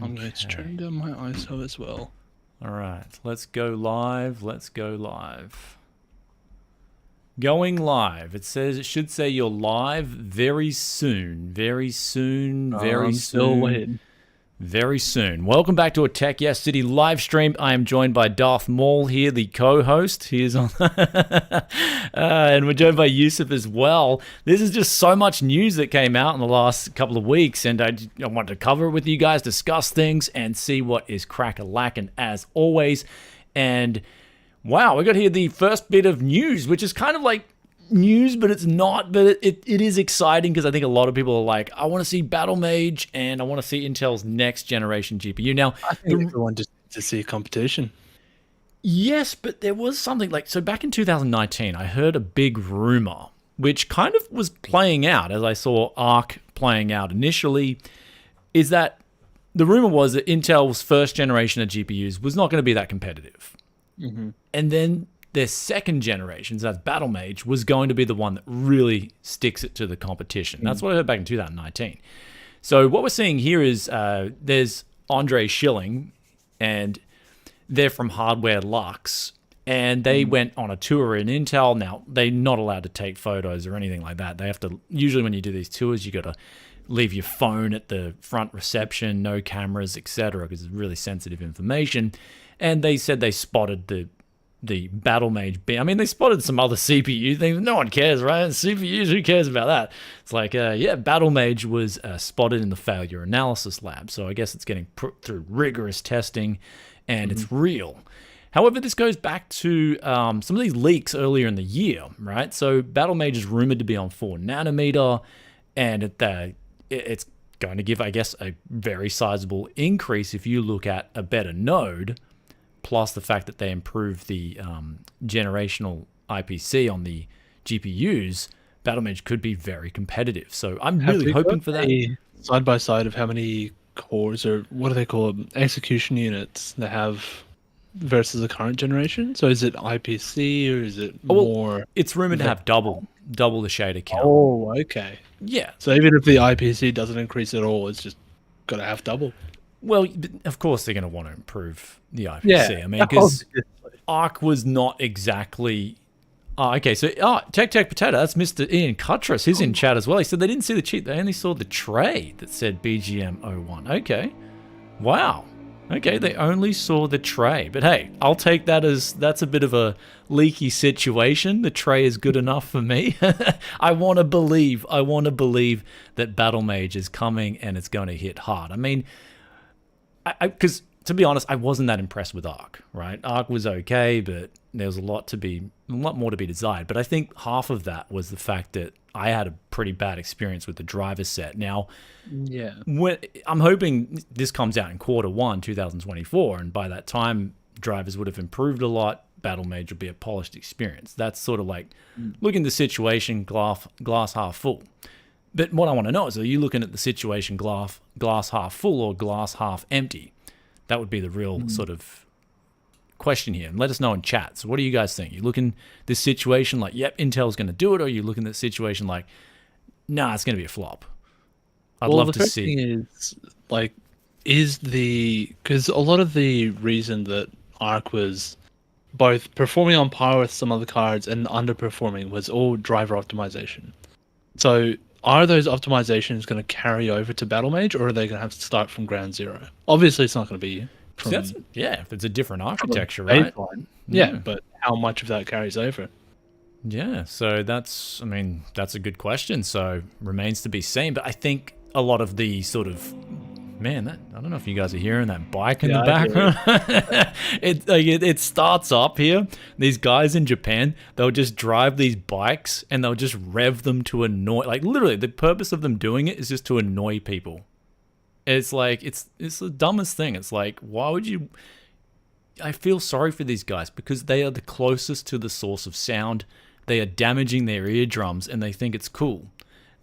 I'm going to turn down my ISO as well. All right, let's go live. Going live. It should say you're live very soon. I'm still waiting. Very soon. Welcome back to a Tech Yes City live stream. I am joined by Darth Maul here, the co-host. He is on, and we're joined by Yusuf as well. This is just so much news that came out in the last couple of weeks, and I wanted to cover it with you guys, discuss things, and see what is crack-a-lackin' as always. And wow, we got here the first bit of news, which is kind of like news, but it's not. But it is exciting because I think a lot of people are like, I want to see Battlemage and I want to see Intel's next generation GPU. Now, I think everyone just needs to see competition. Yes, but there was something like, so back in 2019, I heard a big rumor, which kind of was playing out as I saw Arc playing out initially, is that the rumor was that Intel's first generation of GPUs was not going to be that competitive. Mm-hmm. And then their second generation, so that's Battlemage, was going to be the one that really sticks it to the competition. That's what I heard back in 2019. So what we're seeing here is there's Andre Schilling, and they're from hardwareluxx, and they went on a tour in Intel. Now, they're not allowed to take photos or anything like that. They have to, usually when you do these tours, you got to leave your phone at the front reception, no cameras, etc., because it's really sensitive information. And they said they spotted the Battlemage B. I mean, they spotted some other CPU things. No one cares, right? CPUs, who cares about that? It's like, yeah, Battlemage was spotted in the failure analysis lab. So I guess it's getting put through rigorous testing, and it's real. However, this goes back to some of these leaks earlier in the year, right? So Battlemage is rumored to be on 4 nanometer, and it's going to give, I guess, a very sizable increase if you look at a better node, plus the fact that they improved the generational IPC on the GPUs. Battlemage could be very competitive. So I'm really hoping for that. Side by side of how many cores, or what do they call them, execution units they have versus the current generation? So is it IPC or is it more? It's rumored to have double the shader count. Oh, okay. Yeah. So even if the IPC doesn't increase at all, it's just got to have double. Well, of course they're going to want to improve the IPC. Yeah, I mean, because Arc was not exactly... okay, so Tech Potato, that's Mr. Ian Cuttress. He's in chat as well. He said they didn't see the cheat. They only saw the tray that said BGM01. Okay. Wow. Okay, they only saw the tray. But hey, I'll take that as that's a bit of a leaky situation. The tray is good enough for me. I want to believe that Battlemage is coming and it's going to hit hard. I mean, because to be honest, I wasn't that impressed with Arc, right? Arc was okay, but there was a lot more to be desired. But I think half of that was the fact that I had a pretty bad experience with the driver set. Now, yeah, I'm hoping this comes out in Q1 2024, and by that time, drivers would have improved a lot. Battlemage will be a polished experience. That's sort of like looking at the situation glass half full. But what I want to know is, are you looking at the situation glass half full or glass half empty? That would be the real sort of question here. And let us know in chat. So what do you guys think? You looking at this situation like, yep, Intel's going to do it, or are you looking at the situation like, nah, it's going to be a flop? I'd love to see. The thing is, like, because a lot of the reason that Arc was both performing on par with some other cards and underperforming was all driver optimization. So are those optimizations going to carry over to Battlemage, or are they going to have to start from ground zero? Obviously, it's not going to be from... if it's a different architecture, right? Yeah, but how much of that carries over? Yeah, so that's a good question. So remains to be seen. But I think a lot of the sort of... Man, I don't know if you guys are hearing that bike in the background. It starts up here. These guys in Japan, they'll just drive these bikes and they'll just rev them to annoy. Like literally, the purpose of them doing it is just to annoy people. It's like it's the dumbest thing. It's like, why would you? I feel sorry for these guys because they are the closest to the source of sound. They are damaging their eardrums and they think it's cool.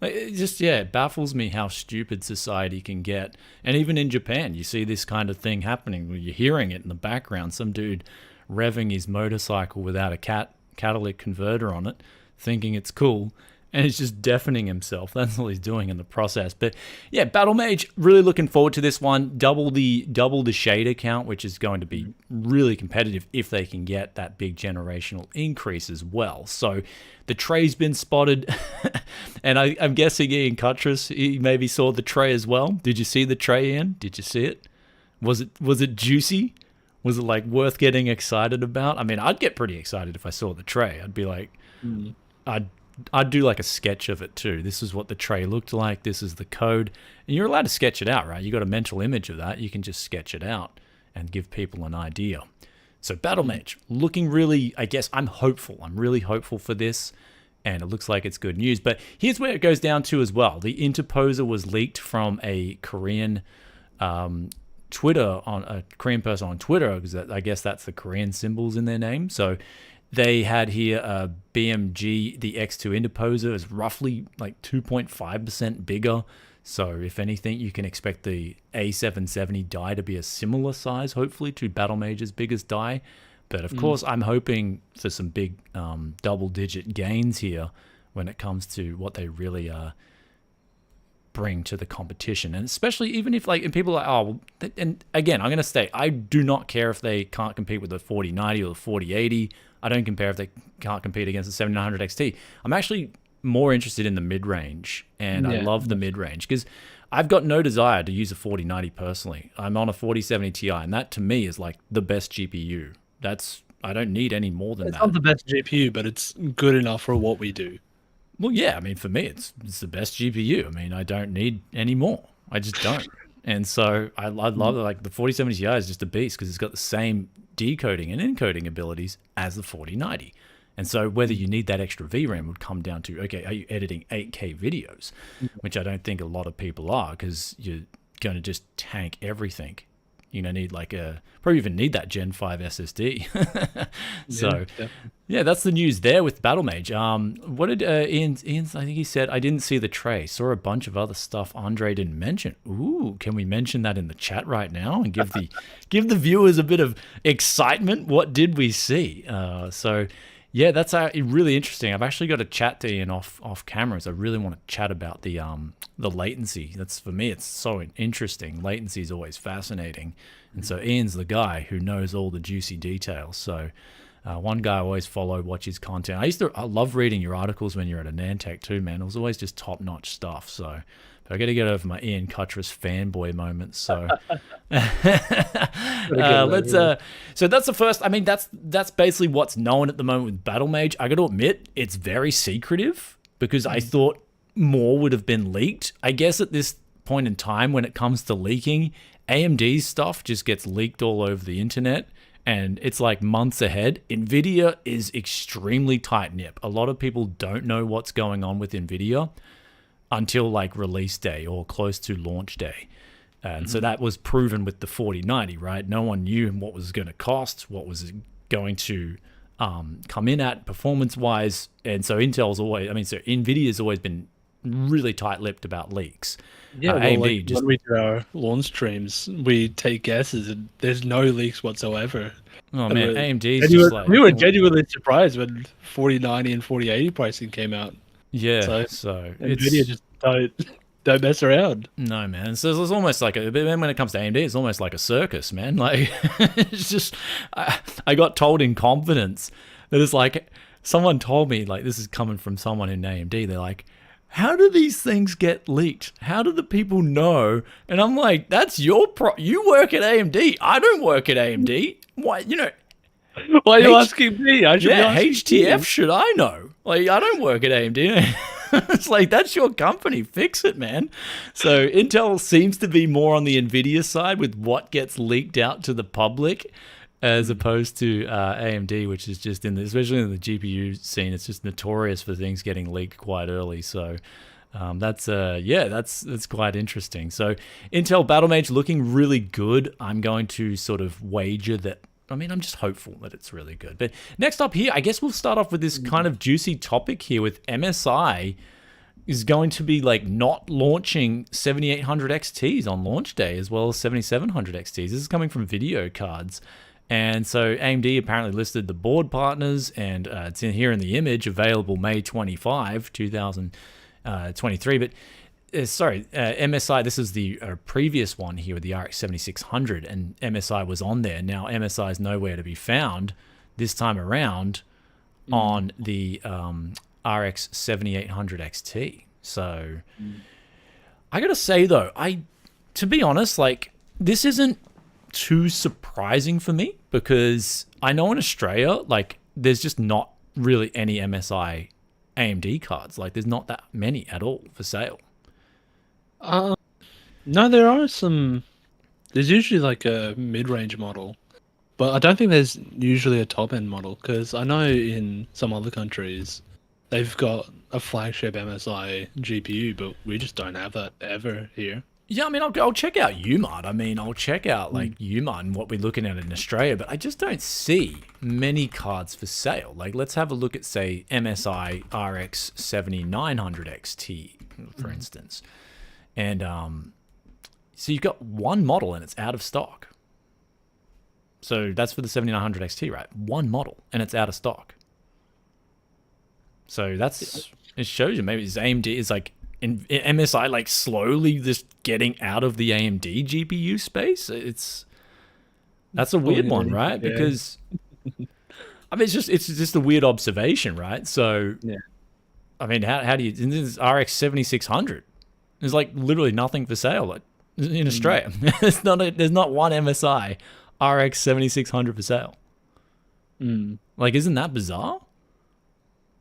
It just, it baffles me how stupid society can get. And even in Japan, you see this kind of thing happening. You're hearing it in the background. Some dude revving his motorcycle without a catalytic converter on it, thinking it's cool. and he's just deafening himself. That's all he's doing in the process. But yeah, Battlemage, really looking forward to this one. Double the shader count, which is going to be really competitive if they can get that big generational increase as well. So the tray's been spotted, and I'm guessing Ian Cuttress, he maybe saw the tray as well. Did you see the tray, Ian? Did you see it? Was it juicy? Was it like worth getting excited about? I mean, I'd get pretty excited if I saw the tray. I'd be like, I'd do like a sketch of it too. This is what the tray looked like. This is the code. And you're allowed to sketch it out, right? You got a mental image of that. You can just sketch it out and give people an idea. So Battlemage, looking really, I guess I'm hopeful. I'm really hopeful for this. And it looks like it's good news. But here's where it goes down to as well. The interposer was leaked from a Korean Twitter, on a Korean person on Twitter, because I guess that's the Korean symbols in their name. So they had here a BMG, the X2 interposer is roughly like 2.5% bigger. So if anything, you can expect the A770 die to be a similar size, hopefully, to Battlemage's biggest die. But of course, I'm hoping for some big double-digit gains here when it comes to what they really bring to the competition. And especially even if, like, and people are like, oh, well, and again, I'm going to say, I do not care if they can't compete with the 4090 or the 4080. I don't care if they can't compete against the 7900 XT. I'm actually more interested in the mid-range, and I love the mid-range because I've got no desire to use a 4090 personally. I'm on a 4070 Ti, and that to me is like the best GPU. I don't need any more than that. It's not the best GPU, but it's good enough for what we do. Well, yeah, I mean, for me, it's the best GPU. I mean, I don't need any more. I just don't. And so I love it. Like the 4070 Ti is just a beast because it's got the same decoding and encoding abilities as the 4090. And so whether you need that extra VRAM would come down to, okay, are you editing 8K videos? Which I don't think a lot of people are, because you're going to just tank everything. You're going to need probably even need that Gen 5 SSD. So, yeah, that's the news there with Battlemage. What did Ian's, I think he said, I didn't see the tray. Saw a bunch of other stuff Andre didn't mention. Ooh, can we mention that in the chat right now and give the viewers a bit of excitement? What did we see? So, yeah, that's really interesting. I've actually got to chat to Ian off cameras. I really want to chat about the latency. That's, for me, it's so interesting. Latency is always fascinating. And so Ian's the guy who knows all the juicy details. So one guy I always follow, watch his content. I love reading your articles when you're at a Nantech too, man. It was always just top-notch stuff. So but I got to get over my Ian Cuttress fanboy moments. So so that's the first. I mean, that's basically what's known at the moment with Battlemage. I got to admit, it's very secretive because I thought more would have been leaked. I guess at this point in time, when it comes to leaking, AMD's stuff just gets leaked all over the internet. And it's like months ahead. Nvidia is extremely tight-knit. A lot of people don't know what's going on with Nvidia until like release day or close to launch day. And so that was proven with the 4090, right? No one knew what was going to cost, what was going to come in at performance-wise. And so Nvidia's always been really tight-lipped about leaks. Yeah, when we do our launch streams, we take guesses and there's no leaks whatsoever. Oh man, AMD's just like... We were genuinely surprised when 4090 and 4080 pricing came out. Yeah, so Nvidia just don't mess around. No, man. So it's almost like when it comes to AMD, it's almost like a circus, man. Like it's just I got told in confidence that it's like someone told me, like, this is coming from someone in AMD. They're like, how do these things get leaked? How do the people know? And I'm like, that's your you work at AMD. I don't work at AMD. Why, why are you asking me? I should be asking HTF you. Should I know? Like, I don't work at AMD. It's like, that's your company. Fix it, man. So Intel seems to be more on the Nvidia side with what gets leaked out to the public, as opposed to AMD, which is just especially in the GPU scene, it's just notorious for things getting leaked quite early. So that's quite interesting. So Intel Battlemage looking really good. I'm going to sort of wager that. I mean, I'm just hopeful that it's really good. But next up here, I guess we'll start off with this kind of juicy topic here with MSI is going to be like not launching 7800 XTs on launch day as well as 7700 XTs. This is coming from video cards. And so AMD apparently listed the board partners, and it's in here in the image, available May 25, 2023. But MSI, this is the previous one here with the RX 7600, and MSI was on there. Now MSI is nowhere to be found this time around on the RX 7800 XT. So I gotta say though, to be honest, like, this isn't too surprising for me, because I know in Australia, like, there's just not really any MSI AMD cards. Like, there's not that many at all for sale. No, there are some. There's usually like a mid-range model, but I don't think there's usually a top-end model, because I know in some other countries they've got a flagship MSI GPU, but we just don't have that ever here. Yeah, I mean, I'll check out UMART. I mean, I'll check out like UMART and what we're looking at in Australia, but I just don't see many cards for sale. Like, let's have a look at, say, MSI RX 7900 XT, for instance. And so you've got one model and it's out of stock. So that's for the 7900 XT, right? One model and it's out of stock. So it shows you maybe AMD is like, in MSI, like, slowly just getting out of the AMD GPU space. That's a weird one, right? Yeah. Because I mean, it's just a weird observation, right? So yeah. I mean, how do you? And this is RX 7600. There's like literally nothing for sale, like, in Australia. There's not one MSI RX 7600 for sale. Like, isn't that bizarre?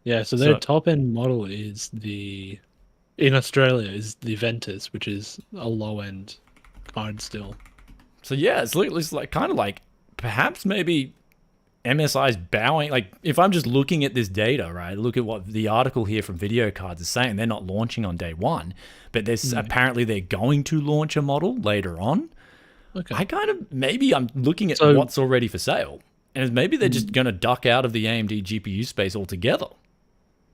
Yeah. So their top end model is in Australia is the Ventus, which is a low end card still. So yeah, it's like kind of like perhaps maybe MSI's bowing. Like, if I'm just looking at this data, right? Look at what the article here from Video Cards is saying. They're not launching on day one, but there's apparently they're going to launch a model later on. Okay. I'm looking at what's already for sale, and maybe they're just going to duck out of the AMD GPU space altogether.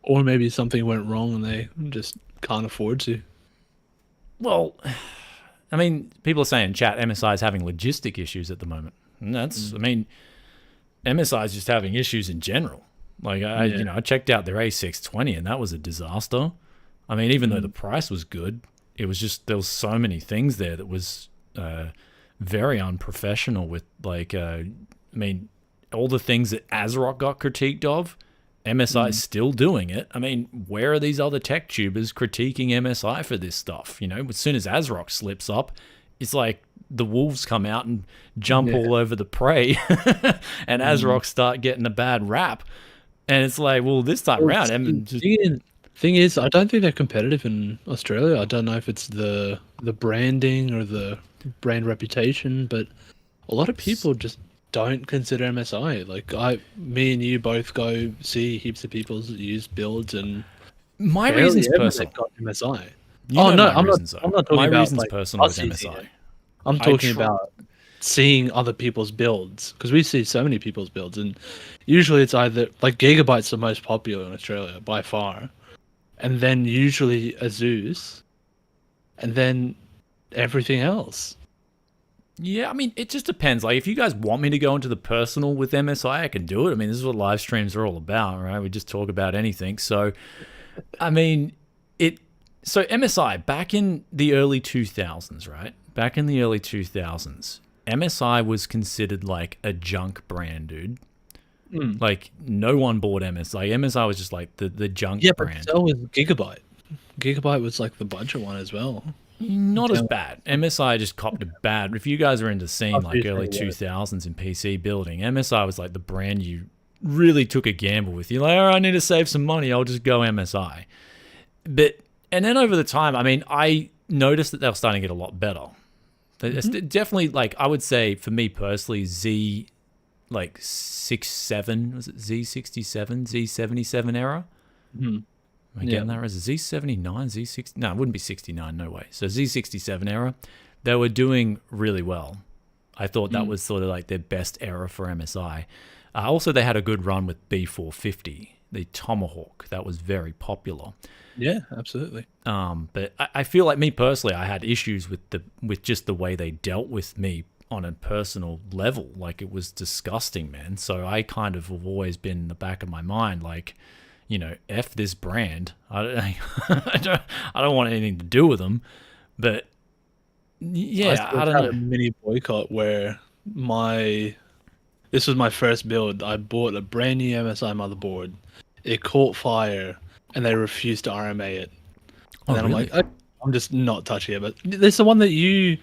Or maybe something went wrong and they just can't afford to. Well, I mean, people are saying in chat MSI is having logistic issues at the moment. And I mean, MSI is just having issues in general. Like, I checked out their A620 and that was a disaster. I mean, even though the price was good, it was just, there was so many things there that was very unprofessional with, like, I mean, all the things that ASRock got critiqued of, MSI is still doing it. I mean, where are these other tech tubers critiquing MSI for this stuff? You know, as soon as ASRock slips up, it's like the wolves come out and jump all over the prey, and ASRock start getting a bad rap. And it's like, well, this time around, thing is, I don't think they're competitive in Australia. I don't know if it's the branding or the brand reputation, but a lot of people just don't consider MSI. Like, me and you both go see heaps of people's used builds, and my reason's personal. Got MSI. I'm not talking my about reason's like, personal with MSI. I'm talking about seeing other people's builds, because we see so many people's builds, and usually it's either like Gigabyte's the most popular in Australia by far, and then usually Asus, and then everything else. Yeah, I mean, it just depends. Like, if you guys want me to go into the personal with MSI, I can do it. I mean, this is what live streams are all about, right? We just talk about anything. So, I mean, so MSI, back in the early 2000s, right? Back in the early 2000s, MSI was considered like a junk brand, dude. Like, no one bought MSI. Like, MSI was just like the junk brand. Yeah, but so was Gigabyte. Gigabyte was like the budget one as well. Not as bad. MSI just copped a bad. If you guys are into seeing like early 2000s in PC building, MSI was like the brand you really took a gamble with. You're like, oh, I need to save some money. I'll just go MSI. And then over the time, I mean, I noticed that they were starting to get a lot better. It's definitely, like, I would say for me personally, Z, like 67, was it Z67, Z77 era? Am I getting that right? Is it Z79, Z60? No, it wouldn't be 69, no way. So Z67 era, they were doing really well. I thought that was sort of like their best era for MSI. Also, they had a good run with B450, the Tomahawk. That was very popular. Yeah, absolutely. But I feel like, me personally, I had issues with just the way they dealt with me on a personal level. Like, it was disgusting, man. So I kind of have always been in the back of my mind, like, you know, F this brand. I don't want anything to do with them. But yeah, I don't had know. a mini boycott where this was my first build. I bought a brand new MSI motherboard. It caught fire, and they refused to RMA it. And then really? I'm like, I'm just not touching it. But there's the one that you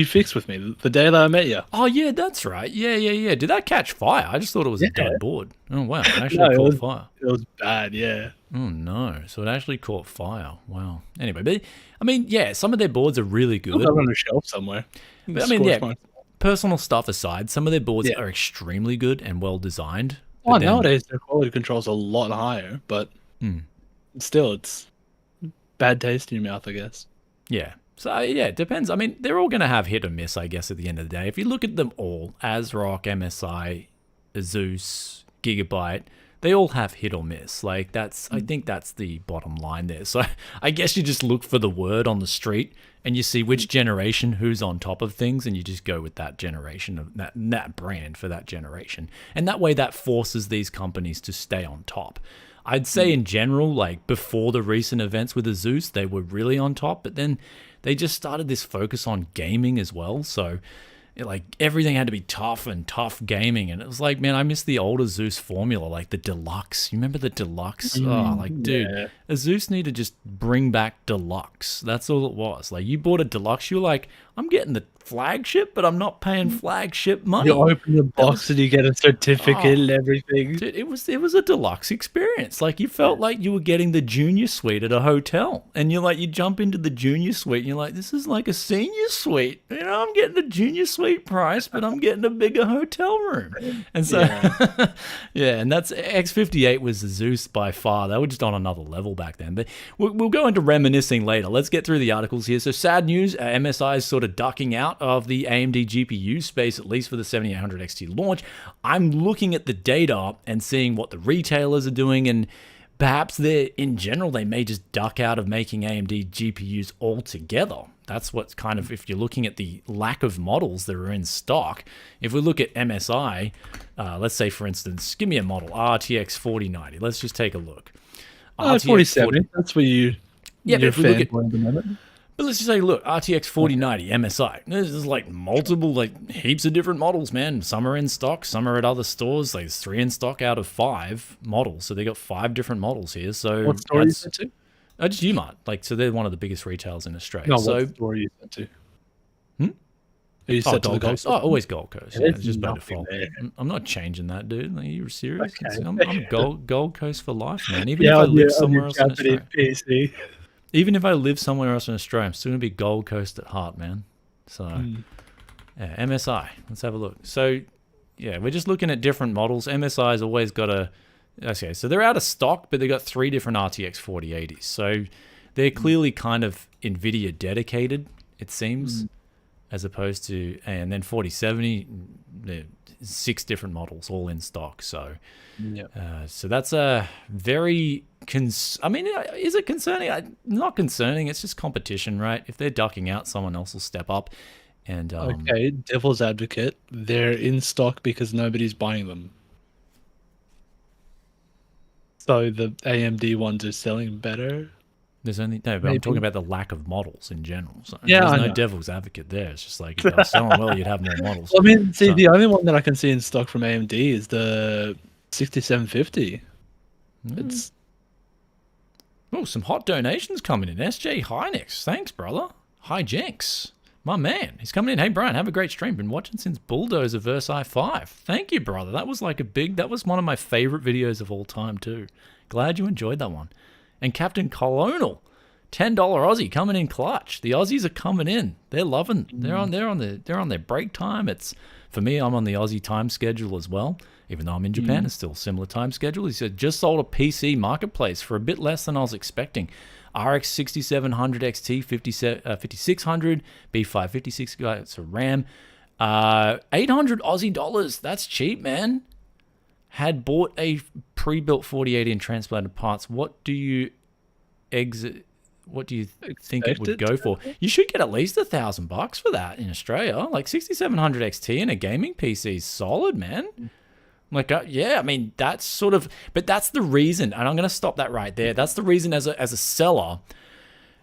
fixed with me the day that I met you. Oh, yeah, that's right. Yeah. Did that catch fire? I just thought it was a dud board. Oh, wow. It actually No, caught fire. It was bad, yeah. Oh, no. So it actually caught fire. Wow. Anyway, but I mean, yeah, some of their boards are really good. They're on a shelf somewhere. But I mean, yeah, personal stuff aside, some of their boards are extremely good and well designed. Oh, nowadays their quality control's a lot higher, but still, it's bad taste in your mouth, I guess. Yeah. So, yeah, it depends. I mean, they're all going to have hit or miss, I guess, at the end of the day. If you look at them all, ASRock, MSI, Asus, Gigabyte, they all have hit or miss. Like, I think that's the bottom line there. So I guess you just look for the word on the street and you see which generation, who's on top of things, and you just go with that generation of that brand for that generation. And that way that forces these companies to stay on top. I'd say in general, like before the recent events with Asus, they were really on top, but then they just started this focus on gaming as well. So like everything had to be tough and tough gaming, and it was like, man, I miss the old Asus formula, like the deluxe. You remember the deluxe? Dude, Asus need to just bring back deluxe. That's all it was. Like, you bought a deluxe, you're like, I'm getting the flagship, but I'm not paying flagship money. You open the box and you get a certificate and everything. Dude, it was a deluxe experience. Like, you felt like you were getting the junior suite at a hotel, and you're like, you jump into the junior suite and you're like, this is like a senior suite. You know, I'm getting the junior suite price, but I'm getting a bigger hotel room. And so yeah, and that's X58 was Asus by far. They were just on another level back then. But we'll go into reminiscing later. Let's get through the articles here. So, sad news, MSI is sort of ducking out of the AMD GPU space, at least for the 7800 XT launch. I'm looking at the data and seeing what the retailers are doing, and perhaps in general they may just duck out of making AMD GPUs altogether. That's what's kind of, if you're looking at the lack of models that are in stock. If we look at MSI, let's say for instance, give me a model, RTX 4090. Let's just take a look. RTX 4070, that's where you if we look at, the moment. but let's just say, look, RTX 4090 MSI. There's like multiple, like heaps of different models, man. Some are in stock, some are at other stores. Like, there's 3 in stock out of 5 models. So they got 5 different models here. So what store you sent to? Just Umart. Like, so they're one of the biggest retailers in Australia. No, so, what store are you sent to? Are you oh, sent to the Gold Coast. Oh, always Gold Coast. Yeah, it's just by default. There. I'm not changing that, dude. Like, are you serious? Okay. I'm Gold Coast for life, man. Even if I live somewhere else in Australia. PC. Even if I live somewhere else in Australia, I'm still going to be Gold Coast at heart, man. So, yeah, MSI. Let's have a look. So, yeah, we're just looking at different models. MSI's always got a... Okay, so they're out of stock, but they got 3 different RTX 4080s. So they're clearly kind of NVIDIA dedicated, it seems, as opposed to... And then 4070, 6 different models all in stock. So, so that's a very... I mean, is it concerning? Not concerning. It's just competition, right? If they're ducking out, someone else will step up. And okay, devil's advocate, they're in stock because nobody's buying them. So the AMD ones are selling better. There's only but I'm talking about the lack of models in general. So yeah, there's no devil's advocate there. It's just like, if they're selling well, you'd have more models. Well, I mean, see, the only one that I can see in stock from AMD is the 6750. It's oh, some hot donations coming in. SJ Hynix, thanks, brother. Hi, Jenks. My man, he's coming in. Hey, Brian, have a great stream. Been watching since Bulldozer Versi 5. Thank you, brother. That was that was one of my favorite videos of all time, too. Glad you enjoyed that one. And Captain Colonel, $10 Aussie coming in clutch. The Aussies are coming in. They're loving. They're on their break time. It's, for me, I'm on the Aussie time schedule as well. Even though I'm in Japan, it's still a similar time schedule. He said, just sold a PC marketplace for a bit less than I was expecting. RX 6700 XT, 5600, B5, 56 gigabytes of RAM, 800 Aussie dollars. That's cheap, man. Had bought a pre-built 4080 and transplanted parts. What do you exit? what do you think it would Expected go for? You should get at least $1,000 for that in Australia. Like 6700 XT in a gaming PC is solid, man. Like, yeah, I mean, that's sort of, but that's the reason, and I'm going to stop that right there. That's the reason as a seller,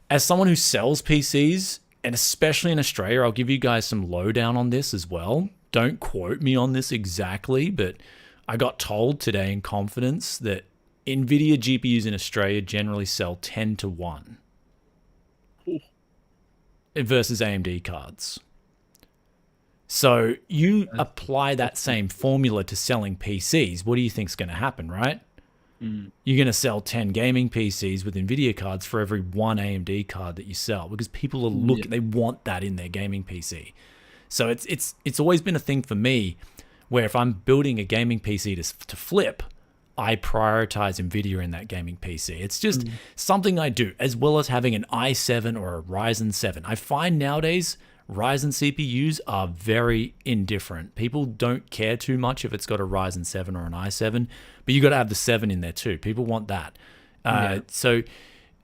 as someone who sells PCs, and especially in Australia, I'll give you guys some lowdown on this as well. Don't quote me on this exactly, but I got told today in confidence that Nvidia GPUs in Australia generally sell 10 to 1 versus AMD cards. So you apply that same formula to selling PCs. What do you think's going to happen, right? You're going to sell 10 gaming PCs with Nvidia cards for every one AMD card that you sell, because people are looking, they want that in their gaming PC. So it's always been a thing for me where if I'm building a gaming PC to flip, I prioritize Nvidia in that gaming PC. It's just something I do, as well as having an i7 or a Ryzen 7. I find nowadays Ryzen CPUs are very indifferent. People don't care too much if it's got a Ryzen 7 or an i7, but you got to have the 7 in there too. People want that. So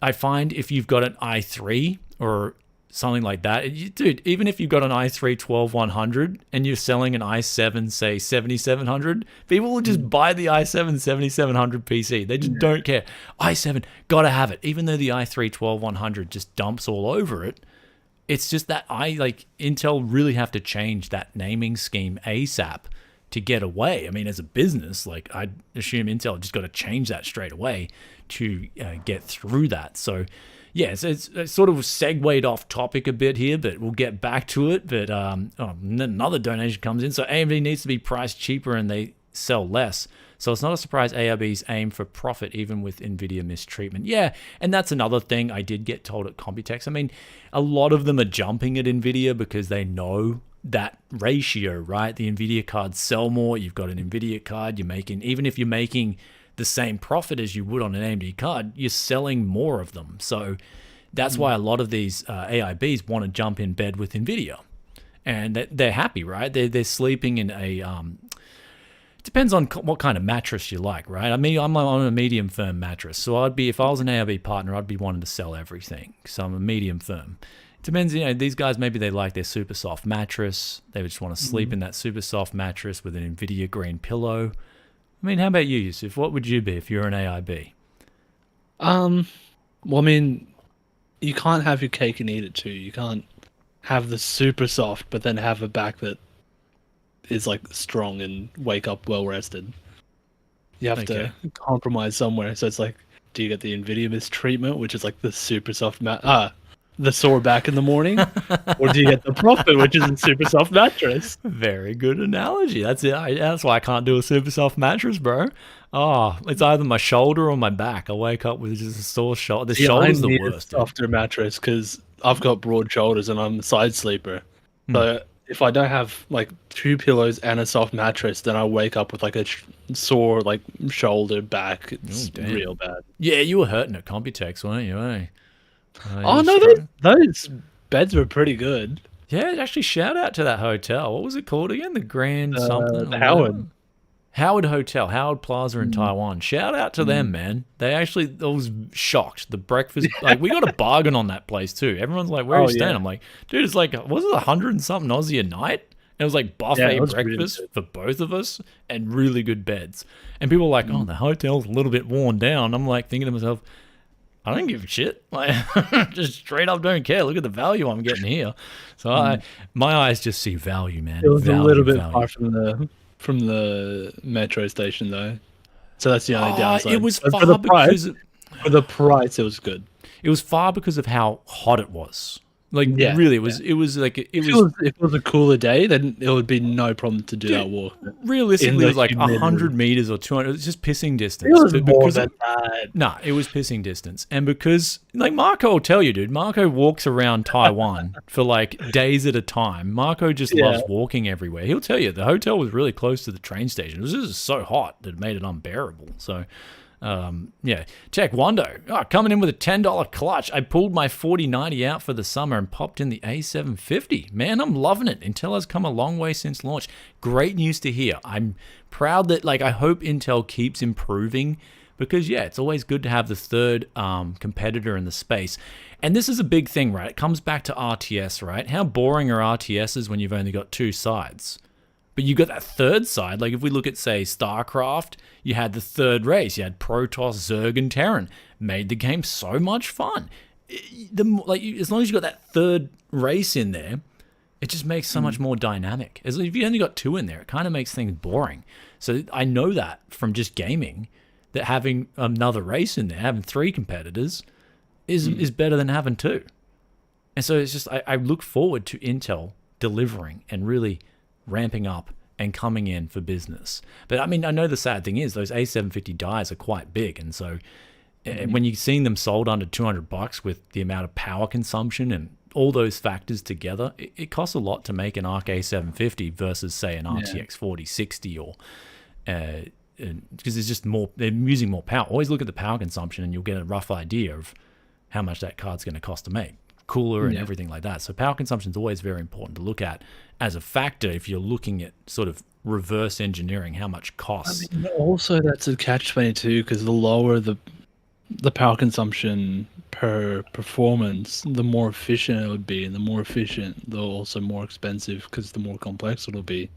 I find if you've got an i3 or something like that, dude, even if you've got an i3 12100 and you're selling an i7, say 7700, people will just buy the i7 7700 PC. They just don't care. i7, gotta have it. Even though the i3 12100 just dumps all over it, it's just that Intel really have to change that naming scheme ASAP to get away. I mean, as a business, like I'd assume Intel just got to change that straight away to get through that. So yeah, so it's sort of segued off topic a bit here, but we'll get back to it. But another donation comes in. So AMD needs to be priced cheaper and they sell less. So it's not a surprise AIBs aim for profit even with Nvidia mistreatment. Yeah, and that's another thing I did get told at Computex. I mean, a lot of them are jumping at Nvidia because they know that ratio, right? The Nvidia cards sell more. You've got an Nvidia card. You're making, even if you're making the same profit as you would on an AMD card, you're selling more of them. So that's why a lot of these AIBs want to jump in bed with Nvidia. And they're happy, right? They're sleeping in a... depends on what kind of mattress you like, right? I mean, I'm on a medium firm mattress. So I'd be, if I was an AIB partner, I'd be wanting to sell everything. So I'm a medium firm. It depends, these guys, maybe they like their super soft mattress. They would just want to sleep in that super soft mattress with an Nvidia green pillow. I mean, how about you, Yusuf? What would you be if you're an AIB? Well, I mean, you can't have your cake and eat it too. You can't have the super soft, but then have a back that is like strong and wake up well rested. You have to compromise somewhere. So it's like, do you get the Nvidia mistreatment, which is like the super soft the sore back in the morning, or do you get the profit, which is a super soft mattress? Very good analogy. That's it. That's why I can't do a super soft mattress, bro. Oh, it's either my shoulder or my back. I wake up with just a sore shoulder. The shoulder's the worst. A softer mattress because I've got broad shoulders and I'm a side sleeper. So if I don't have like two pillows and a soft mattress, then I wake up with like a sore like shoulder, back. It's real bad. Yeah, you were hurting at Computex, weren't you? Eh? Oh no, those beds were pretty good. Yeah, actually, shout out to that hotel. What was it called again? The Grand something. Howard Hotel, Howard Plaza in Taiwan. Shout out to them, man. They actually, I was shocked. The breakfast, like we got a bargain on that place too. Everyone's like, "Where are you staying?" I'm like, "Dude, it's like, was it 100 and something Aussie a night?" And it was like buffet breakfast for both of us and really good beds. And people were like, "Oh, the hotel's a little bit worn down." I'm like thinking to myself, I don't give a shit. Like, just straight up don't care. Look at the value I'm getting here. So my eyes just see value, man. It was a little bit far from the metro station though, so that's the only downside. It was far for the price. For the price, it was good. It was far because of how hot it was. Like really, it was. It was like if it was a cooler day, then it would be no problem to do that walk. Realistically, it was like 100 meters or 200. It was just pissing distance. It was more than that. Nah, it was pissing distance, and because like Marco will tell you, dude, Marco walks around Taiwan for like days at a time. Marco just loves walking everywhere. He'll tell you the hotel was really close to the train station. It was just so hot that it made it unbearable. So. Tech Wando coming in with a $10 clutch. I pulled my 4090 out for the summer and popped in the A750. Man, I'm loving it. Intel has come a long way since launch. Great news to hear. I'm proud that I hope Intel keeps improving because yeah, it's always good to have the third competitor in the space. And this is a big thing, right? It comes back to RTS, right? How boring are RTSs when you've only got two sides? But you got that third side. Like if we look at, say, StarCraft, you had the third race. You had Protoss, Zerg, and Terran. Made the game so much fun. As long as you got that third race in there, it just makes so much more dynamic. As if you only got two in there, it kind of makes things boring. So I know that from just gaming, that having another race in there, having three competitors, is better than having two. And so it's just, I look forward to Intel delivering and really ramping up and coming in for business. But I mean, I know the sad thing is those A750 dies are quite big. And so when you're seeing them sold under $200 with the amount of power consumption and all those factors together, it costs a lot to make an Arc A750 versus, say, an RTX 4060 or... because it's just more, they're using more power. Always look at the power consumption and you'll get a rough idea of how much that card's going to cost to make. Cooler and everything like that. So power consumption is always very important to look at as a factor if you're looking at sort of reverse engineering how much costs. I mean, also that's a catch-22 because the lower the power consumption per performance, the more efficient it would be, and the more efficient, though also more expensive because the more complex it'll be.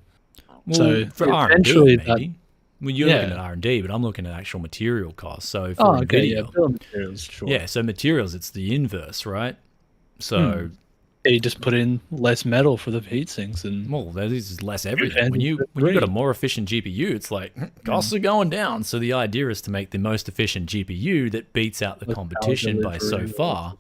Well, so for eventually, R&D, maybe. Well, you're looking at R&D, but I'm looking at actual material costs. So for Nvidia, bill of materials, sure. Yeah, so materials, it's the inverse, right? So you just put in less metal for the heat sinks, and well, that is less everything. When you got a more efficient GPU, it's like costs are going down. So the idea is to make the most efficient GPU that beats out the competition by so far.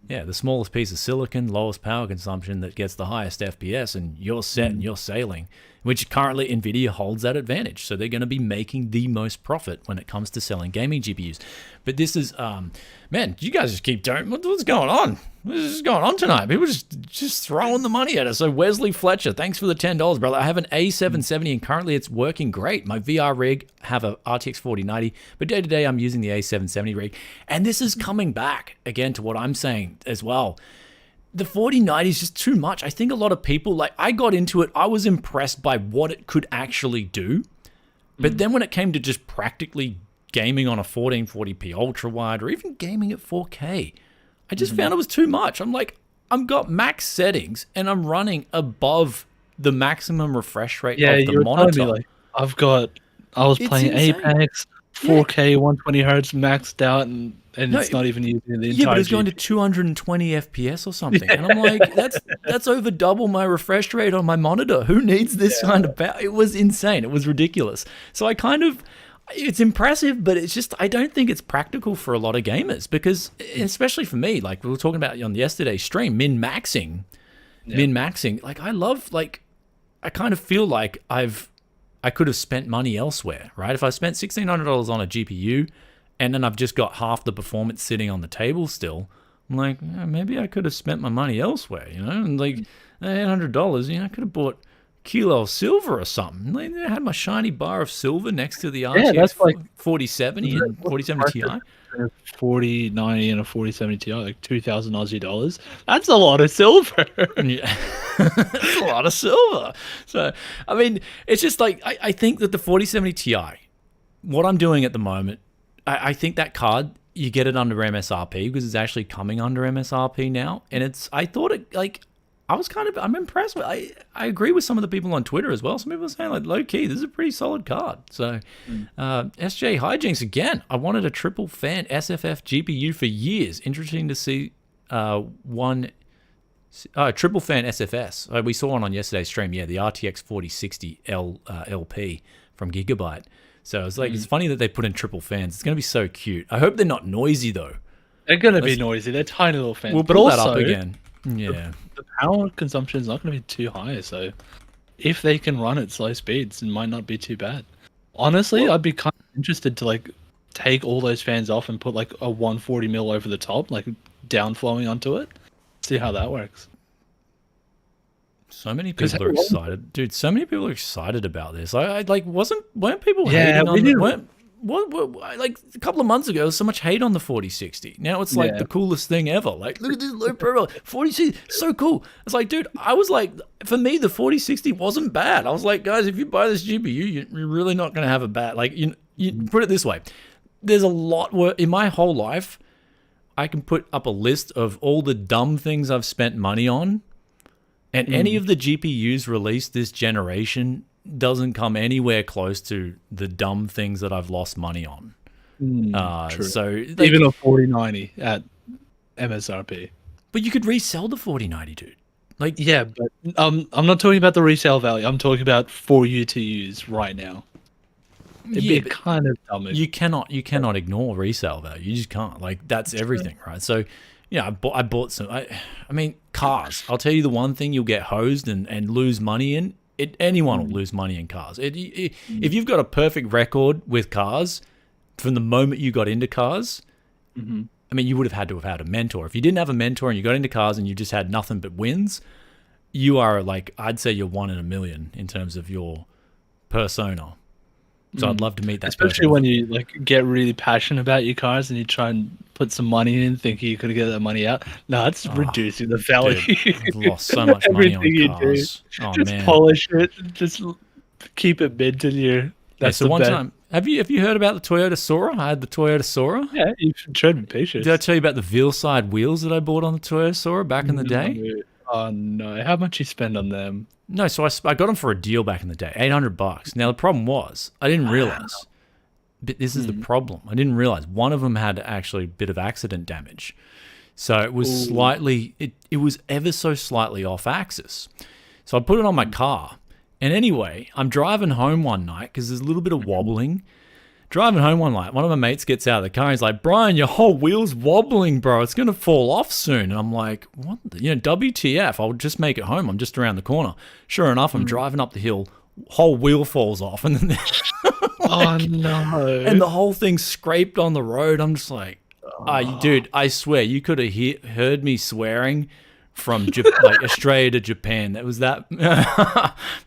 Yeah, the smallest piece of silicon, lowest power consumption that gets the highest FPS, and you're set and you're sailing, which currently Nvidia holds that advantage. So they're going to be making the most profit when it comes to selling gaming GPUs. But this is, man, you guys just keep doing, what's going on? What is going on tonight? People just throwing the money at us. So Wesley Fletcher, thanks for the $10, brother. I have an A770 and currently it's working great. My VR rig have a RTX 4090, but day to day I'm using the A770 rig. And this is coming back again to what I'm saying as well. The 4090 is just too much. I think a lot of people, like I got into it, I was impressed by what it could actually do. But then when it came to just practically gaming on a 1440p ultra wide or even gaming at 4K, I just found it was too much. I'm like, I've got max settings and I'm running above the maximum refresh rate of the monitor. Me, like, I was playing insane. Apex, 4K, 120 hertz maxed out, and it's not even using the entire. Yeah, but it's going to 220 FPS or something, and I'm like, that's over double my refresh rate on my monitor. Who needs this kind of power? It was insane. It was ridiculous. So it's impressive, but it's just, I don't think it's practical for a lot of gamers because, especially for me, like we were talking about on yesterday's stream, min-maxing. Like I kind of feel like I could have spent money elsewhere, right? If I spent $1,600 on a GPU and then I've just got half the performance sitting on the table still, I'm like, maybe I could have spent my money elsewhere, and like $800, I could have bought kilo of silver or something. Like, I had my shiny bar of silver next to the RTX that's like 4070 and 4070 Ti. 4090 and a 4070 Ti, like 2,000 Aussie dollars. That's a lot of silver. Yeah, that's a lot of silver. So, I mean, it's just like, I think that the 4070 Ti, what I'm doing at the moment, I think that card, you get it under MSRP because it's actually coming under MSRP now. And I'm impressed with I agree with some of the people on Twitter as well. Some people are saying, like, low key, this is a pretty solid card. So, SJ Hijinks again. I wanted a triple fan SFF GPU for years. Interesting to see one triple fan SFS. We saw one on yesterday's stream. Yeah, the RTX 4060 LP from Gigabyte. So it's like, it's funny that they put in triple fans. It's going to be so cute. I hope they're not noisy though. They're going to be noisy. They're tiny little fans. We'll pull that up again. Yeah. The power consumption is not going to be too high, so if they can run at slow speeds, it might not be too bad. Honestly, I'd be kind of interested to like take all those fans off and put like a 140 mil over the top, like downflowing onto it. See how that works. So many people are excited, dude. So many people are excited about this. Weren't people hating on like a couple of months ago, there was so much hate on the 4060. Now it's like the coolest thing ever. Like, look at this low profile 4060, so cool. It's like, dude, I was like, for me, the 4060 wasn't bad. I was like, guys, if you buy this GPU, you're really not going to have a bad, like, you put it this way. there's a lot in my whole life. I can put up a list of all the dumb things I've spent money on, and any of the GPUs released this generation doesn't come anywhere close to the dumb things that I've lost money on. True. So even a 4090 at MSRP. But you could resell the 4090, dude. Like, yeah, but I'm not talking about the resale value. I'm talking about for you to use right now. It'd be kind of dumb. You cannot ignore resale value. You just can't. Like, that's everything, right? So, yeah, I bought some. I mean, cars. I'll tell you the one thing you'll get hosed and lose money in. Anyone will lose money in cars. If you've got a perfect record with cars from the moment you got into cars, I mean, you would have had a mentor. If you didn't have a mentor and you got into cars and you just had nothing but wins, you are like, I'd say you're 1 in a million in terms of your persona. So I'd love to meet that Especially when you like get really passionate about your cars and you try and put some money in thinking you could get that money out. No, it's reducing the value. Dude, I've lost so much money on cars. Oh, just man. polish it. Just keep it mid to your... That's so one time, have you heard about the Toyota Soarer? I had the Toyota Soarer. Yeah, you should tread with patience. Did I tell you about the veilside wheels that I bought on the Toyota Soarer back in the day? Oh no! How much you spend on them? No, so I got them for a deal back in the day, $800. Now the problem was I didn't realize. But this is the problem. I didn't realize one of them had actually a bit of accident damage, so it was slightly. It was ever so slightly off axis. So I put it on my car. And anyway, I'm driving home one night because there's a little bit of wobbling. Driving home one night, one of my mates gets out of the car. He's like, "Brian, your whole wheel's wobbling, bro. It's going to fall off soon." And I'm like, "What? WTF? I'll just make it home. I'm just around the corner." Sure enough, I'm driving up the hill. Whole wheel falls off. And then oh, no. And the whole thing scraped on the road. I'm just like, dude, I swear, you could have heard me swearing from like Australia to Japan. That was that.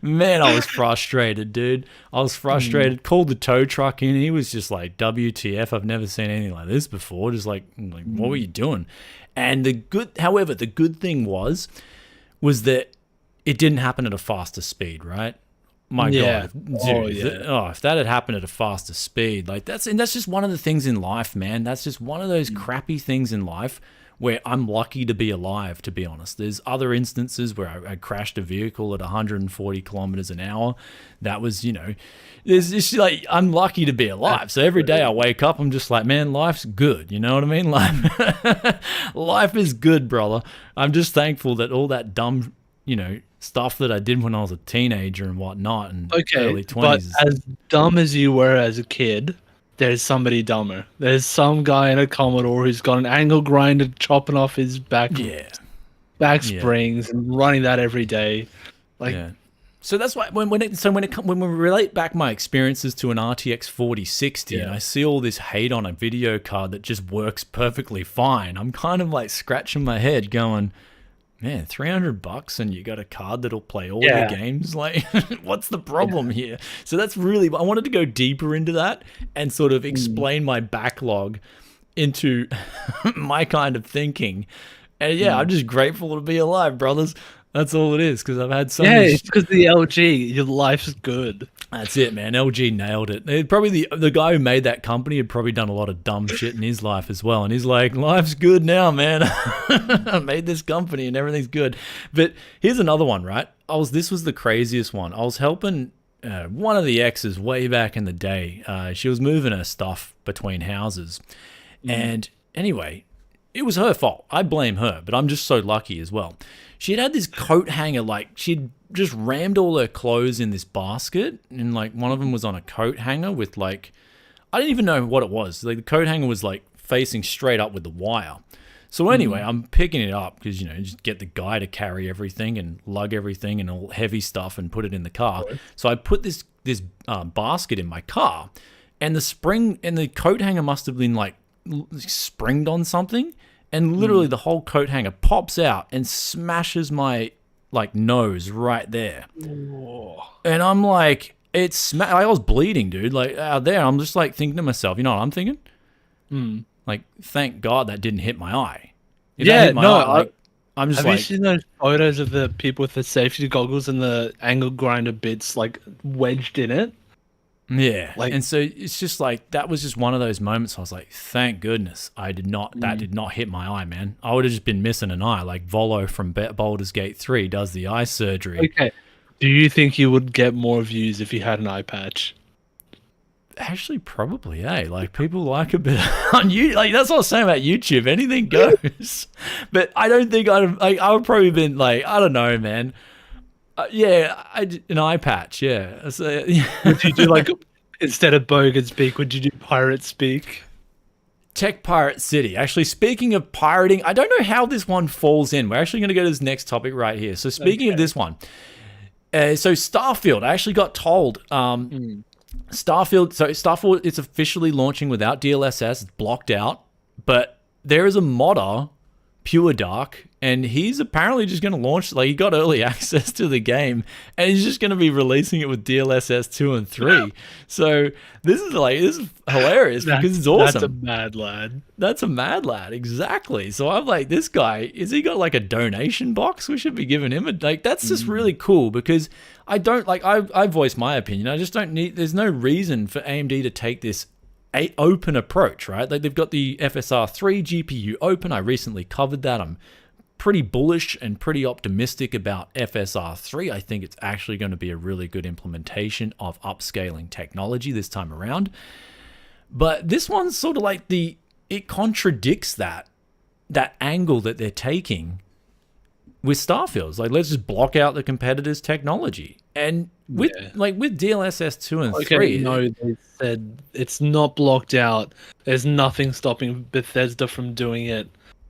Man, I was frustrated, dude. I was frustrated. Called the tow truck in. He was just like, WTF, I've never seen anything like this before. Just like what were you doing? And the good thing was that it didn't happen at a faster speed, right? My God, dude, if that had happened at a faster speed, like that's just one of the things in life, man. That's just one of those crappy things in life where I'm lucky to be alive, to be honest. There's other instances where I crashed a vehicle at 140 kilometers an hour. That was, there's just like, I'm lucky to be alive. So every day I wake up, I'm just like, man, life's good. You know what I mean? Life is good, brother. I'm just thankful that all that dumb, stuff that I did when I was a teenager and whatnot and early 20s. But as dumb as you were as a kid, there's somebody dumber. There's some guy in a Commodore who's got an angle grinder chopping off his back springs and running that every day. So that's why when we relate back my experiences to an RTX 4060 and I see all this hate on a video card that just works perfectly fine, I'm kind of like scratching my head going, man, $300 and you got a card that'll play all your games? Like, what's the problem here? So that's really, I wanted to go deeper into that and sort of explain my backlog into my kind of thinking. And I'm just grateful to be alive, brothers. That's all it is, because I've had so many... it's because the LG, your life's good. That's it, man. LG nailed it. Probably the guy who made that company had probably done a lot of dumb shit in his life as well. And he's like, life's good now, man. I made this company and everything's good. But here's another one, right? This was the craziest one. I was helping one of the exes way back in the day. She was moving her stuff between houses. And anyway, it was her fault. I blame her, but I'm just so lucky as well. She had this coat hanger, like she'd just rammed all her clothes in this basket, and like one of them was on a coat hanger with like, I didn't even know what it was. Like the coat hanger was like facing straight up with the wire. So anyway, I'm picking it up because, just get the guy to carry everything and lug everything and all heavy stuff and put it in the car. So I put this basket in my car, and the spring and the coat hanger must have been like springed on something. And literally the whole coat hanger pops out and smashes my like nose right there. Whoa. And I'm like, I was bleeding, dude. Like out there, I'm just like thinking to myself, you know what I'm thinking? Like, thank God that didn't hit my eye. If that hit my eye, I'm just have you seen those photos of the people with the safety goggles and the angle grinder bits like wedged in it? Yeah. Like, And so it's just like, that was just one of those moments I was like, thank goodness that did not hit my eye, man. I would have just been missing an eye. Like Volo from Baldur's Gate 3 does the eye surgery. okay. Do you think you would get more views if you had an eye patch? Actually, probably, eh? Like, people like a bit on YouTube. Like, that's what I was saying about YouTube. Anything goes. But I don't think I would probably been like, I don't know, man. An eye patch, yeah. So, Would you do like, instead of bogan speak, would you do pirate speak? Tech Pirate City. Actually, speaking of pirating, I don't know how this one falls in. We're actually going to go to this next topic right here. So, speaking of this one, so Starfield, I actually got told Starfield, it's officially launching without DLSS. It's blocked out, but there is a modder, puredark, and he's apparently just going to launch. Like, he got early access to the game, and he's just going to be releasing it with DLSS 2 and 3. So this is hilarious because it's awesome. That's a mad lad. That's a mad lad, exactly. So I'm like, this guy, is he got like a donation box? We should be giving him that's just really cool because I don't like, I voiced my opinion. I just don't need, there's no reason for AMD to take this open approach, right? Like, they've got the FSR3 GPU open. I recently covered that. I'm pretty bullish and pretty optimistic about FSR3. I think it's actually going to be a really good implementation of upscaling technology this time around. But this one's sort of like it contradicts that angle that they're taking with Starfield. It's like, let's just block out the competitors' technology. And with DLSS 2 and 3... No, they said it's not blocked out. There's nothing stopping Bethesda from doing it.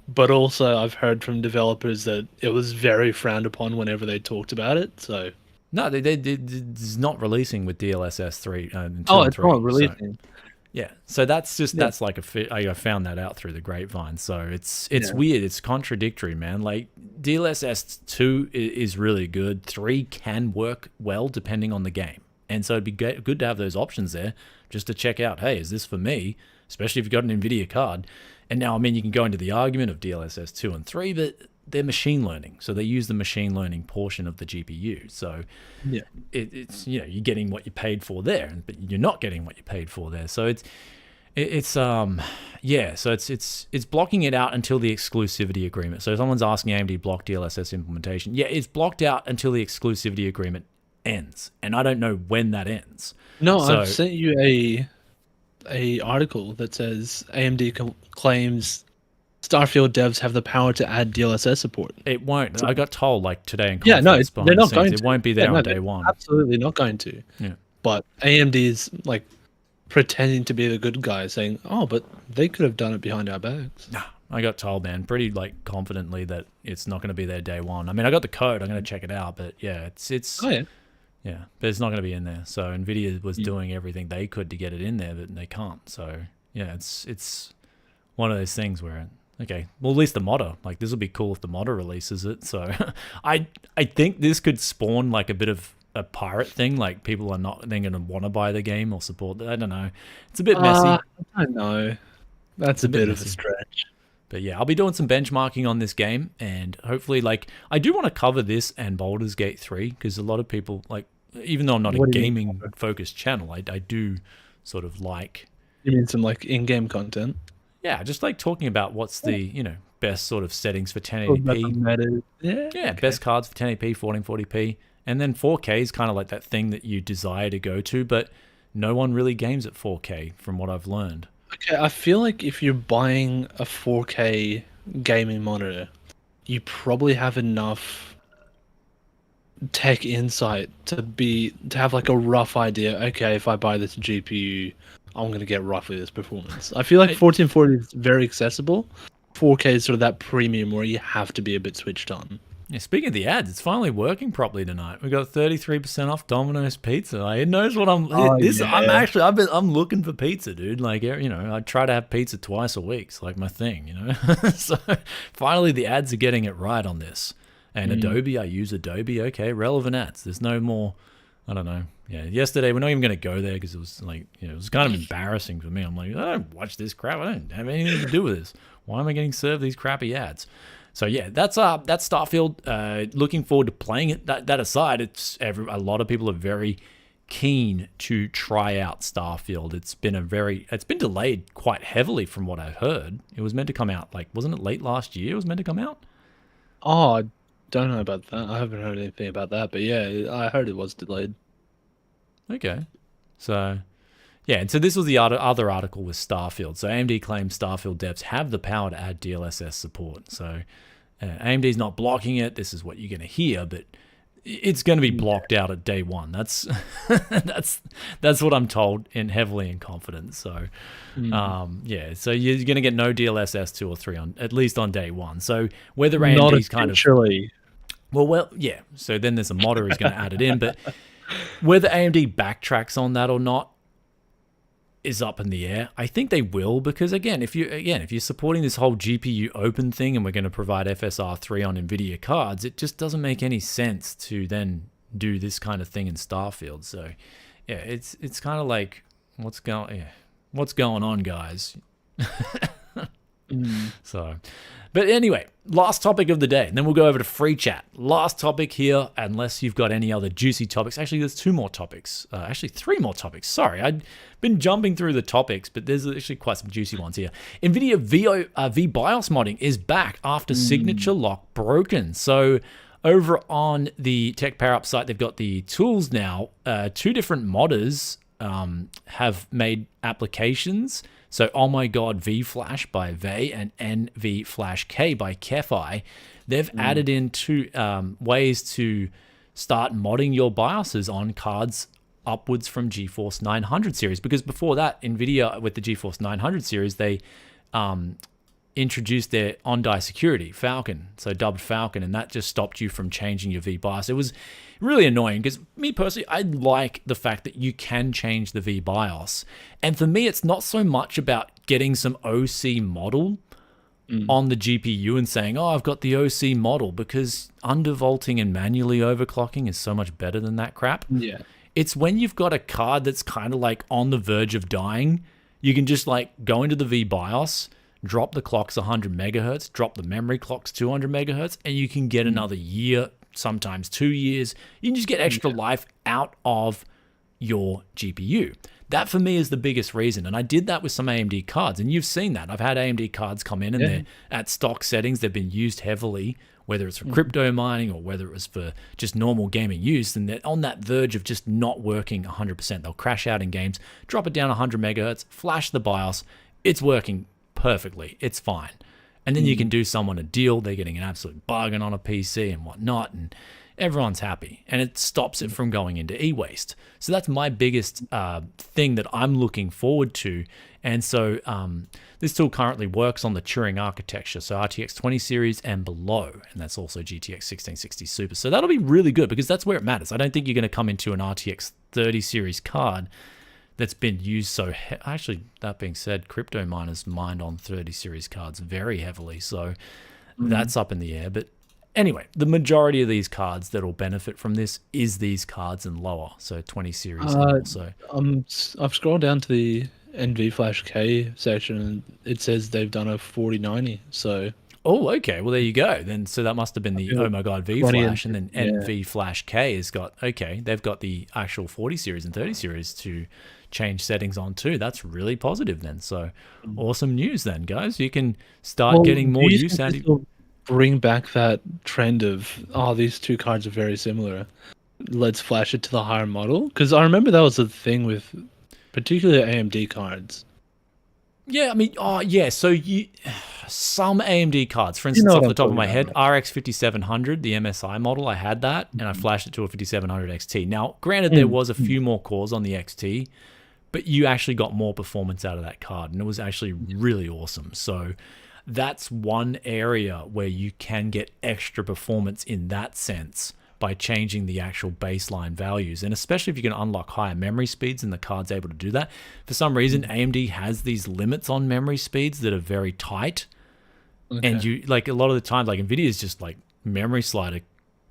But also, I've heard from developers that it was very frowned upon whenever they talked about it. So no, it's not releasing with DLSS 3. It's not releasing. So, yeah, so that's like I found that out through the grapevine. So it's weird. It's contradictory, man. Like, DLSS 2 is really good. 3 can work well depending on the game, and so it'd be good to have those options there just to check out. Hey, is this for me? Especially if you've got an Nvidia card. And now, I mean, you can go into the argument of DLSS 2 and 3, but they're machine learning. So they use the machine learning portion of the GPU. So it's you're getting what you paid for there, but you're not getting what you paid for there. So it's blocking it out until the exclusivity agreement. So if someone's asking AMD block DLSS implementation, it's blocked out until the exclusivity agreement ends. And I don't know when that ends. No, I've sent you a article that says AMD claims Starfield devs have the power to add DLSS support. It won't. I got told like today in conference. They're not going to. It won't be there on day one. Absolutely not going to. Yeah. But AMD is like pretending to be the good guy, saying, "Oh, but they could have done it behind our backs." Nah, I got told, man, pretty like confidently that it's not going to be there day one. I mean, I got the code. I'm going to check it out, but yeah, it's. Oh yeah. Yeah, but it's not going to be in there. So Nvidia was doing everything they could to get it in there, but they can't. So yeah, it's one of those things where, okay, well, at least the modder, like, this will be cool if the modder releases it. So I think this could spawn like a bit of a pirate thing. Like, people are not then going to want to buy the game or support it. I don't know. It's a bit messy. I don't know. That's a bit of a stretch. But yeah, I'll be doing some benchmarking on this game, and hopefully, like, I do want to cover this and Baldur's Gate 3, because a lot of people, like, even though I'm not a gaming-focused channel, I do sort of like... You mean some, like, in-game content? Yeah, just, like, talking about what's the, best sort of settings for 1080p. Yeah, best cards for 1080p, 1440p, and then 4K is kind of like that thing that you desire to go to, but no one really games at 4K, from what I've learned. Okay, I feel like if you're buying a 4K gaming monitor, you probably have enough tech insight to have like a rough idea. Okay, if I buy this GPU, I'm going to get roughly this performance. I feel like 1440 is very accessible. 4K is sort of that premium where you have to be a bit switched on. Yeah, speaking of the ads, it's finally working properly tonight. We got 33% off Domino's Pizza. Like, it knows what I'm. I'm looking for pizza, dude. Like, I try to have pizza twice a week. It's like my thing, So finally, the ads are getting it right on this. And Adobe, I use Adobe. Okay, relevant ads. There's no more. I don't know. Yeah, yesterday we're not even going to go there because it was like, it was kind of embarrassing for me. I'm like, I don't watch this crap. I don't have anything to do with this. Why am I getting served these crappy ads? So yeah, that's Starfield. Looking forward to playing it. That aside, a lot of people are very keen to try out Starfield. It's been delayed quite heavily from what I've heard. It was meant to come out, like, wasn't it late last year it was meant to come out? Oh, I don't know about that. I haven't heard anything about that, but yeah, I heard it was delayed. Okay. So, yeah, and so this was the other article with Starfield. So AMD claims Starfield devs have the power to add DLSS support. So AMD's not blocking it. This is what you're going to hear, but it's going to be blocked out at day one. That's that's what I'm told heavily in confidence. So yeah, so you're going to get no DLSS 2 or 3 on at least on day one. So whether AMD's kind of well, yeah. So then there's a modder who's going to add it in, but whether AMD backtracks on that or not is up in the air. I think they will, because if you're supporting this whole GPU open thing and we're going to provide FSR3 on Nvidia cards, it just doesn't make any sense to then do this kind of thing in Starfield. So yeah, it's kind of like what's going on, guys. So, but anyway, last topic of the day, and then we'll go over to free chat. Last topic here, unless you've got any other juicy topics. Actually, there's 2 more topics. Actually, 3 more topics. Sorry, I'd been jumping through the topics, but there's actually quite some juicy ones here. Nvidia Vbios modding is back after signature lock broken. So over on the Tech Power Up site, they've got the tools now. 2 different modders have made applications. So, Oh My God VFlash by Vey and NVFlashK by Kefi, they've added in 2 ways to start modding your BIOSes on cards upwards from GeForce 900 series. Because before that, Nvidia with the GeForce 900 series, they introduced their on-die security, Falcon, so dubbed Falcon, and that just stopped you from changing your VBIOS. It was really annoying because me personally, I like the fact that you can change the VBIOS. And for me, it's not so much about getting some OC model on the GPU and saying, oh, I've got the OC model, because undervolting and manually overclocking is so much better than that crap. Yeah. It's when you've got a card that's kind of like on the verge of dying, you can just like go into the VBIOS, drop the clocks 100 megahertz, drop the memory clocks 200 megahertz, and you can get another year, sometimes 2 years. You can just get extra life out of your GPU. That for me is the biggest reason. And I did that with some AMD cards, and you've seen that. I've had AMD cards come in and they're at stock settings. They've been used heavily, whether it's for crypto mining or whether it was for just normal gaming use, and they're on that verge of just not working 100%. They'll crash out in games, drop it down 100 megahertz, flash the BIOS. It's working perfectly. It's fine. And then you can do someone a deal. They're getting an absolute bargain on a PC and whatnot, and everyone's happy. And it stops it from going into e-waste. So that's my biggest thing that I'm looking forward to. And so this tool currently works on the Turing architecture, so RTX 20 series and below, and that's also GTX 1660 Super. So that'll be really good, because that's where it matters. I don't think you're going to come into an RTX 30 series card that's been used so actually, that being said, crypto miners mined on 30 series cards very heavily, so that's up in the air. But anyway, the majority of these cards that will benefit from this is these cards and lower, so 20 series and also. I've scrolled down to the NVFlashK section, and it says they've done a 4090. So okay, well there you go. Then so that must have been the Oh My God VFlash, and then NVFlashK has got they've got the actual 40 series and 30 series to change settings on too. That's really positive then. So awesome news then, guys. You can start getting more use out of. Bring back that trend of these 2 cards are very similar. Let's flash it to the higher model, because I remember that was the thing with particularly AMD cards. Yeah, I mean, so some AMD cards, for instance, off the top of my head, RX 5700, the MSI model, I had that, and I flashed it to a 5700 XT. Now, granted, there was a few more cores on the XT, but you actually got more performance out of that card, and it was actually really awesome. So that's one area where you can get extra performance in that sense by changing the actual baseline values. And especially if you can unlock higher memory speeds and the card's able to do that. For some reason, AMD has these limits on memory speeds that are very tight. And you, like, a lot of the time, like Nvidia's just like memory slider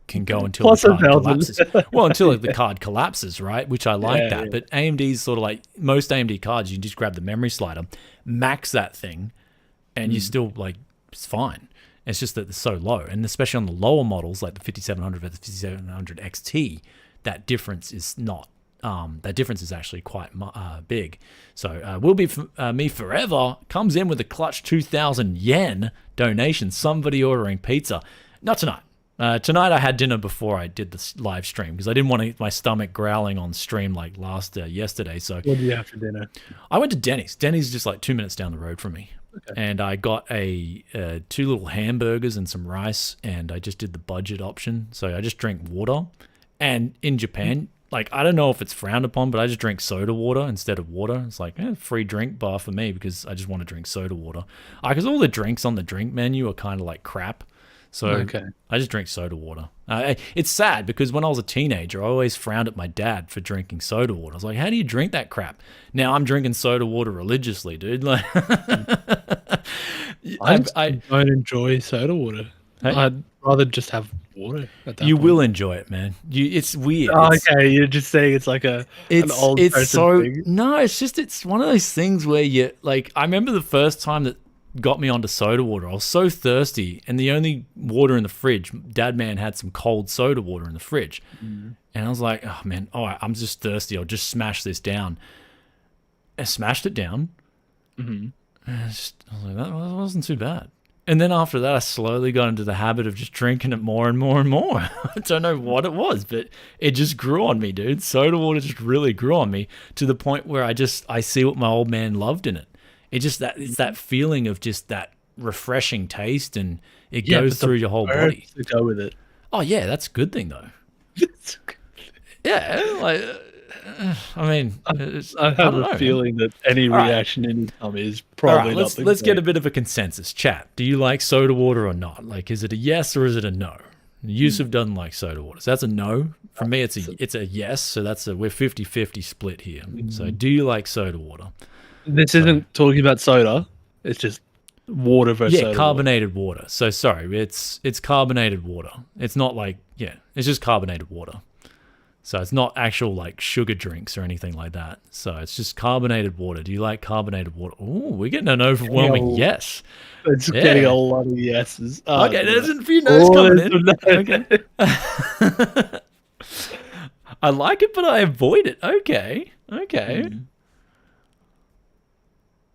can go until the card collapses. Well, until the card collapses, right? Which I like that. But AMD's sort of like, most AMD cards, you can just grab the memory slider, max that thing, and you still, like, it's fine. It's just that they're so low. And especially on the lower models, like the 5700 versus the 5700 XT, that difference is not that difference is actually quite big. So Will Be Me Forever comes in with a clutch 2,000 yen donation. Somebody ordering pizza. Not tonight. Tonight I had dinner before I did this live stream because I didn't want my stomach growling on stream like yesterday. So what did you have for dinner? I went to Denny's. Denny's is just like 2 minutes down the road from me. Okay. And I got 2 little hamburgers and some rice, and I just did the budget option. So I just drank water. And in Japan, like, I don't know if it's frowned upon, but I just drink soda water instead of water. It's like, free drink bar for me because I just want to drink soda water. Because all the drinks on the drink menu are kind of like crap. So I just drink soda water. It's sad because when I was a teenager, I always frowned at my dad for drinking soda water. I was like, how do you drink that crap? Now I'm drinking soda water religiously, dude. Like, I don't enjoy soda water. Hey? I'd rather just have water at that point. Will enjoy it, man. It's weird. Okay, you're just saying it's like an old person thing. No, it's one of those things where you, like, I remember the first time that got me onto soda water. I was so thirsty, and the only water in the fridge, Dad Man had some cold soda water in the fridge. And I was like, oh man, all right, I'm just thirsty. I'll just smash this down. I smashed it down. And I was like, that wasn't too bad. And then after that, I slowly got into the habit of just drinking it more and more and more. I don't know what it was, but it just grew on me, dude. Soda water just really grew on me to the point where I see what my old man loved in it. It's that feeling of just that refreshing taste, and it goes through your whole body. To go with it. Oh yeah, that's a good thing though. Yeah, like I mean, I have a feeling that any reaction in his tummy is probably not. Let's get a bit of a consensus. Chat. Do you like soda water or not? Like, is it a yes or is it a no? Yusuf doesn't like soda water, so that's a no. For me, it's a yes. So we're 50-50 split here. So, do you like soda water? This isn't talking about soda. It's just water versus soda carbonated water. So sorry, it's carbonated water. It's not like it's just carbonated water. So it's not actual like sugar drinks or anything like that. So it's just carbonated water. Do you like carbonated water? Oh, we're getting an overwhelming yes. It's getting a lot of yeses. Okay, there's a few no's coming in. Okay. I like it, but I avoid it. Okay.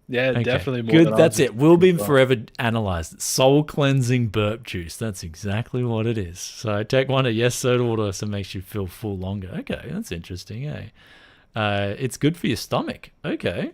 Yeah, definitely more. Good, that's it. Will Be Forever analyzed. Soul cleansing burp juice. That's exactly what it is. So take one of soda water, so it makes you feel full longer. Okay, that's interesting, it's good for your stomach. Okay.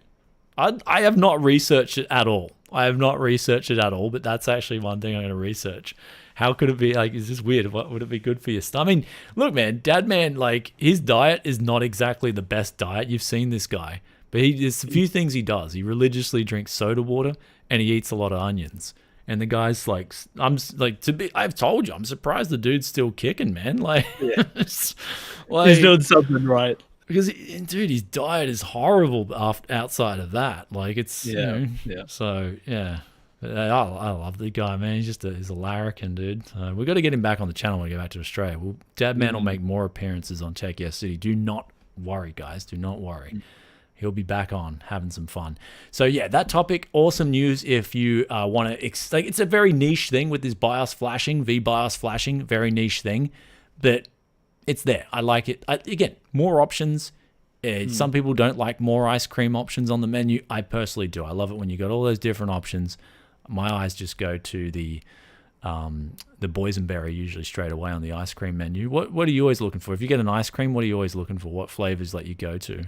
I have not researched it at all. But that's actually one thing I'm going to research. How could it be, like, is this weird? What would it be good for your stomach? I mean, look, man, Dad Man, like, his diet is not exactly the best diet. You've seen this guy. But there's a few things he does. He religiously drinks soda water, and he eats a lot of onions. And the guy's like, I've told you, I'm surprised the dude's still kicking, man. Like, he's doing something right. Because, dude, his diet is horrible outside of that. Like, it's, So, yeah. I love the guy, man. He's a larrikin, dude. We've got to get him back on the channel when we go back to Australia. Dad Man will make more appearances on Tech Yes City. Do not worry, guys. Do not worry. He'll be back on having some fun. So yeah, that topic, awesome news. If you want to, it's a very niche thing with this BIOS flashing, Vbios flashing, very niche thing, but it's there. I like it. Again, more options. Some people don't like more ice cream options on the menu. I personally do. I love it when you got all those different options. My eyes just go to the boysenberry usually straight away on the ice cream menu. What are you always looking for? If you get an ice cream, what are you always looking for? What flavors that you go to?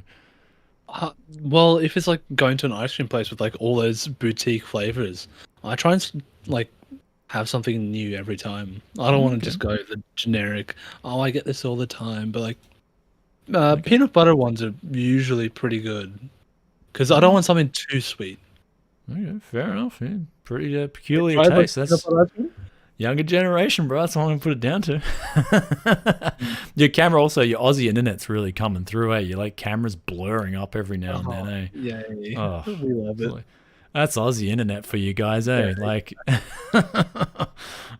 Well, if it's like going to an ice cream place with like all those boutique flavors, I try and like have something new every time. I don't want to just go the generic. Oh, I get this all the time, but like peanut butter ones are usually pretty good because I don't want something too sweet. Okay, fair enough. Yeah, pretty peculiar taste. That's younger generation, bro. That's all I'm going to put it down to. Your camera also, your Aussie internet's really coming through, eh? Your like camera's blurring up every now and then, eh? Yeah. Oh, we love it. That's Aussie internet for you guys, eh? Yeah. Like,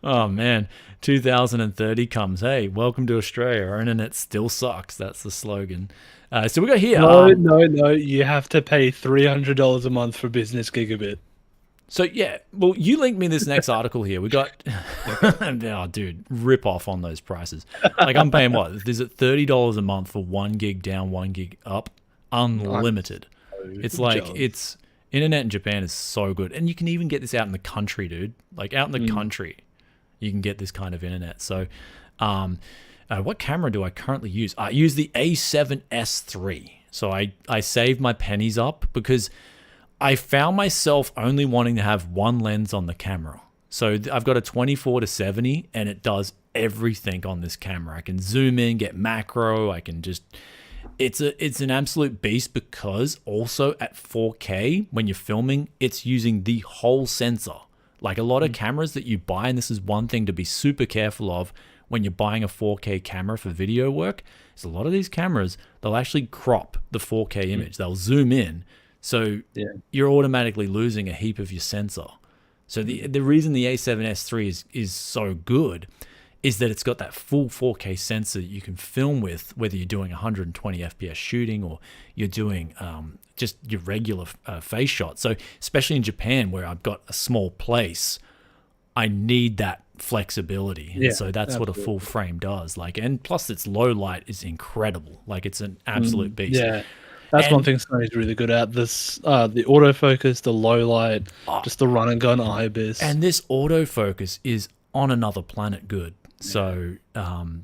oh man, 2030 comes. Hey, welcome to Australia. Our internet still sucks. That's the slogan. So we got here. No. You have to pay $300 a month for business gigabit. So yeah, well, you linked me this next article here. We got, oh, dude, rip off on those prices. Like I'm paying what? Is it $30 a month for 1 gig down, 1 gig up, unlimited? It's like it's internet in Japan is so good, and you can even get this out in the country, dude. Like out in the country, you can get this kind of internet. So, what camera do I currently use? I use the A7S III. So I saved my pennies up because I found myself only wanting to have one lens on the camera. So I've got a 24-70 and it does everything on this camera. I can zoom in, get macro. I can just, it's an absolute beast because also at 4K, when you're filming, it's using the whole sensor. Like a lot of cameras that you buy, and this is one thing to be super careful of when you're buying a 4K camera for video work, is a lot of these cameras, they'll actually crop the 4K image. They'll zoom in. So you're automatically losing a heap of your sensor. So the reason the A7S III is so good is that it's got that full 4K sensor that you can film with, whether you're doing 120 FPS shooting or you're doing just your regular face shot. So especially in Japan where I've got a small place, I need that flexibility. And so that's what a full frame does. Like, and plus its low light is incredible. Like it's an absolute beast. Yeah. That's one thing Sony's really good at. This, the autofocus, the low light, just the run and gun IBIS. And this autofocus is on another planet good. So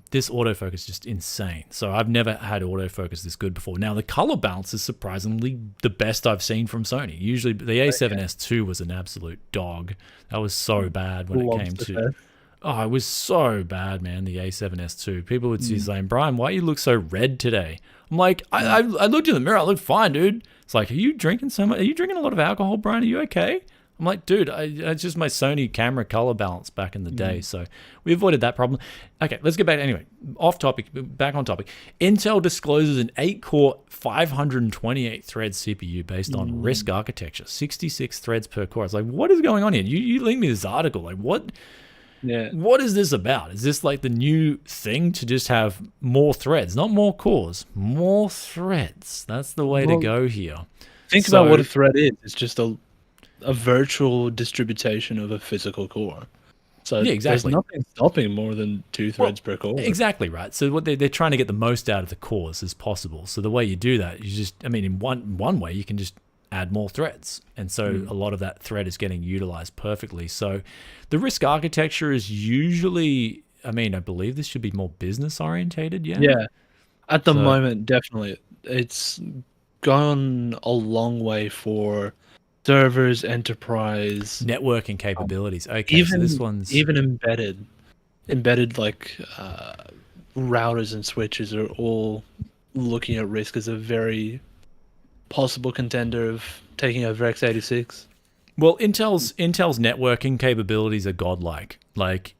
this autofocus is just insane. So I've never had autofocus this good before. Now the color balance is surprisingly the best I've seen from Sony. Usually the A7S II was an absolute dog. That was so bad when it came to... Oh, it was so bad, man, the A7S II. People would see saying, Brian, why you look so red today? I'm like, I looked in the mirror, I look fine, dude. It's like, are you drinking so much? Are you drinking a lot of alcohol, Brian? Are you okay? I'm like, dude, it's just my Sony camera color balance back in the day. So we avoided that problem. Okay, let's get back. Anyway, off topic, back on topic. Intel discloses an 8-core, 528 thread CPU based on RISC architecture, 66 threads per core. It's like, what is going on here? You linked me this article. Like, what? Yeah. What is this about? Is this like the new thing to just have more threads, not more cores, more threads? That's the way to go here. Think about what a thread is. It's just a virtual distribution of a physical core. So there's nothing stopping more than 2 threads per core. Exactly right. So what they're trying to get the most out of the cores as possible. So the way you do that, you just, I mean, in one way, you can just add more threads. And so a lot of that thread is getting utilized perfectly. So the RISC architecture is usually, I mean, I believe this should be more business orientated. Yeah. Yeah. At the moment, definitely. It's gone a long way for servers, enterprise, networking capabilities. Okay. Even, so this one's even embedded like routers and switches are all looking at RISC as a very possible contender of taking over x86. Well, Intel's networking capabilities are godlike. Like,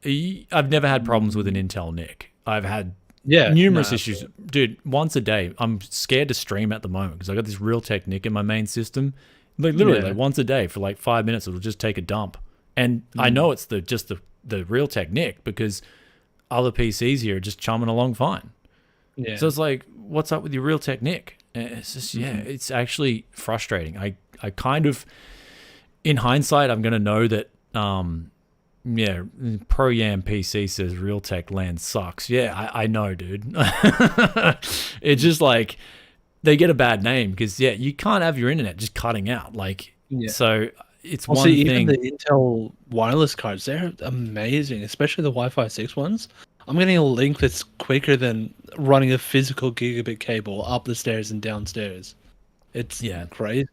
I've never had problems with an Intel NIC. I've had numerous issues. Dude, once a day, I'm scared to stream at the moment because I got this realtek NIC in my main system. Like literally, like once a day for like 5 minutes, it'll just take a dump. And I know it's just the realtek NIC because other PCs here are just chumming along fine. Yeah. So it's like, what's up with your realtek NIC? It's just, it's actually frustrating. I kind of, in hindsight, I'm going to know that, ProYam PC says Realtek LAN sucks. Yeah, I know, dude. It's just like, they get a bad name because, you can't have your internet just cutting out. Like, so it's one thing. Even the Intel wireless cards, they're amazing, especially the Wi-Fi 6 ones. I'm getting a link that's quicker than running a physical gigabit cable up the stairs and downstairs. It's crazy.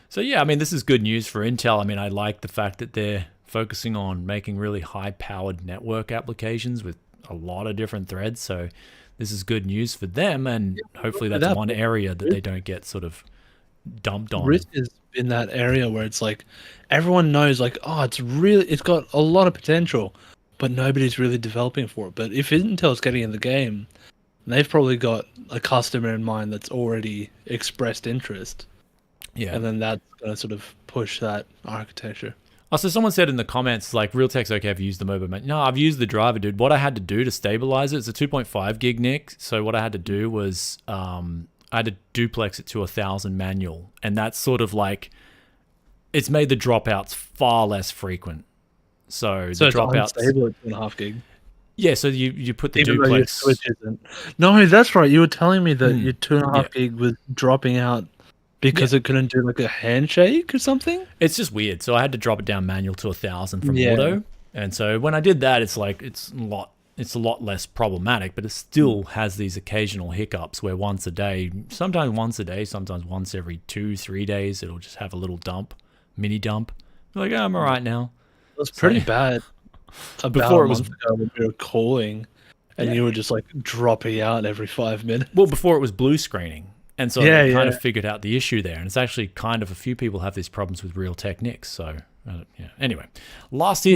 So I mean, this is good news for Intel. I mean, I like the fact that they're focusing on making really high-powered network applications with a lot of different threads. So this is good news for them, and hopefully that's one area that they don't get sort of dumped on. RISC is in that area where it's like everyone knows, like, oh, it's got a lot of potential, but nobody's really developing for it. But if Intel's getting in the game, they've probably got a customer in mind that's already expressed interest. Yeah. And then that's going to sort of push that architecture. Oh, so someone said in the comments, like, Realtek's okay if you use the mobile. No, I've used the driver, dude. What I had to do to stabilize it's a 2.5 gig NIC. So what I had to do was I had to duplex it to 1000 manual. And that's sort of like, it's made the dropouts far less frequent. So So the it's dropouts. unstable at 2.5 gig. Yeah, so you put the Even though your duplex. switch isn't. No, that's right. You were telling me that your 2.5 yeah. gig was dropping out because it couldn't do like a handshake or something. It's just weird. So I had to drop it down manual to 1,000 from Yeah. auto, and so when I did that, it's like it's a lot less problematic, but it still has these occasional hiccups where once a day, sometimes once every 2-3 days, it'll just have a little dump, mini dump. Like, oh, I'm all right now. It was pretty bad. Before it was ago when we were calling, and you were just like dropping out every 5 minutes. Well, before it was blue screening. And so Yeah, I kind yeah. of figured out the issue there. And it's actually kind of a few people have these problems with realtek NICs. So, yeah. Anyway, last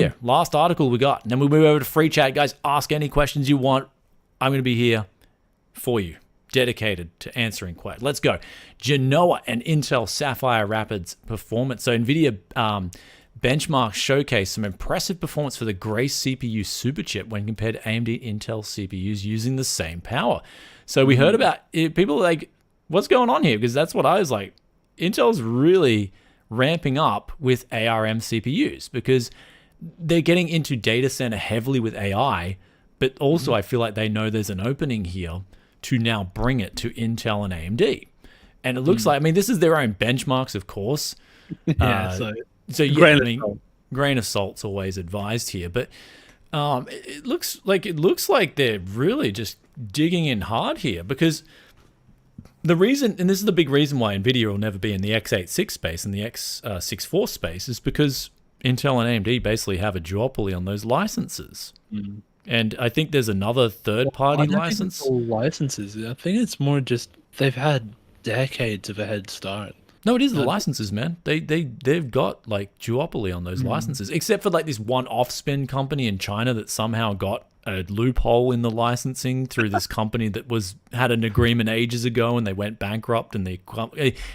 article we got. And then we move over to free chat. Guys, ask any questions you want. I'm going to be here for you, dedicated to answering questions. Let's go. Genoa and Intel Sapphire Rapids performance. So, NVIDIA benchmarks showcase some impressive performance for the Grace CPU superchip when compared to AMD Intel CPUs using the same power. So we heard about it, people are like, what's going on here? Because that's what I was like. Intel's really ramping up with ARM CPUs because they're getting into data center heavily with AI, but also I feel like they know there's an opening here to now bring it to Intel and AMD. And it looks like, I mean, this is their own benchmarks, of course. Yeah, So yeah, grain I of mean, salt. grain of salt's always advised here, but it looks like they're really just digging in hard here because the reason, and this is the big reason why Nvidia will never be in the x86 space and the x64 space, is because Intel and AMD basically have a duopoly on those licenses. And I think there's another third-party license. Think it's all licenses. I think it's more just they've had decades of a head start. No, it is the licenses, man. They've got like duopoly on those licenses, except for like this one off-spin company in China that somehow got a loophole in the licensing through this company that had an agreement ages ago and they went bankrupt and it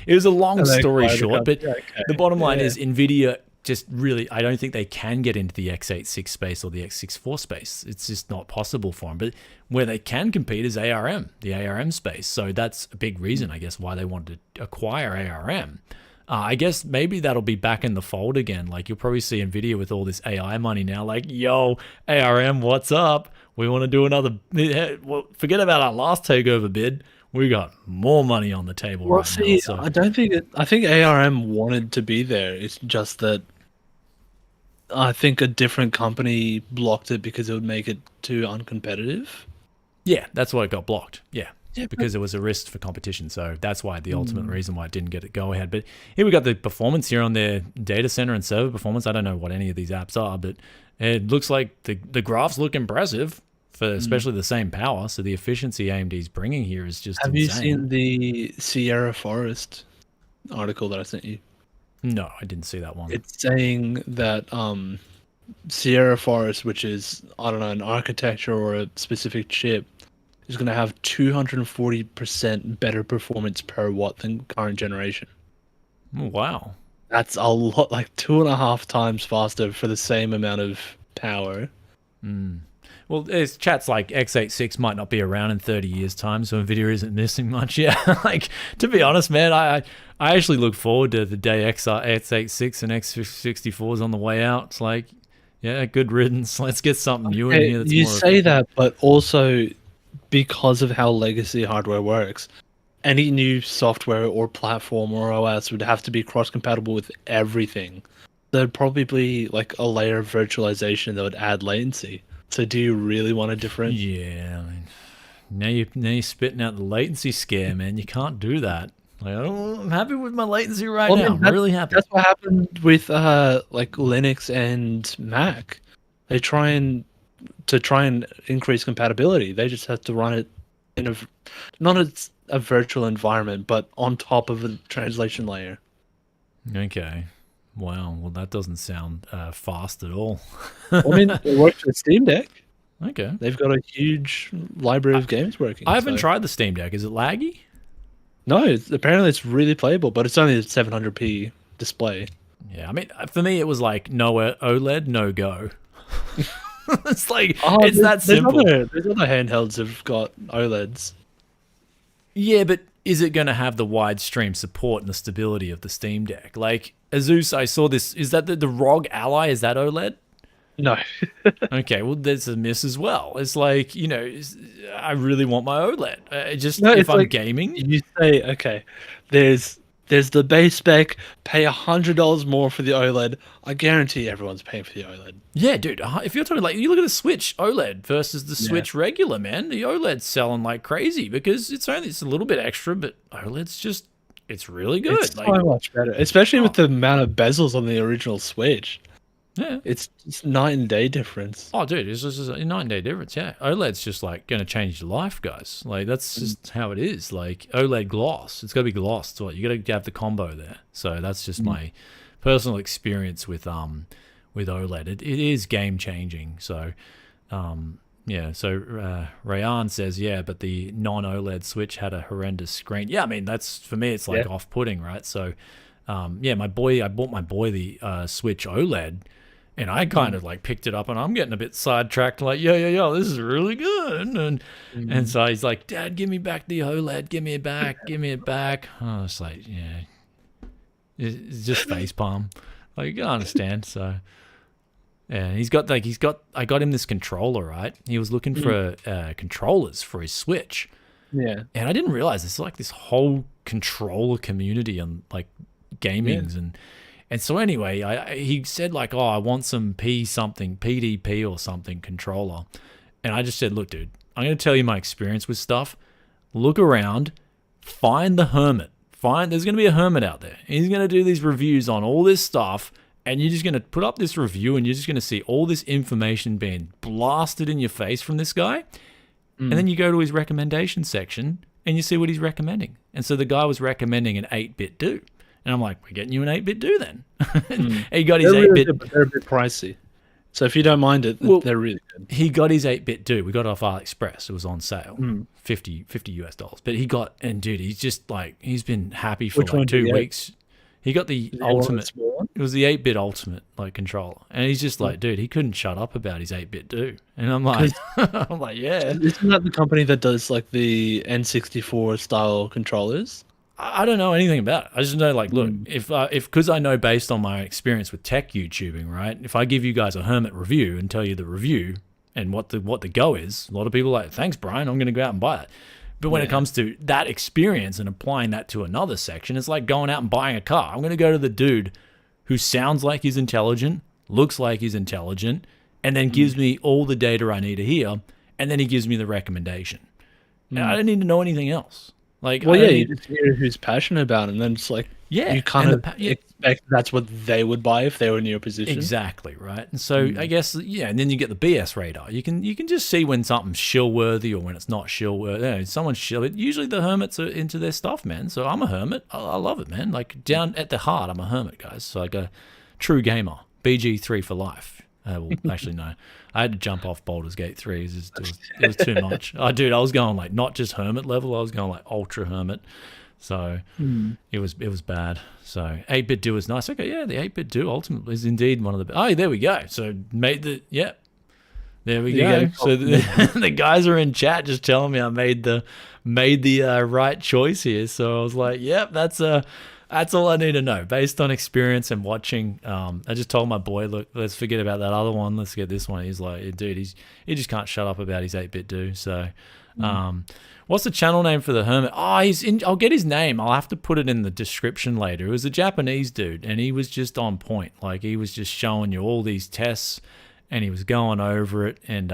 was a long story short, but the bottom line is Nvidia just really, I don't think they can get into the x86 space or the x64 space. It's just not possible for them. But where they can compete is ARM, the ARM space. So that's a big reason, I guess, why they wanted to acquire ARM. I guess maybe that'll be back in the fold again. Like you'll probably see Nvidia with all this AI money now. Like, yo, ARM, what's up? We want to do another. Well, forget about our last takeover bid. We got more money on the table right now. So. I don't think I think ARM wanted to be there. It's just that I think a different company blocked it because it would make it too uncompetitive. Yeah, that's why it got blocked. Yeah, because it was a risk for competition. So that's why the ultimate reason why it didn't get it go ahead. But here we got the performance here on their data center and server performance. I don't know what any of these apps are, but it looks like the graphs look impressive for especially the same power. So the efficiency AMD's bringing here is just Have insane. you seen the Sierra Forest article that I sent you? No, I didn't see that one. It's saying that Sierra Forest, which is, I don't know, an architecture or a specific chip, is going to have 240% better performance per watt than current generation. Oh, wow. That's a lot, like 2.5 times faster for the same amount of power. Well, there's chats like x86 might not be around in 30 years' time, so Nvidia isn't missing much. Yeah, like, to be honest, man, I actually look forward to the day x86 and x64 is on the way out. It's like, yeah, good riddance. Let's get something new in here. That's You more say that, but also because of how legacy hardware works, any new software or platform or OS would have to be cross-compatible with everything. There'd probably be like a layer of virtualization that would add latency. So do you really want a different? Yeah, I mean, now you're spitting out the latency scare, man. You can't do that. Like, I'm happy with my latency right now. I'm really happy. That's what happened with like Linux and Mac. They try and increase compatibility. They just have to run it in not as a virtual environment, but on top of a translation layer. Okay. Wow. Well, that doesn't sound fast at all. I mean, it works with Steam Deck. Okay. They've got a huge library of games working. I haven't tried the Steam Deck. Is it laggy? No, apparently it's really playable, but it's only a 700p display. Yeah, I mean, for me, it was like no OLED, no go. It's like, it's that simple. There's other handhelds that have got OLEDs. Yeah, but is it going to have the wide stream support and the stability of the Steam Deck? Like, Azus, I saw this. Is that the ROG Ally? Is that OLED? No. Okay, well, there's a miss as well. It's like, I really want my OLED. No, If it's I'm like gaming. you say, okay, there's the base spec, pay $100 more for the OLED. I guarantee everyone's paying for the OLED. Yeah, dude. If you're talking like, you look at the Switch OLED versus the Yeah. Switch regular, man, the OLED's selling like crazy because it's a little bit extra, but OLED's just, it's really good. It's so much better, especially with the amount of bezels on the original Switch. Yeah. It's night and day difference. Oh, dude, it's just a 9-day difference. Yeah, OLED's just like going to change your life, guys. Like that's just how it is. Like OLED gloss, it's got to be gloss. So you got to have the combo there. So that's just my personal experience with OLED. It is game changing. So, yeah. So Rayan says, yeah, but the non-OLED Switch had a horrendous screen. Yeah, I mean that's for me, it's like off-putting, right? So, yeah, I bought my boy the Switch OLED. And I kind of like picked it up, and I'm getting a bit sidetracked. Like, yo, this is really good. And so he's like, Dad, give me back the OLED, give me it back. I was like, yeah, it's just facepalm. Like, you can understand. So, yeah, I got him this controller, right? He was looking for controllers for his Switch. Yeah, and I didn't realize there's like this whole controller community on like gamings and so anyway, he said like, oh, I want some PDP or something controller. And I just said, look, dude, I'm going to tell you my experience with stuff. Look around, find the hermit. There's going to be a hermit out there. He's going to do these reviews on all this stuff. And you're just going to put up this review and you're just going to see all this information being blasted in your face from this guy. And then you go to his recommendation section and you see what he's recommending. And so the guy was recommending an 8-bit do. And I'm like, we're getting you an 8-bit do then. And he got his 8-bit. They're a bit pricey. So if you don't mind it, they're really good. He got his 8-bit do. We got it off AliExpress. It was on sale, $50 US. But he got, and dude, he's just like, he's been happy for like 2 weeks. He got the ultimate. It was the 8-bit ultimate like controller, and he's just like, dude, he couldn't shut up about his 8-bit do. And I'm like, yeah. Isn't that the company that does like the N64 style controllers? I don't know anything about it. I just know, like, look, if because I know based on my experience with tech YouTubing, right? If I give you guys a hermit review and tell you the review and what the go is, a lot of people are like, thanks, Brian, I'm going to go out and buy it. But when it comes to that experience and applying that to another section, it's like going out and buying a car. I'm going to go to the dude who sounds like he's intelligent, looks like he's intelligent, and then gives me all the data I need to hear, and then he gives me the recommendation. And I don't need to know anything else. Like, well, you just hear who's passionate about it, and then it's like, you kind of expect that's what they would buy if they were in your position. Exactly, right? And so I guess, and then you get the BS radar. You can just see when something's shill-worthy or when it's not shill-worthy. Someone's shill. Usually the hermits are into their stuff, man. So I'm a hermit. I love it, man. Like, down at the heart, I'm a hermit, guys. So like a true gamer. BG3 for life. Well, actually, no. I had to jump off Baldur's Gate 3. It was too much. Oh, dude, I was going like not just hermit level. I was going like ultra hermit. So it was bad. So 8-bit do is nice. Okay, yeah, the 8-bit do ultimately is indeed one of the. Oh, there we go. So made the There we go. So the guys are in chat just telling me I made the right choice here. So I was like, yep, that's all I need to know based on experience and watching. I just told my boy, look, let's forget about that other one. Let's get this one. He's like, dude, he just can't shut up about his 8-bit do. So, what's the channel name for the hermit? Oh, I'll get his name. I'll have to put it in the description later. It was a Japanese dude, and he was just on point. Like, he was just showing you all these tests, and he was going over it. And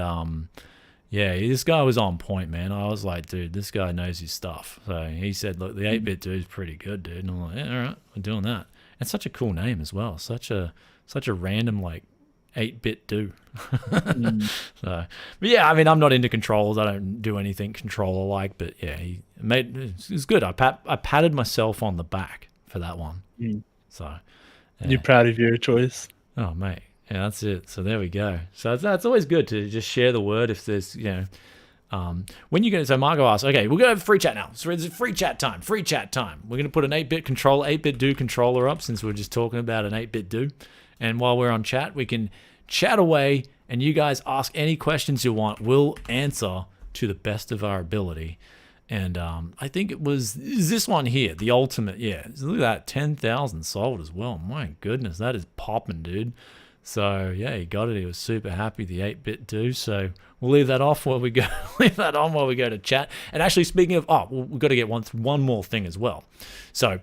yeah, this guy was on point, man. I was like, dude, this guy knows his stuff. So he said, look, the 8-bit dude's pretty good, dude. And I'm like, yeah, all right, we're doing that. And such a cool name as well. Such a random, like, 8-bit do. So, but yeah, I mean, I'm not into controls. I don't do anything controller-like. But yeah, it was good. I patted myself on the back for that one. So yeah. You're proud of your choice? Oh, mate. Yeah, that's it. So there we go. So that's always good to just share the word if there's, when you go. So Marco asks, okay, we're going to have free chat now. So it's free chat time. We're going to put an 8-bit do controller up since we're just talking about an 8-bit do. And while we're on chat, we can chat away and you guys ask any questions you want. We'll answer to the best of our ability. And I think is this one here, the ultimate. Yeah, look at that, 10,000 sold as well. My goodness, that is popping, dude. So yeah, he got it. He was super happy. The 8-bit do. So we'll leave that off while we go. Leave that on while we go to chat. And actually, speaking of, we've got to get one more thing as well. So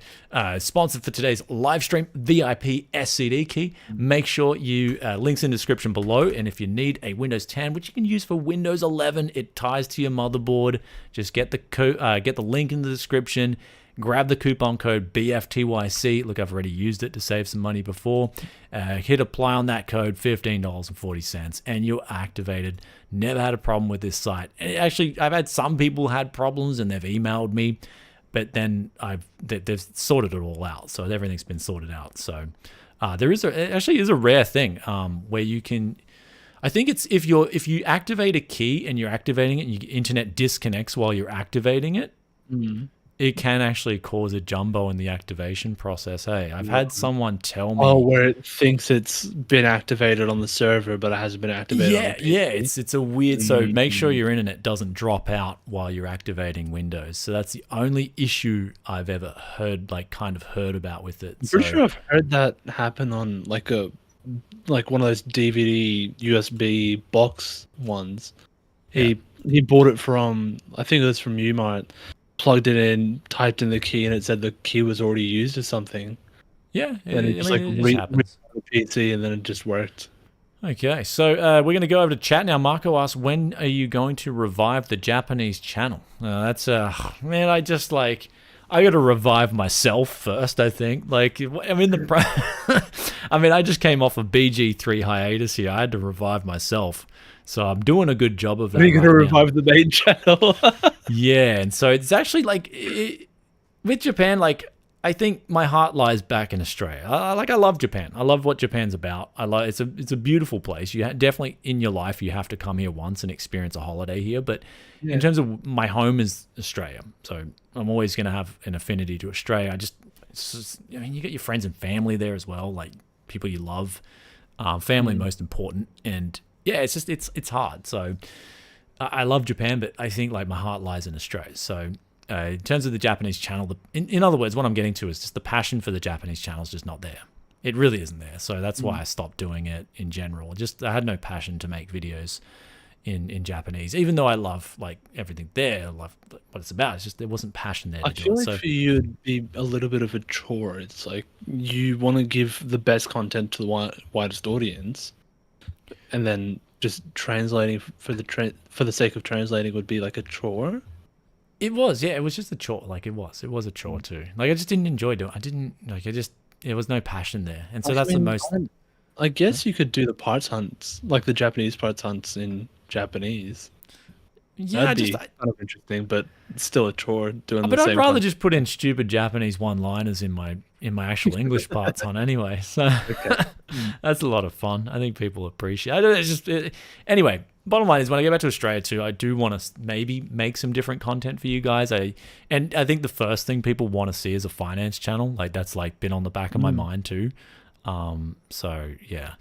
sponsored for today's live stream, VIP SCD key. Make sure you links in the description below. And if you need a Windows 10, which you can use for Windows 11, it ties to your motherboard. Just get the link in the description. Grab the coupon code BFTYC. Look, I've already used it to save some money before. Hit apply on that code, $15.40, and you're activated. Never had a problem with this site. And actually, I've had some people had problems and they've emailed me, but then they've sorted it all out. So everything's been sorted out. So there is a rare thing where you can. I think it's if you activate a key and you're activating it and your internet disconnects while you're activating it. Mm-hmm. It can actually cause a jumbo in the activation process. Hey, I've had someone tell me. Oh, where it thinks it's been activated on the server, but it hasn't been activated. Yeah, it's a weird. So make sure your internet doesn't drop out while you're activating Windows. So that's the only issue I've ever heard, kind of heard about with it. I'm pretty sure I've heard that happen on like one of those DVD USB box ones. He bought it from, I think it was from Umart. Plugged it in, typed in the key, and it said the key was already used or something. Yeah, and it just happens. The PC, and then it just worked. Okay, so we're going to go over to chat now. Marco asks, when are you going to revive the Japanese channel? That's man, I got to revive myself first. I think, I just came off a BG3 hiatus here. I had to revive myself. So I'm doing a good job of that. You're going to revive the main channel. Yeah, and so it's actually with Japan, I think my heart lies back in Australia. I love Japan. I love what Japan's about. It's a beautiful place. You definitely in your life you have to come here once and experience a holiday here. But in terms of my home is Australia, so I'm always going to have an affinity to Australia. You get your friends and family there as well, like people you love. Family most important, and yeah, it's hard. So I love Japan, but I think my heart lies in Australia. So in terms of the Japanese channel, in other words, what I'm getting to is just the passion for the Japanese channel is just not there. It really isn't there. So that's why I stopped doing it in general. I had no passion to make videos in Japanese, even though I love everything there. I love what it's about. It's just there wasn't passion there. I feel for you it'd be a little bit of a chore. It's you want to give the best content to the widest audience. And then just translating for the sake of translating would be a chore. It was, yeah. It was just a chore. It was a chore too. I just didn't enjoy doing. There was no passion there, and so the most. I guess you could do the parts hunts, the Japanese parts hunts in Japanese. Yeah, that'd be kind of interesting, but it's still a chore doing. But I'd rather just put in stupid Japanese one-liners in my actual English parts hunt anyway. So that's a lot of fun. I think people appreciate it. Anyway, bottom line is when I get back to Australia too, I do want to maybe make some different content for you guys. I think the first thing people want to see is a finance channel. That's been on the back of my mind too. So yeah.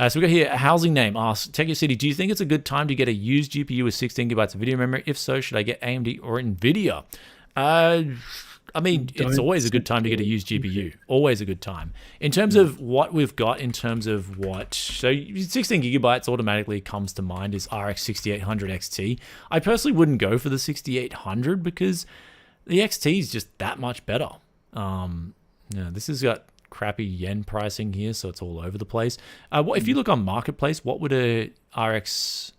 So we got here, Housing Name asks, Tech Your City, do you think it's a good time to get a used GPU with 16 gigabytes of video memory? If so, should I get AMD or Nvidia? It's always a good time to get a used GPU. Always a good time. In terms of what we've got, so 16 gigabytes automatically comes to mind is RX 6800 XT. I personally wouldn't go for the 6800 because the XT is just that much better. This has got crappy yen pricing here, so it's all over the place. If you look on Marketplace, what would a RX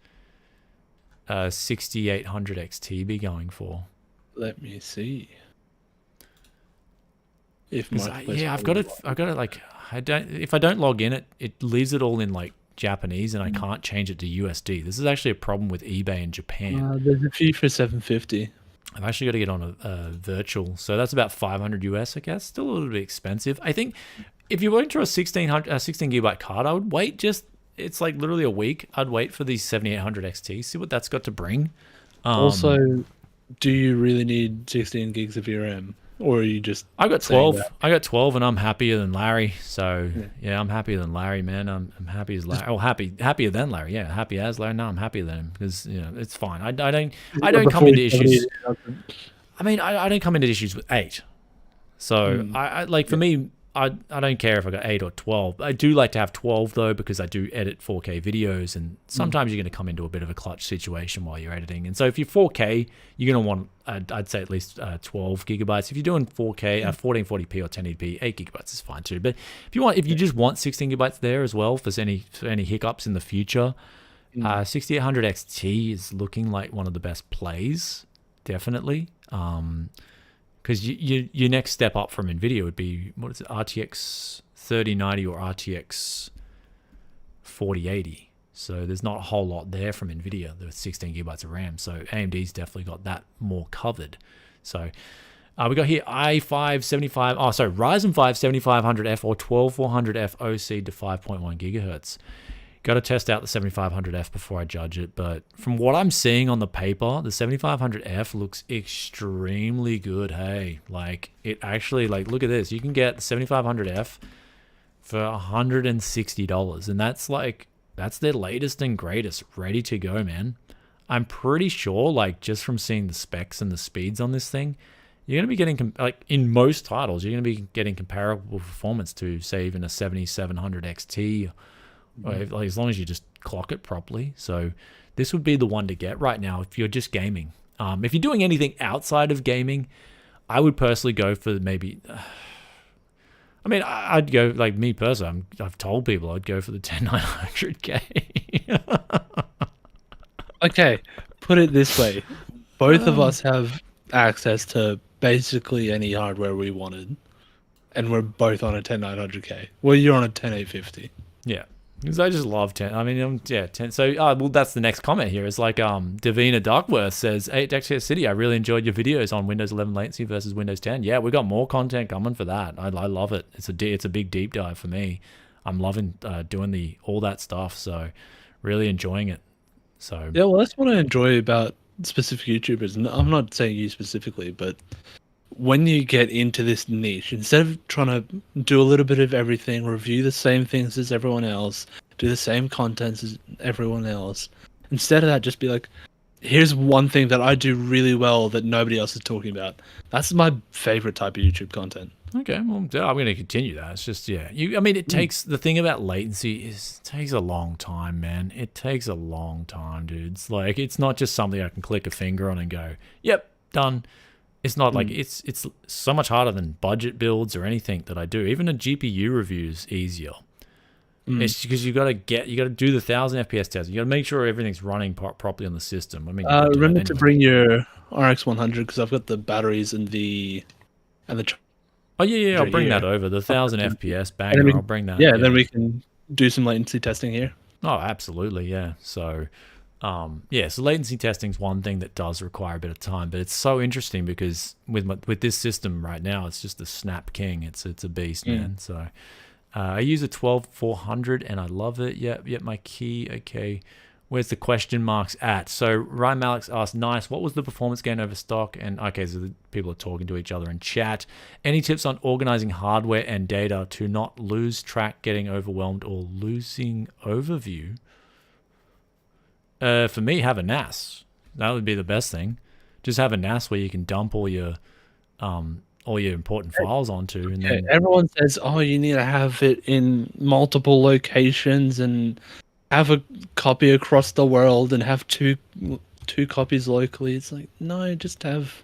6800 XT be going for? Let me see. If I don't log in, it leaves it all in Japanese, and I can't change it to USD. This is actually a problem with eBay in Japan. There's a few for 750. I've actually got to get on a virtual, so that's about 500 US, I guess. Still a little bit expensive. I think if you're going to a 16 gigabyte card, I would wait it's literally a week. I'd wait for the 7800 XT, see what that's got to bring. Also, do you really need 16 gigs of VRAM? Or are you just... I got 12. I got 12 and I'm happier than Larry. So, yeah, I'm happier than Larry, man. I'm happy as Larry. Oh, happier than Larry. Yeah, happy as Larry. No, I'm happier than him because, it's fine. I don't come into issues. I mean, I don't come into issues with 8. So I like, for me, I don't care if I got 8 or 12. I do like to have 12 though, because I do edit 4K videos, and sometimes you're going to come into a bit of a clutch situation while you're editing. And so if you're 4K, you're going to want, I'd say at least 12 gigabytes. If you're doing 4K, 1440p or 1080p, 8 gigabytes is fine too. But if you just want 16 gigabytes there as well for any hiccups in the future, 6800 XT is looking like one of the best plays, definitely. Because your next step up from Nvidia would be, what is it, RTX 3090 or RTX 4080. So there's not a whole lot there from Nvidia. There's 16 gigabytes of RAM. So AMD's definitely got that more covered. So we got here Ryzen 5 7500F or 12400F OC to 5.1 gigahertz. Got to test out the 7500F before I judge it, but from what I'm seeing on the paper, the 7500F looks extremely good. Hey, like, it actually, like, look at this. You can get the 7500F for $160, and that's their latest and greatest, ready to go, man. I'm pretty sure, like, just from seeing the specs and the speeds on this thing, you're going to be getting, like, in most titles, you're going to be getting comparable performance to, say, even a 7700 XT, like, as long as you just clock it properly. So this would be the one to get right now if you're just gaming. If you're doing anything outside of gaming, I would personally go for maybe... I mean, I'd go, like, me personally, I've told people I'd go for the 10900K. Okay, put it this way. Both of us have access to basically any hardware we wanted, and we're both on a 10900K. Well, you're on a 10850. Yeah. Because I just love 10. I mean, 10. So, well, that's the next comment here. It's like Davina Duckworth says, "Hey, Dexter City, I really enjoyed your videos on Windows 11 latency versus Windows 10. Yeah, we got more content coming for that. I love it. It's a big deep dive for me. I'm loving doing all that stuff. So, really enjoying it. So yeah, well, that's what I enjoy about specific YouTubers. And I'm not saying you specifically, but when you get into this niche, instead of trying to do a little bit of everything, review the same things as everyone else, do the same content as everyone else, instead of that, just be like, here's one thing that I do really well that nobody else is talking about. That's my favorite type of YouTube content. Okay, well, I'm going to continue that. It's just, I mean, it takes, the thing about latency is, it takes a long time, man. It takes a long time, dude. It's like, it's not just something I can click a finger on and go, yep, done. It's not like, it's so much harder than budget builds or anything that I do. Even a GPU review is easier. It's because you got to do the 1000 FPS test. You got to make sure everything's running properly on the system. I mean, remember to bring your RX 100 because I've got the batteries and the. Oh yeah, I'll bring that over. The 1000 FPS banger, I'll bring that. Yeah, then we can do some latency testing here. Oh, absolutely, yeah. So, so latency testing is one thing that does require a bit of time, but it's so interesting because with this system right now, it's just the snap king. It's a beast, man. So, I use a 12400 and I love it. Yep, my key. Okay. Where's the question marks at? So Ryan Malix asked, nice, what was the performance gain over stock? And okay, so the people are talking to each other in chat. Any tips on organizing hardware and data to not lose track, getting overwhelmed, or losing overview? For me, have a NAS. That would be the best thing. Just have a NAS where you can dump all your important files onto. And then everyone says, oh, you need to have it in multiple locations and have a copy across the world and have two copies locally. It's like, no, just have,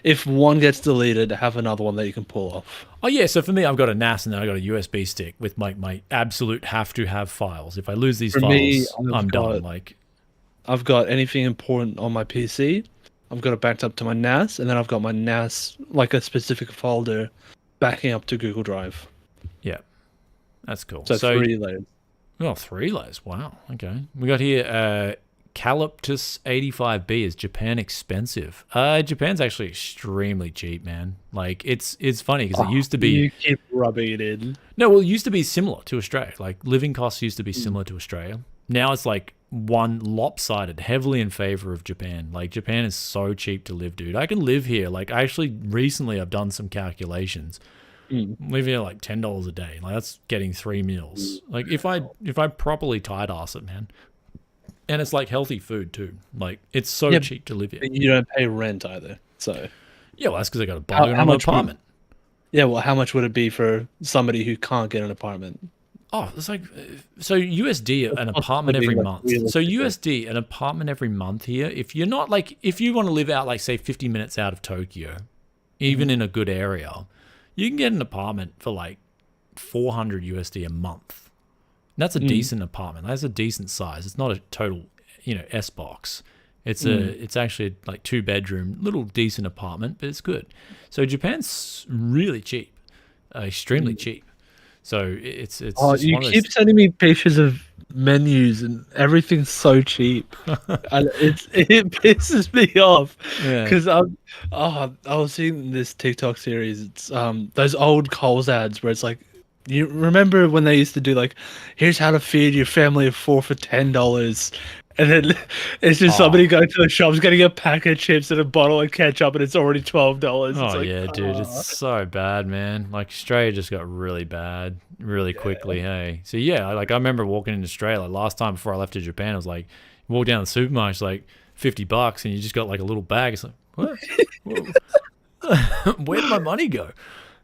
if one gets deleted, have another one that you can pull off. Oh yeah, so for me, I've got a NAS and then I've got a USB stick with my absolute have to have files. If I lose these files, I'm done. Like, I've got anything important on my PC, I've got it backed up to my NAS, and then I've got my NAS, like a specific folder, backing up to Google Drive. Yeah, that's cool. So 3 layers. Oh, 3 layers. Wow. Okay. We got here Calyptus 85B. Is Japan expensive? Japan's actually extremely cheap, man. Like, it's funny because it used to be. You keep rubbing it in. No, well, it used to be similar to Australia. Like, living costs used to be similar to Australia. Now it's like one lopsided, heavily in favor of Japan. Like, Japan is so cheap to live, dude. I can live here. Like, recently I've done some calculations. Live here like $10 a day. Like, that's getting 3 meals. Like, if I properly tight ass it, man. And it's like healthy food too. Like, it's so cheap to live here. You don't pay rent either. So Yeah, well, that's because I got a bargain How on an much? apartment. Yeah, well, how much would it be for somebody who can't get an apartment? Oh, it's like so USD What's an cost of apartment every living, like, month. So realistically? USD an apartment every month here. If you're not like if you want to live out like say 50 minutes out of Tokyo, even Mhm. in a good area, you can get an apartment for like 400 USD a month. That's a Mm, decent apartment. That's a decent size. It's not a total, S box. mm. It's actually like 2 bedroom, little decent apartment, but it's good. So Japan's really cheap, extremely Mm. cheap. So it's Oh, just you one of those. keep sending me pictures of menus and everything's so cheap, and it pisses me off Yeah. because I was seeing this TikTok series. It's those old Coles ads where it's like, you remember when they used to do like, here's how to feed your family of four for $10, and then it's just somebody Oh. going to the shops getting a pack of chips and a bottle of ketchup, and it's already $12. It's Oh like, yeah, dude, it's so bad, man. Like Australia just got really bad really yeah. quickly. Hey, so yeah, like I remember walking into Australia like, last time before I left to Japan. I was like, you walk down the supermarket, it's like $50, and you just got like a little bag. It's like, what? Whoa. Where'd my money go?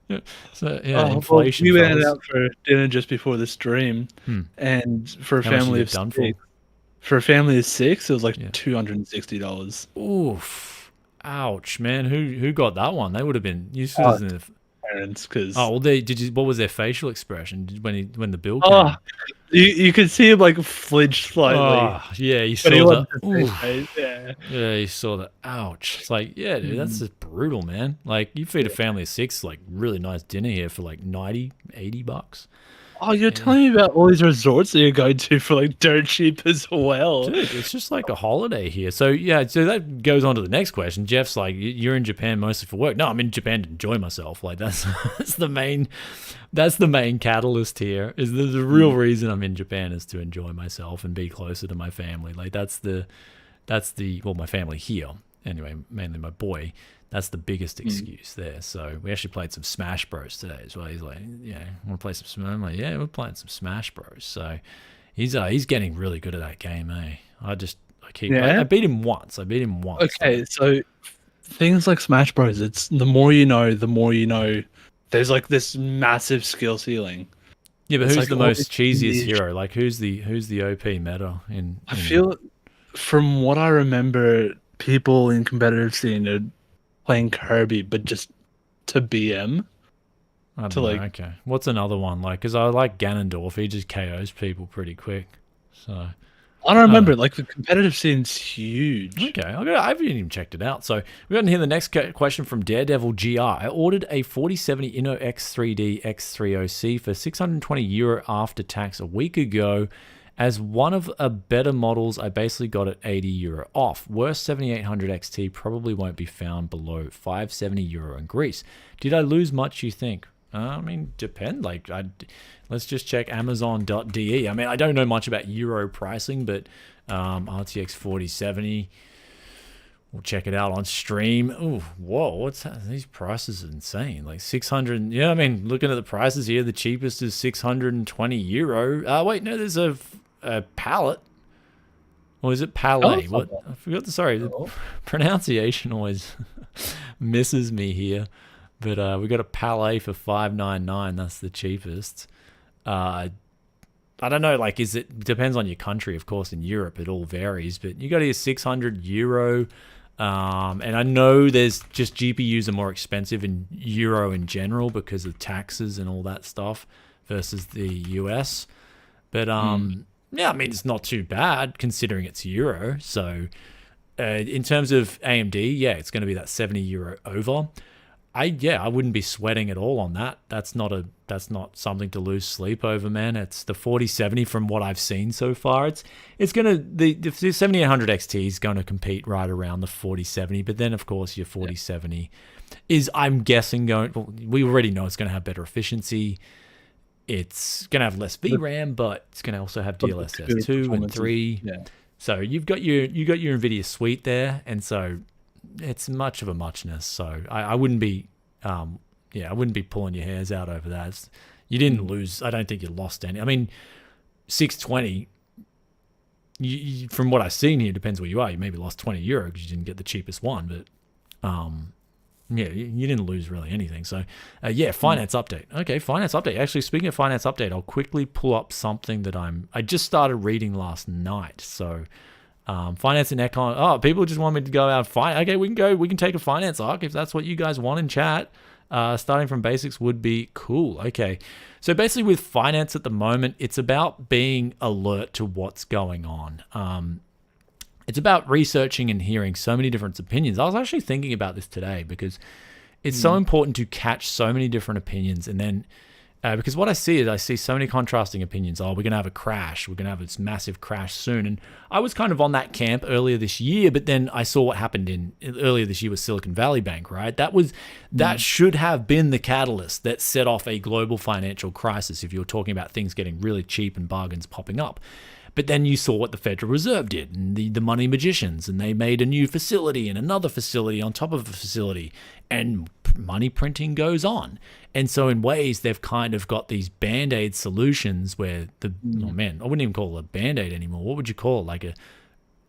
Yeah. So yeah, Oh, well, inflation, we went fellas. out for dinner just before the stream, Hmm. and for a How much did you family get of done for? six, it was like Yeah. $260. Oof. Ouch, man. Who got that one? They would have been Oh, useless in the. parents, Oh because well, they did you. What was their facial expression when the bill oh, came? you could see him like flinch slightly, Oh, yeah, you but he saw wasn't that. to say Ooh, right. Yeah. yeah, you saw that. Ouch. It's like, yeah, dude, that's Mm. just brutal, man. Like, you feed a family of six, like, really nice dinner here for like 90, $80. Oh, you're Yeah. telling me about all these resorts that you're going to for like dirt cheap as well. Dude, it's just like a holiday here. So, yeah, so that goes on to the next question. Jeff's like, you're in Japan mostly for work. No, I'm in Japan to enjoy myself. Like, that's, that's the main catalyst here. Is the real Mm. reason I'm in Japan is to enjoy myself and be closer to my family. Like, well, my family here anyway, mainly my boy. That's the biggest Mm. excuse there. So we actually played some Smash Bros today as well. He's like, yeah, want to play some Smash? I'm like, yeah, we're playing some Smash Bros. So he's getting really good at that game, eh? I Yeah. beat him once. Though. Okay, so things like Smash Bros. It's the more you know, the more you know. There's like this massive skill ceiling. Yeah, but It's who's like the all most this cheesiest niche. hero? Like who's the OP meta I in feel from what I remember, people in competitive scene are playing Kirby, but just to BM I to don't know. like. Okay, what's another one like? Because I like Ganondorf. He just KOs people pretty quick. So I don't I don't know. remember. Like the competitive scene's huge. Okay, I haven't even checked it out. So we got in here the next question from Daredevil GR. I ordered a 4070 Inno X3D X30C for €620 after tax a week ago. As one of a better models, I basically got it €80 off. Worst 7800 XT probably won't be found below €570 in Greece. Did I lose much, you think? I mean, depend. Let's just check Amazon.de. I mean, I don't know much about euro pricing, but RTX 4070. We'll check it out on stream. Oh, whoa! What's that? These prices are insane. Like 600. Yeah, I mean, looking at the prices here, the cheapest is €620. Wait, no, there's a palette. Or is it Oh, palette? it's not What? I forgot the sorry. bad The at all. pronunciation always misses me here. But we got a palette for $599. That's the cheapest. I don't know. Like, depends on your country, of course. In Europe, it all varies. But you got here €600. And I know there's just GPUs are more expensive in euro in general because of taxes and all that stuff versus the US. But Mm. yeah, I mean it's not too bad considering it's euro. So in terms of AMD, yeah, it's going to be that €70 over. I wouldn't be sweating at all on that. That's not something to lose sleep over, man. It's the 4070 from what I've seen so far. It's gonna the 7800 XT is going to compete right around the 4070, but then of course your 4070 is, I'm guessing, we already know it's going to have better efficiency. It's going to have less But, VRAM, but it's going to also have but the DLSS computer 2 and performance is 3. yeah. So you got your Nvidia suite there, and so it's much of a muchness. So I wouldn't be, I wouldn't be pulling your hairs out over that. You didn't Mm. lose. I don't think you lost any. I mean, 620. From what I've seen here, depends where you are. You maybe lost €20 because you didn't get the cheapest one, but Yeah, you didn't lose really anything. So, yeah, finance update. Okay, finance update. Actually, speaking of finance update, I'll quickly pull up something that I just started reading last night. So, finance and econ. Oh, people just want me to go out. Okay, we can go. We can take a finance arc if that's what you guys want in chat. Starting from basics would be cool. Okay, so basically with finance at the moment, it's about being alert to what's going on. It's about researching and hearing so many different opinions. I was actually thinking about this today because it's so important to catch so many different opinions. And then, because what I see so many contrasting opinions. Oh, we're going to have a crash. We're going to have this massive crash soon. And I was kind of on that camp earlier this year, but then I saw what happened earlier this year with Silicon Valley Bank, right? That should have been the catalyst that set off a global financial crisis if you were talking about things getting really cheap and bargains popping up. But then you saw what the Federal Reserve did, and the money magicians, and they made a new facility and another facility on top of a facility, and money printing goes on. And so in ways, they've kind of got these Band-Aid solutions where I wouldn't even call it a Band-Aid anymore. What would you call it? Like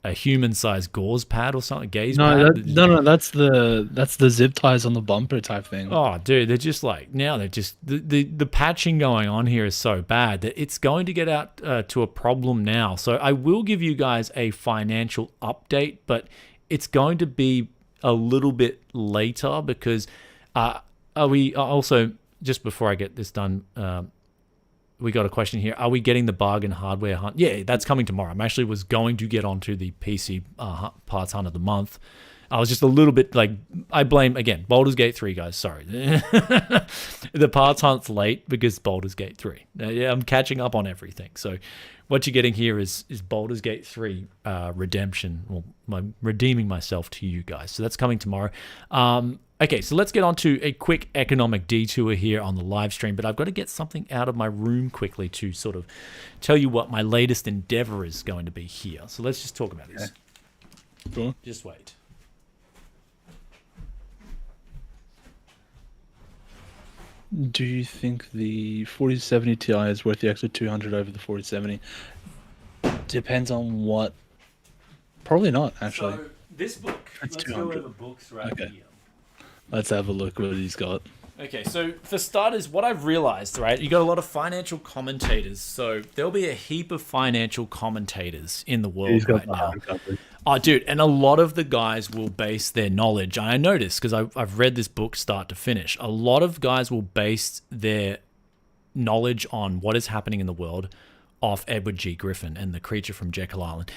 a human-sized gauze pad or something? Pad? No, that's the zip ties on the bumper type thing. Oh, dude, they're just like, now they're just, the patching going on here is so bad that it's going to get out to a problem now. So I will give you guys a financial update, but it's going to be a little bit later because are we also, just before I get this done, we got a question here. Are we getting the bargain hardware hunt? Yeah, that's coming tomorrow. I actually was going to get onto the PC parts hunt of the month. I was just a little bit like, I blame, again, Baldur's Gate 3, guys. Sorry. The parts hunt's late because Baldur's Gate 3. I'm catching up on everything. So what you're getting here is Baldur's Gate 3 redemption. Well, I'm redeeming myself to you guys. So that's coming tomorrow. Okay, so let's get on to a quick economic detour here on the live stream, but I've got to get something out of my room quickly to sort of tell you what my latest endeavor is going to be here. So let's just talk about this. Sure. Just wait. Do you think the 4070 Ti is worth the extra 200 over the 4070? Depends on what. Probably not, actually. So this book, That's let's 200. go over books right Okay. here. Let's have a look what he's got. Okay, so for starters, what I've realized, right, you got a lot of financial commentators. So there'll be a heap of financial commentators in the world right now. Oh, dude, and a lot of the guys will base their knowledge. I noticed because I've read this book start to finish. A lot of guys will base their knowledge on what is happening in the world off Edward G. Griffin and The Creature from Jekyll Island.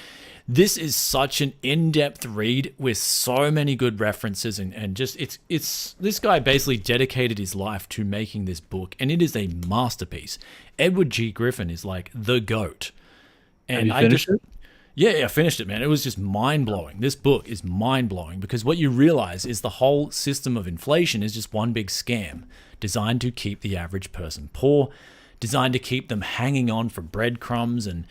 This is such an in-depth read with so many good references and just it's this guy basically dedicated his life to making this book, and it is a masterpiece. Edward G. Griffin is like the GOAT. And Have you finished it? Yeah, I finished it, man. It was just mind-blowing. This book is mind-blowing because what you realize is the whole system of inflation is just one big scam designed to keep the average person poor, designed to keep them hanging on for breadcrumbs and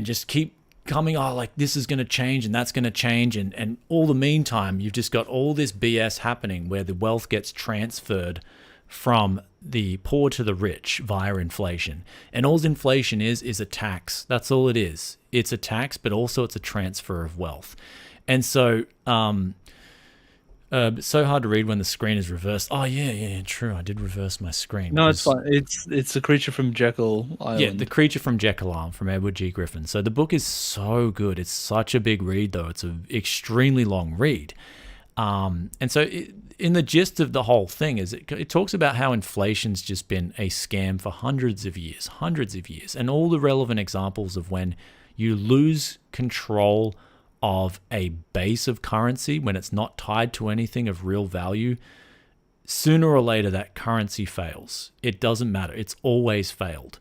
just keep coming, oh, like this is going to change and that's going to change. And all the meantime, you've just got all this BS happening where the wealth gets transferred from the poor to the rich via inflation. And all inflation is a tax. That's all it is. It's a tax, but also it's a transfer of wealth. And so, so hard to read when the screen is reversed. Oh yeah, true. I did reverse my screen. No, it's fine. It's The Creature from Jekyll Island. Yeah, The Creature from Jekyll Island from Edward G. Griffin. So the book is so good. It's such a big read, though. It's an extremely long read. And so in the gist of the whole thing is it talks about how inflation's just been a scam for hundreds of years, and all the relevant examples of when you lose control of a base of currency when it's not tied to anything of real value. Sooner or later, that currency fails. It doesn't matter. It's always failed.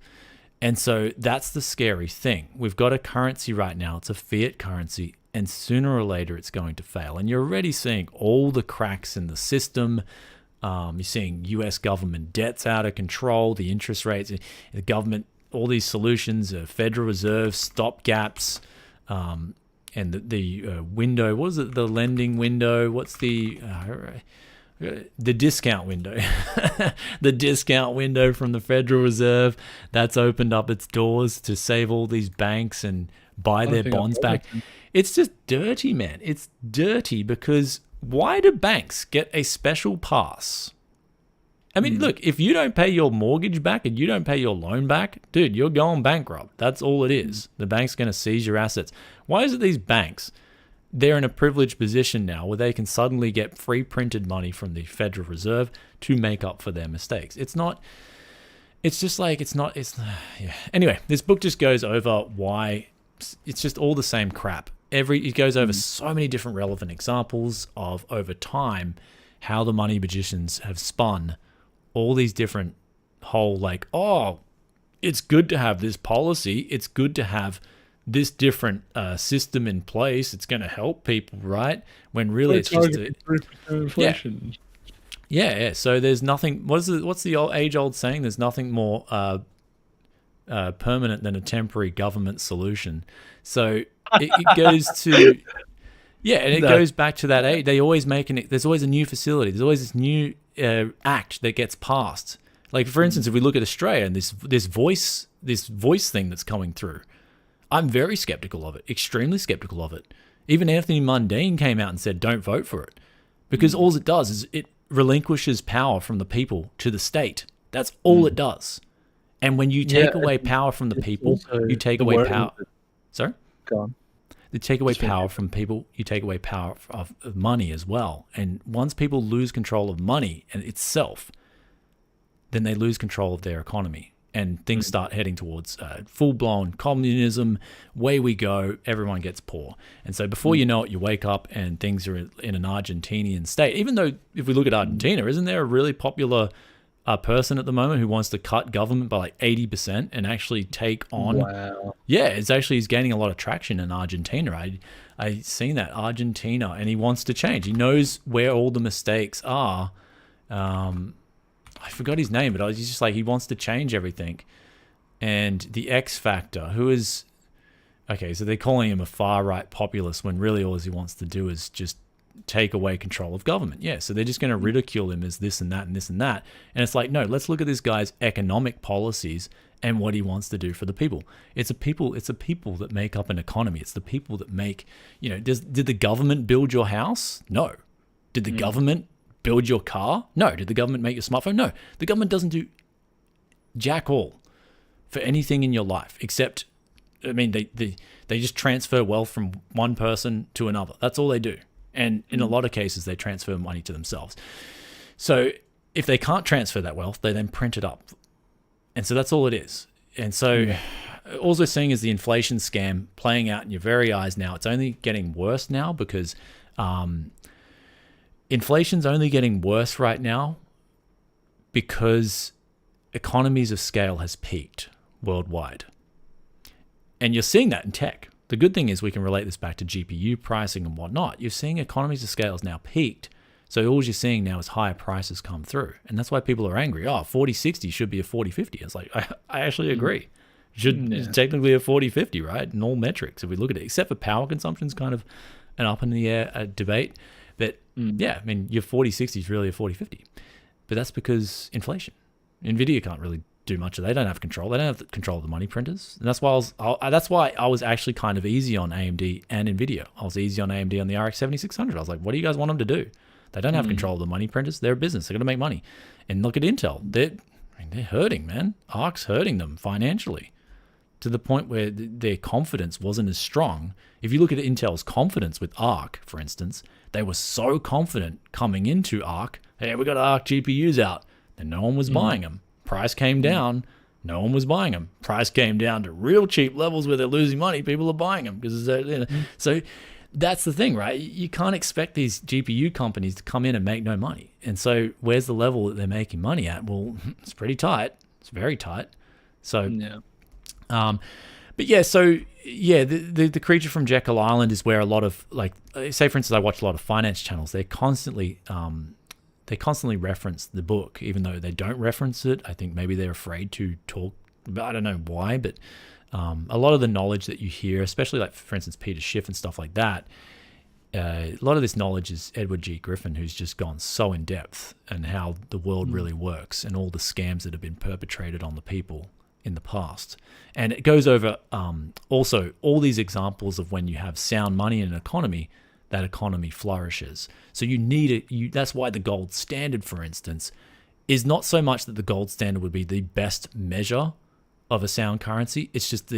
And so that's the scary thing. We've got a currency right now. It's a fiat currency. And sooner or later, it's going to fail. And you're already seeing all the cracks in the system. You're seeing U.S. government debts out of control, the interest rates, the government, all these solutions, Federal Reserve, stopgaps, and the window. What is it? The lending window. What's the discount window? The discount window from the Federal Reserve. That's opened up its doors to save all these banks and buy their bonds back. It's just dirty, man. It's dirty because why do banks get a special pass? I mean, look, if you don't pay your mortgage back and you don't pay your loan back, dude, you're going bankrupt. That's all it is. The bank's going to seize your assets. Why is it these banks, they're in a privileged position now where they can suddenly get free printed money from the Federal Reserve to make up for their mistakes? Yeah. Anyway, this book just goes over why it's just all the same crap. It goes over so many different relevant examples of, over time, how the money magicians have spun all these different whole, like, oh, it's good to have this policy. It's good to have this different system in place. It's going to help people, right? When really it's just inflation. Yeah. So there's nothing. What's the age-old saying? There's nothing more permanent than a temporary government solution. So it goes to, yeah, and it goes back to that age. They always there's always a new facility. There's always this new act that gets passed. Like, for instance, if we look at Australia and this voice thing that's coming through, I'm very skeptical of it, extremely skeptical of it. Even Anthony Mundine came out and said, don't vote for it, because all it does is it relinquishes power from the people to the state. That's all it does. And when you take away power from the people, you take away power. Sorry? Go on. You take away power from people, you take away power of money as well. And once people lose control of money and itself, then they lose control of their economy. And things start heading towards full-blown communism. Way we go, everyone gets poor. And so before you know it, you wake up and things are in an Argentinian state. Even though, if we look at Argentina, isn't there a really popular person at the moment who wants to cut government by like 80% and actually take on... Wow. Yeah, he's gaining a lot of traction in Argentina. I seen that, Argentina, and he wants to change. He knows where all the mistakes are. I forgot his name, but he's just like, he wants to change everything. And the X Factor, who is... Okay, so they're calling him a far-right populist when really all he wants to do is just take away control of government. Yeah, so they're just going to ridicule him as this and that and this and that. And it's like, no, let's look at this guy's economic policies and what he wants to do for the people. It's a people that make up an economy. It's the people that make, did the government build your house? No. Did the government build your car? No. Did the government make your smartphone? No. The government doesn't do jack all for anything in your life, except, I mean, they just transfer wealth from one person to another. That's all they do. And in a lot of cases, they transfer money to themselves. So if they can't transfer that wealth, they then print it up. And so that's all it is. And so all we're seeing is the inflation scam playing out in your very eyes now. It's only getting worse now because inflation's only getting worse right now because economies of scale has peaked worldwide. And you're seeing that in tech. The good thing is we can relate this back to GPU pricing and whatnot. You're seeing economies of scale has now peaked. So all you're seeing now is higher prices come through. And that's why people are angry. Oh, 4060 should be a 4050. It's like, I actually agree. It's technically a 4050, right? In all metrics, if we look at it. Except for power consumption is kind of an up in the air debate. But yeah, I mean, your 4060 is really a 4050. But that's because inflation. Nvidia can't really do much of it. They don't have control. They don't have control of the money printers. And that's why I was actually kind of easy on AMD and Nvidia. I was easy on AMD on the RX 7600. I was like, what do you guys want them to do? They don't have control of the money printers. They're a business. They're going to make money. And look at Intel. They're hurting, man. ARC's hurting them financially to the point where their confidence wasn't as strong. If you look at Intel's confidence with ARC, for instance, they were so confident coming into ARC. Hey, we got ARC GPUs out. And no one was buying them. Price came down. No one was buying them. Price came down to real cheap levels where they're losing money. People are buying them because so that's the thing, right? You can't expect these GPU companies to come in and make no money. And so where's the level that they're making money at? Well, it's pretty tight. It's very tight. So, but yeah, so yeah, the creature from Jekyll Island is where a lot of, like, say for instance, I watch a lot of finance channels. They constantly reference the book, even though they don't reference it. I think maybe they're afraid to talk about, I don't know why, but a lot of the knowledge that you hear, especially like, for instance, Peter Schiff and stuff like that, a lot of this knowledge is Edward G. Griffin, who's just gone so in depth and how the world really works and all the scams that have been perpetrated on the people in the past. And it goes over also all these examples of when you have sound money in an economy, that economy flourishes. So you need it. That's why the gold standard, for instance, is not so much that the gold standard would be the best measure of a sound currency. It's just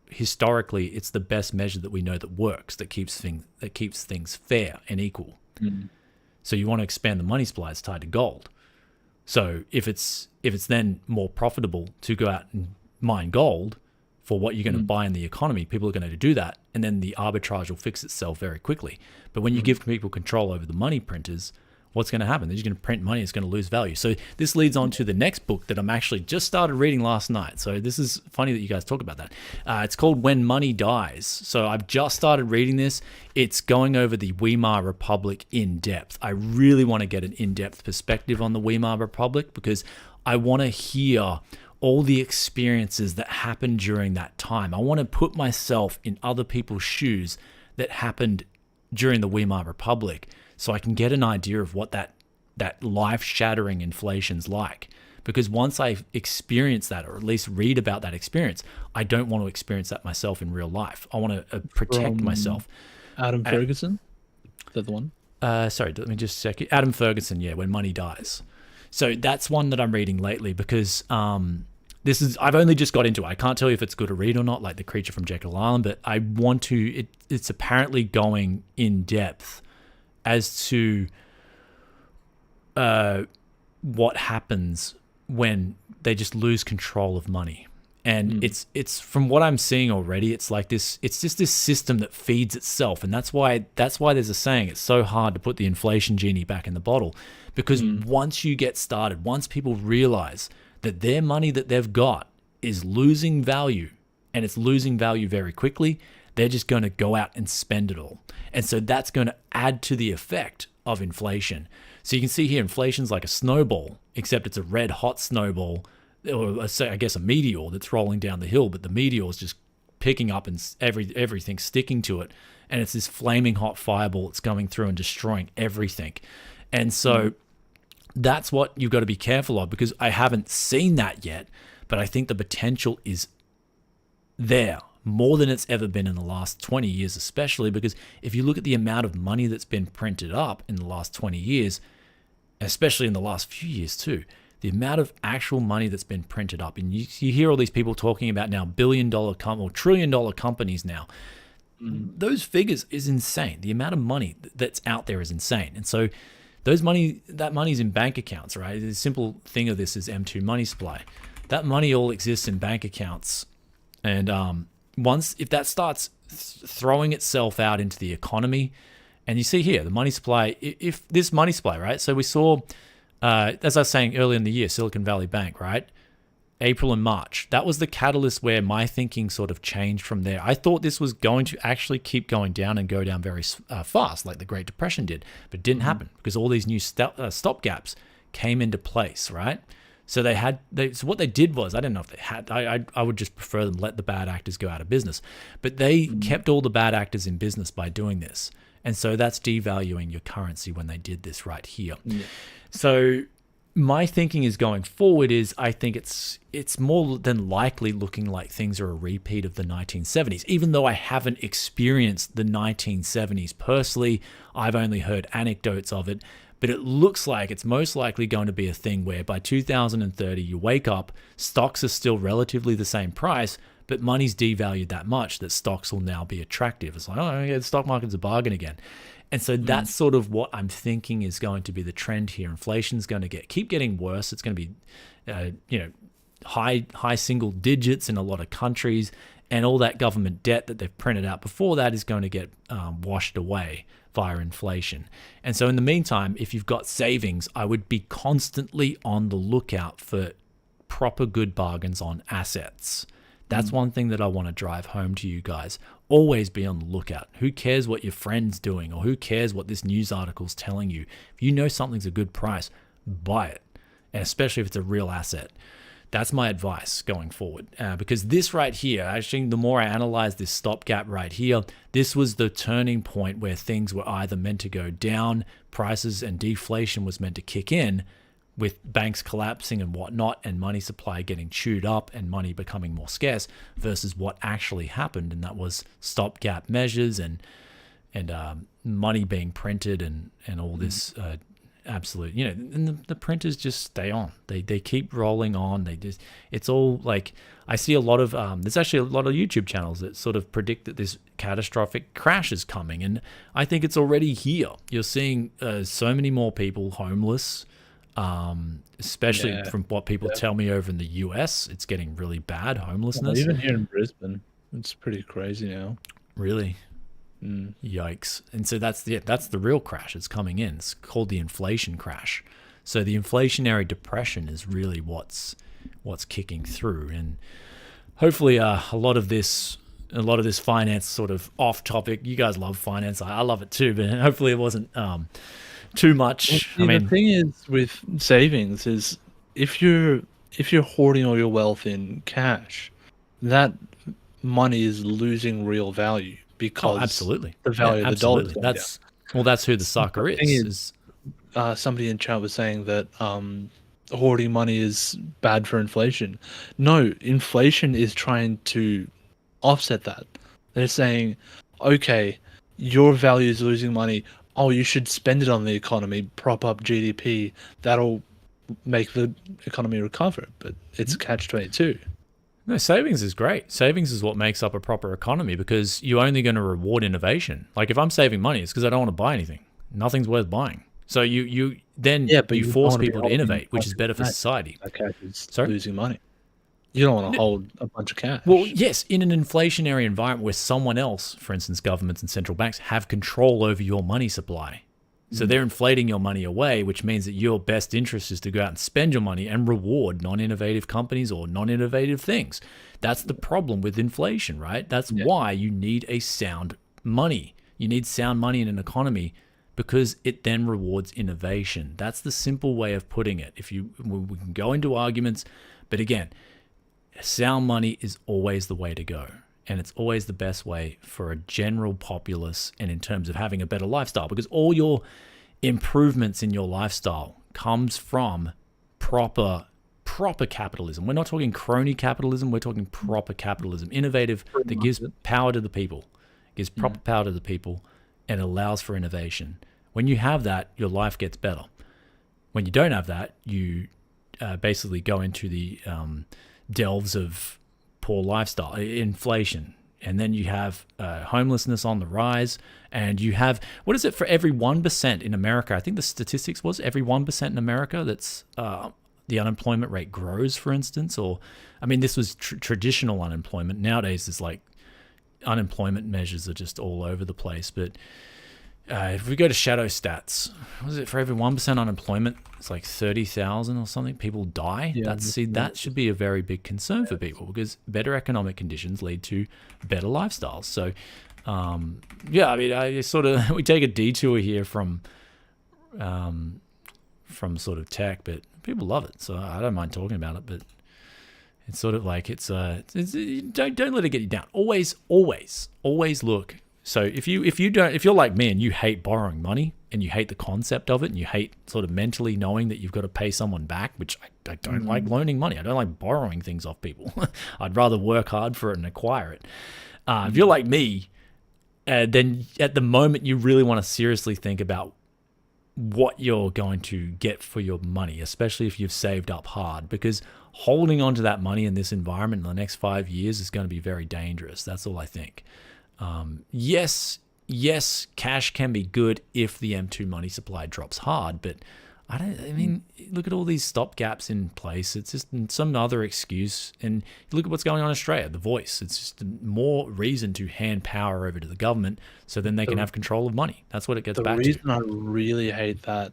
historically, it's the best measure that we know that works, that keeps things fair and equal. So you want to expand the money supply, it's tied to gold. So if it's then more profitable to go out and mine gold for what you're going to buy in the economy, people are going to do that, and then the arbitrage will fix itself very quickly. But when you give people control over the money printers, what's going to happen? They're just going to print money, it's going to lose value. So this leads on to the next book that I'm actually just started reading last night. So this is funny that you guys talk about that. It's called When Money Dies. So I've just started reading this. It's going over the Weimar Republic in depth. I really want to get an in-depth perspective on the Weimar Republic because I want to hear all the experiences that happened during that time. I want to put myself in other people's shoes that happened during the Weimar Republic, so I can get an idea of what that life-shattering inflation's like. Because once I experience that, or at least read about that experience, I don't want to experience that myself in real life. I want to protect myself. Adam Ferguson? Is that the one? Sorry, let me just check it. Adam Ferguson, yeah, When Money Dies. So that's one that I'm reading lately because I've only just got into it. I can't tell you if it's good to read or not, like The Creature from Jekyll Island, but I want to, it's apparently going in depth as to what happens when they just lose control of money. And it's from what I'm seeing already, it's like this, it's just this system that feeds itself. And that's why there's a saying, it's so hard to put the inflation genie back in the bottle, because once you get started, once people realize that their money that they've got is losing value, and it's losing value very quickly, they're just going to go out and spend it all. And so that's going to add to the effect of inflation. So you can see here, inflation's like a snowball, except it's a red hot snowball, or I guess a meteor that's rolling down the hill, but the meteor is just picking up and everything sticking to it. And it's this flaming hot fireball that's coming through and destroying everything. And so that's what you've got to be careful of, because I haven't seen that yet, but I think the potential is there more than it's ever been in the last 20 years, especially because if you look at the amount of money that's been printed up in the last 20 years, especially in the last few years too, the amount of actual money that's been printed up, and you hear all these people talking about now billion-dollar or trillion-dollar companies now. Those figures is insane. The amount of money that's out there is insane. And so that money's in bank accounts, right? The simple thing of this is M2 money supply. That money all exists in bank accounts. And if that starts throwing itself out into the economy, and you see here, the money supply, if this money supply, right? So we saw, as I was saying earlier in the year, Silicon Valley Bank, right? April and March. That was the catalyst where my thinking sort of changed from there. I thought this was going to actually keep going down and go down very fast, like the Great Depression did, but it didn't happen because all these new stop gaps came into place, right? So so what they did was, I don't know if they had, I would just prefer them let the bad actors go out of business, but they kept all the bad actors in business by doing this. And so that's devaluing your currency when they did this right here. Yeah. So my thinking is going forward is I think it's more than likely looking like things are a repeat of the 1970s. Even though I haven't experienced the 1970s personally, I've only heard anecdotes of it. But it looks like it's most likely going to be a thing where by 2030, you wake up, stocks are still relatively the same price, but money's devalued that much that stocks will now be attractive. It's like, oh, yeah, the stock market's a bargain again. And so that's sort of what I'm thinking is going to be the trend here. Inflation's going to keep getting worse. It's going to be, high single digits in a lot of countries, and all that government debt that they've printed out before that is going to get washed away via inflation. And so in the meantime, if you've got savings, I would be constantly on the lookout for proper good bargains on assets. That's one thing that I want to drive home to you guys. Always be on the lookout. Who cares what your friend's doing, or who cares what this news article's telling you? If you know something's a good price, buy it, and especially if it's a real asset. That's my advice going forward, because this right here, actually, the more I analyze this stopgap right here, this was the turning point where things were either meant to go down, prices and deflation was meant to kick in, with banks collapsing and whatnot, and money supply getting chewed up and money becoming more scarce, versus what actually happened, and that was stopgap measures and money being printed and all this absolute, and the printers just stay on. They keep rolling on. It's all like, I see a lot of there's actually a lot of YouTube channels that sort of predict that this catastrophic crash is coming, and I think it's already here. You're seeing so many more people homeless, especially from what people tell me over in the US. It's getting really bad, homelessness. Even here in Brisbane, it's pretty crazy now. Really? Yikes. And so that's the real crash. It's coming in. It's called the inflation crash. So the inflationary depression is really what's kicking through. And hopefully a lot of this finance sort of off topic. You guys love finance. I love it too, but hopefully it wasn't too much. Well, the thing is with savings is if you're hoarding all your wealth in cash, that money is losing real value. Because absolutely, the value of the dollar is going down. That's who the sucker is. Somebody in chat was saying that hoarding money is bad for inflation. No, inflation is trying to offset that. They're saying, okay, your value is losing money. Oh, you should spend it on the economy, prop up GDP. That'll make the economy recover. But it's catch-22. No, savings is great. Savings is what makes up a proper economy, because you're only going to reward innovation. Like if I'm saving money, it's because I don't want to buy anything. Nothing's worth buying. So you force people to innovate, which is better for society. That cash is losing money. You don't want to hold a bunch of cash. Well, yes, in an inflationary environment where someone else, for instance, governments and central banks, have control over your money supply. So they're inflating your money away, which means that your best interest is to go out and spend your money and reward non-innovative companies or non-innovative things. That's the problem with inflation, right? That's why you need a sound money. You need sound money in an economy, because it then rewards innovation. That's the simple way of putting it. We can go into arguments, but again, sound money is always the way to go. And it's always the best way for a general populace, and in terms of having a better lifestyle, because all your improvements in your lifestyle comes from proper capitalism. We're not talking crony capitalism. We're talking proper capitalism, innovative, that gives power to the people, gives proper power to the people, and allows for innovation. When you have that, your life gets better. When you don't have that, you basically go into the delves of poor lifestyle, inflation, and then you have homelessness on the rise, and you have, what is it, for every 1% in America, I think the statistics was every 1% in America that's the unemployment rate grows, for instance, or, I mean, this was traditional unemployment. Nowadays it's like unemployment measures are just all over the place, but if we go to shadow stats, what is it, for every 1% unemployment, it's like 30,000 or something people die. That should be a very big concern for people, because better economic conditions lead to better lifestyles. So, I mean, I sort of, we take a detour here from sort of tech, but people love it, so I don't mind talking about it. But it's sort of like it's don't let it get you down. Always look. So if you're like me and you hate borrowing money and you hate the concept of it and you hate sort of mentally knowing that you've got to pay someone back, which I don't like loaning money. I don't like borrowing things off people. I'd rather work hard for it and acquire it. If you're like me, then at the moment you really want to seriously think about what you're going to get for your money, especially if you've saved up hard, because holding on to that money in this environment in the next 5 years is going to be very dangerous. That's all I think. Yes, cash can be good if the M2 money supply drops hard, but I mean, look at all these stopgaps in place. It's just some other excuse. And look at what's going on in Australia, The Voice. It's just more reason to hand power over to the government so then they can have control of money. That's what it gets back to. The reason I really hate that,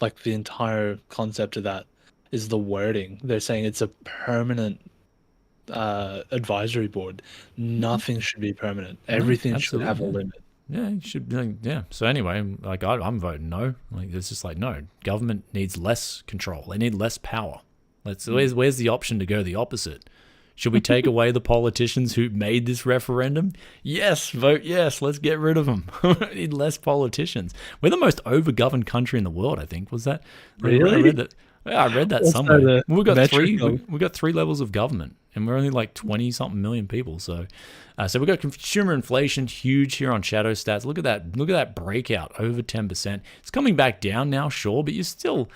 like the entire concept of that, is the wording. They're saying it's a permanent advisory board. Nothing should be permanent. Everything should have a limit. Yeah, you should be like, yeah. So anyway, like I'm voting no. Like it's just like, no, government needs less control. They need less power. Where's the option to go the opposite? Should we take away the politicians who made this referendum? Yes, vote yes. Let's get rid of them. We need less politicians. We're the most over-governed country in the world, I think. Was that? Really? I read that. Yeah, I read that Also somewhere. the We got metric we got 3 levels of government, and we're only like 20 something million people. So, so we got consumer inflation huge here on Shadow Stats. Look at that! Look at that breakout over 10%. It's coming back down now, sure, but you're still,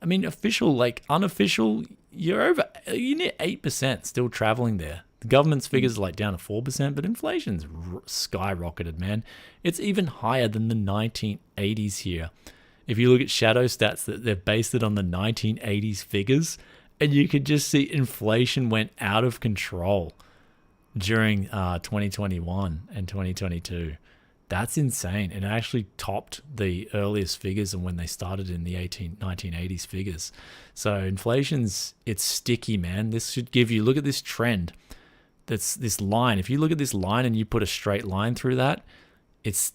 I mean, official like unofficial, you're near 8% still traveling there. The government's figures are like down to 4%, but inflation's skyrocketed, man. It's even higher than the 1980s here. If you look at Shadow Stats, that they've based it on the 1980s figures, and you could just see inflation went out of control during 2021 and 2022. That's insane. It actually topped the earliest figures and when they started in the 1980s figures. So inflation's, it's sticky, man. This should give you, look at this trend. That's this line. If you look at this line and you put a straight line through that,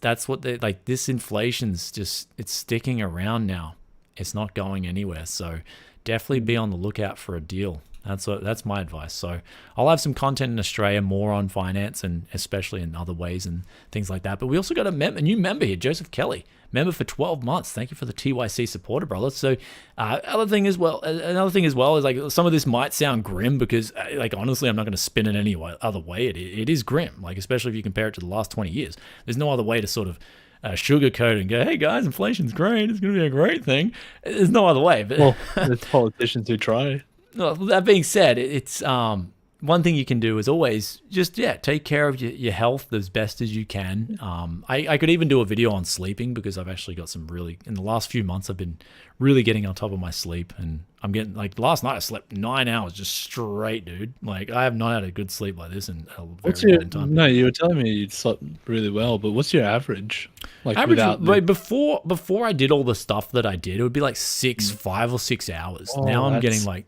that's what they like. This inflation's just, it's sticking around now. It's not going anywhere. So definitely be on the lookout for a deal. That's my advice. So I'll have some content in Australia more on finance and especially in other ways and things like that. But we also got a new member here, Joseph Kelly, member for 12 months. Thank you for the TYC supporter, brother. So another thing as well is like some of this might sound grim because like honestly, I'm not going to spin it any other way. It is grim, like especially if you compare it to the last 20 years. There's no other way to sort of sugarcoat and go, hey guys, inflation's great. It's going to be a great thing. There's no other way. But well, there's politicians who try. Well, that being said, it's one thing you can do is always just take care of your health as best as you can. I could even do a video on sleeping because I've actually got some really, in the last few months I've been really getting on top of my sleep, and I'm getting like last night I slept 9 hours just straight, dude. Like I have not had a good sleep like this in a very long time. No, you were telling me you slept really well, but what's your average? Like before I did all the stuff that I did, it would be like 5 or 6 hours. Oh, now I'm getting like.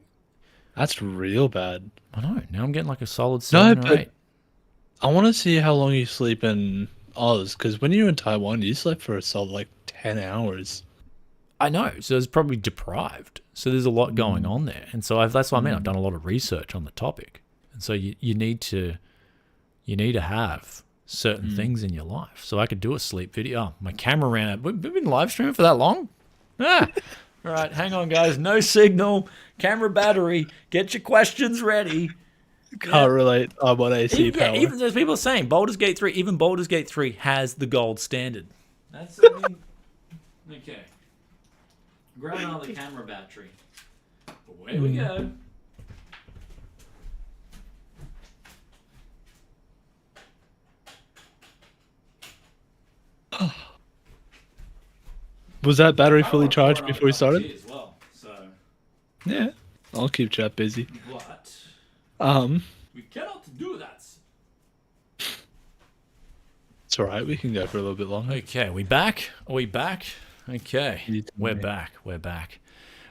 That's real bad. I know. Now I'm getting like a solid 7 or 8. I want to see how long you sleep in Oz, because when you were in Taiwan, you slept for a solid like 10 hours. I know. So it's probably deprived. So there's a lot going on there. And so that's what I mean. I've done a lot of research on the topic. And so you need to have certain things in your life. So I could do a sleep video. Oh, my camera ran out. We've been live streaming for that long? Ah. All right, hang on, guys. No signal. Camera battery. Get your questions ready. Can't relate. I'm on AC power. Yeah, even there's people saying Baldur's Gate 3, even Baldur's Gate 3 has the gold standard. That's okay. Grab another camera battery. Away we go. Was that battery fully charged before we started? As well, so. Yeah, I'll keep chat busy. But we cannot do that. It's all right. We can go for a little bit longer. Okay, we back? Are we back? Okay, we're back. We're back.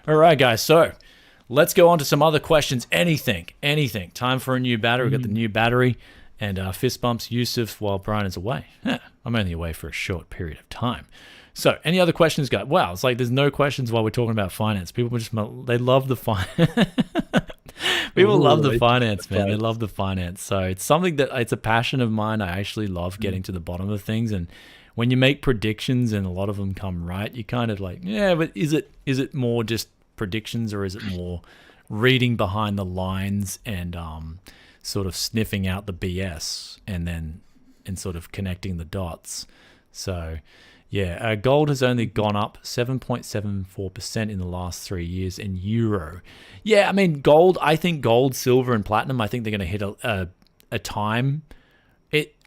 All right, guys. So let's go on to some other questions. Anything. Time for a new battery. We got the new battery and fist bumps. Yusuf while Brian is away. I'm only away for a short period of time. So, any other questions, guys? Wow, it's like there's no questions while we're talking about finance. People just, they love the People love the finance, man. They love the finance. So, it's something that, it's a passion of mine. I actually love getting to the bottom of things. And when you make predictions and a lot of them come right, you kind of like, yeah, but is it more just predictions or is it more reading behind the lines and sort of sniffing out the BS and sort of connecting the dots? So, yeah, gold has only gone up 7.74% in the last 3 years in euro. Yeah, I mean, I think gold, silver, and platinum, I think they're going to hit a time.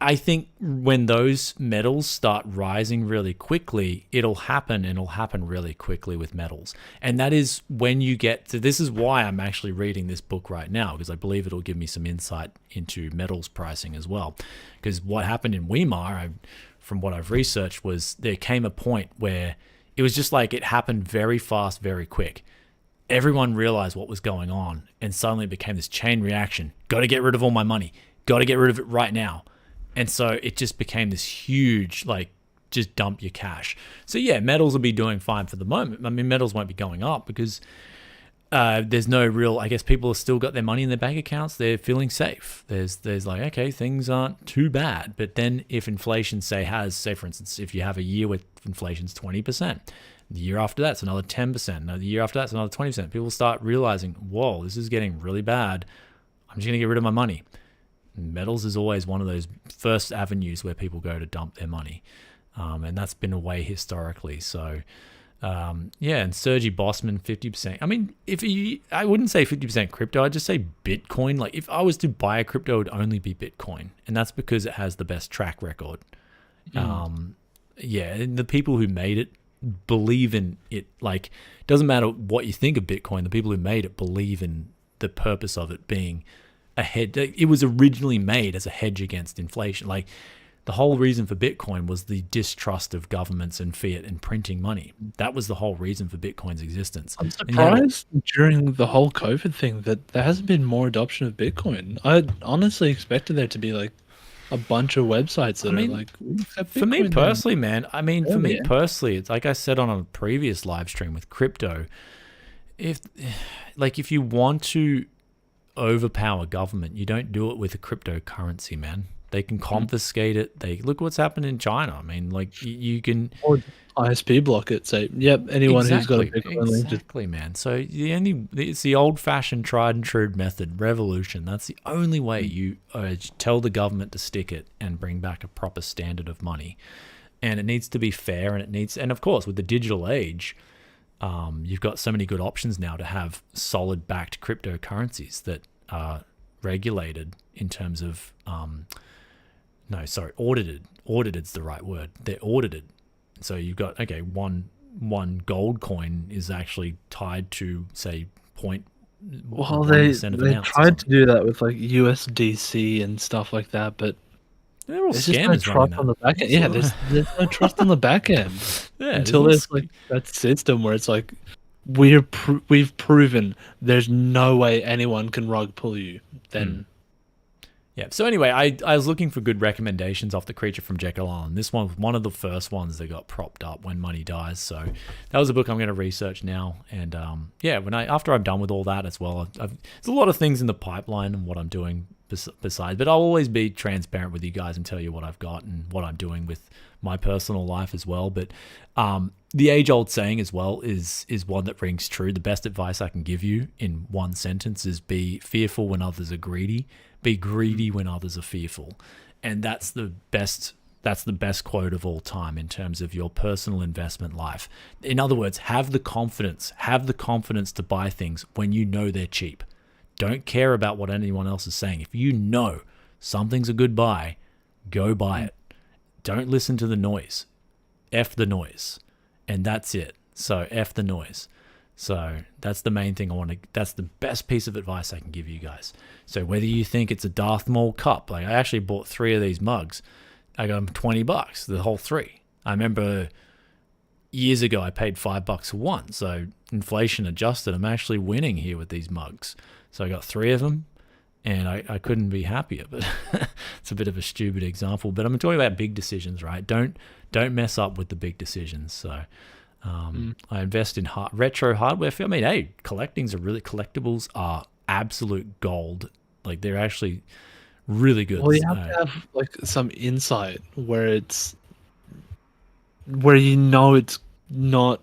I think when those metals start rising really quickly, it'll happen, and it'll happen really quickly with metals. And that is when you get to, this is why I'm actually reading this book right now, because I believe it'll give me some insight into metals pricing as well. Because what happened in Weimar, from what I've researched, was there came a point where it was just like it happened very fast, very quick. Everyone realized what was going on, and suddenly it became this chain reaction. Got to get rid of all my money. Got to get rid of it right now. And so it just became this huge, like, just dump your cash. So yeah, metals will be doing fine for the moment. I mean, metals won't be going up because there's no real, I guess people have still got their money in their bank accounts. They're feeling safe. There's like, okay, things aren't too bad. But then if inflation, say for instance, if you have a year where inflation's 20%, The year after that's another 10%. No, the year after that's another 20%. People start realizing, whoa, this is getting really bad. I'm just going to get rid of my money. Metals is always one of those first avenues where people go to dump their money. And that's been a way historically. So, yeah, and Sergey Bossman, 50%. I mean, I wouldn't say 50% crypto. I'd just say Bitcoin. Like, if I was to buy a crypto, it would only be Bitcoin. And that's because it has the best track record. Yeah, and the people who made it believe in it. Like, it doesn't matter what you think of Bitcoin. The people who made it believe in the purpose of it being a hedge. It was originally made as a hedge against inflation. Like, the whole reason for Bitcoin was the distrust of governments and fiat and printing money. That was the whole reason for Bitcoin's existence. I'm surprised during the whole COVID thing that there hasn't been more adoption of Bitcoin. I honestly expected there to be like a bunch of websites that are like, for me personally, man. I mean, for me personally, it's like I said on a previous live stream with crypto. If you want to overpower government, you don't do it with a cryptocurrency, man. They can confiscate it. They look what's happened in China. I mean, like you can or ISP block it. Say, yep, anyone who's got a Bitcoin link. Exactly, man. So it's the old-fashioned, tried and true method, revolution. That's the only way you tell the government to stick it and bring back a proper standard of money. And it needs to be fair, and of course, with the digital age, you've got so many good options now to have solid-backed cryptocurrencies that are regulated in terms of audited. Audited's the right word. They're audited. So you've got, one gold coin is actually tied to, say, point. Well, they tried to do that with like USDC and stuff like that, but they're all there's just no trust on the back end. Yeah, there's no trust on the back end until there's like that system where it's like we've proven there's no way anyone can rug pull you. Then. Yeah. So anyway, I was looking for good recommendations off The Creature from Jekyll Island. This one was one of the first ones that got propped up when money dies. So that was a book I'm going to research now. And after I'm done with all that as well, there's a lot of things in the pipeline and what I'm doing besides. But I'll always be transparent with you guys and tell you what I've got and what I'm doing with my personal life as well. But the age-old saying as well is one that rings true. The best advice I can give you in one sentence is be fearful when others are greedy. Be greedy when others are fearful. And that's the best quote of all time in terms of your personal investment life. In other words, have the confidence to buy things when you know they're cheap. Don't care about what anyone else is saying. If you know something's a good buy, go buy it. Don't listen to the noise. F the noise. And that's it. So F the noise. So that's the main thing that's the best piece of advice I can give you guys. So whether you think it's a Darth Maul cup, like I actually bought 3 of these mugs. I got them $20, the whole 3. I remember years ago I paid $5 for one. So inflation adjusted, I'm actually winning here with these mugs. So I got 3 of them and I couldn't be happier, but it's a bit of a stupid example, but I'm talking about big decisions, right? Don't mess up with the big decisions. So I invest in retro hardware. I mean, hey, collectibles are absolute gold. Like they're actually really good. Well, you have to have like some insight where it's not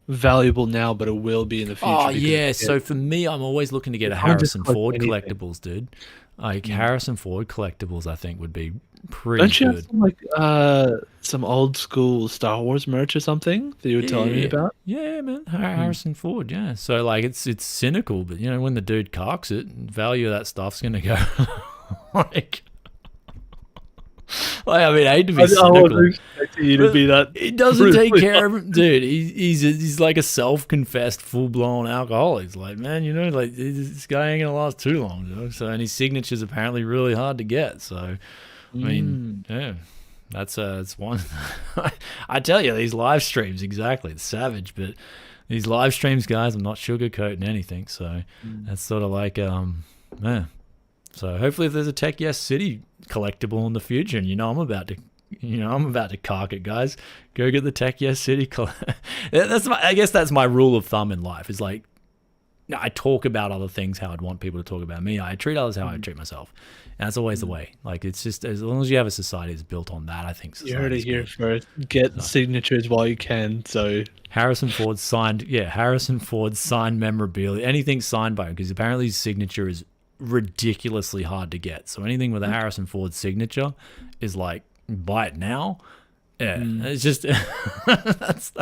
valuable now, but it will be in the future. Oh yeah. So for me, I'm always looking to get a Harrison Ford collectibles, dude. Like Harrison Ford collectibles, I think would be pretty good. Don't you have some old school Star Wars merch or something that you were telling me about? Yeah, man, Harrison Ford. Yeah. So like it's cynical, but you know when the dude cocks it, value of that stuff's gonna go like. I mean, I hate to be cynical. I wasn't expecting you to be that. He doesn't take care of him, dude. He's like a self-confessed, full-blown alcoholic. He's like, man, you know, like this guy ain't gonna last too long, you know? So, and his signature's apparently really hard to get. So, I mean, yeah, that's one. I tell you, these live streams, exactly, it's savage. But these live streams, guys, I'm not sugarcoating anything. So that's sort of like, man. So hopefully, if there's a Tech Yes City collectible in the future, and I'm about to cark it, guys. Go get the Tech Yes City. I guess that's my rule of thumb in life. Is like, I talk about other things how I'd want people to talk about me. I treat others how I treat myself. And that's always the way. Like, it's just, as long as you have a society that's built on that, I think You heard it society's here good. first. Get So, signatures while you can. So Harrison Ford signed memorabilia, anything signed by him, because apparently his signature is ridiculously hard to get. So anything with a Harrison Ford signature is like, buy it now. Yeah, it's just that's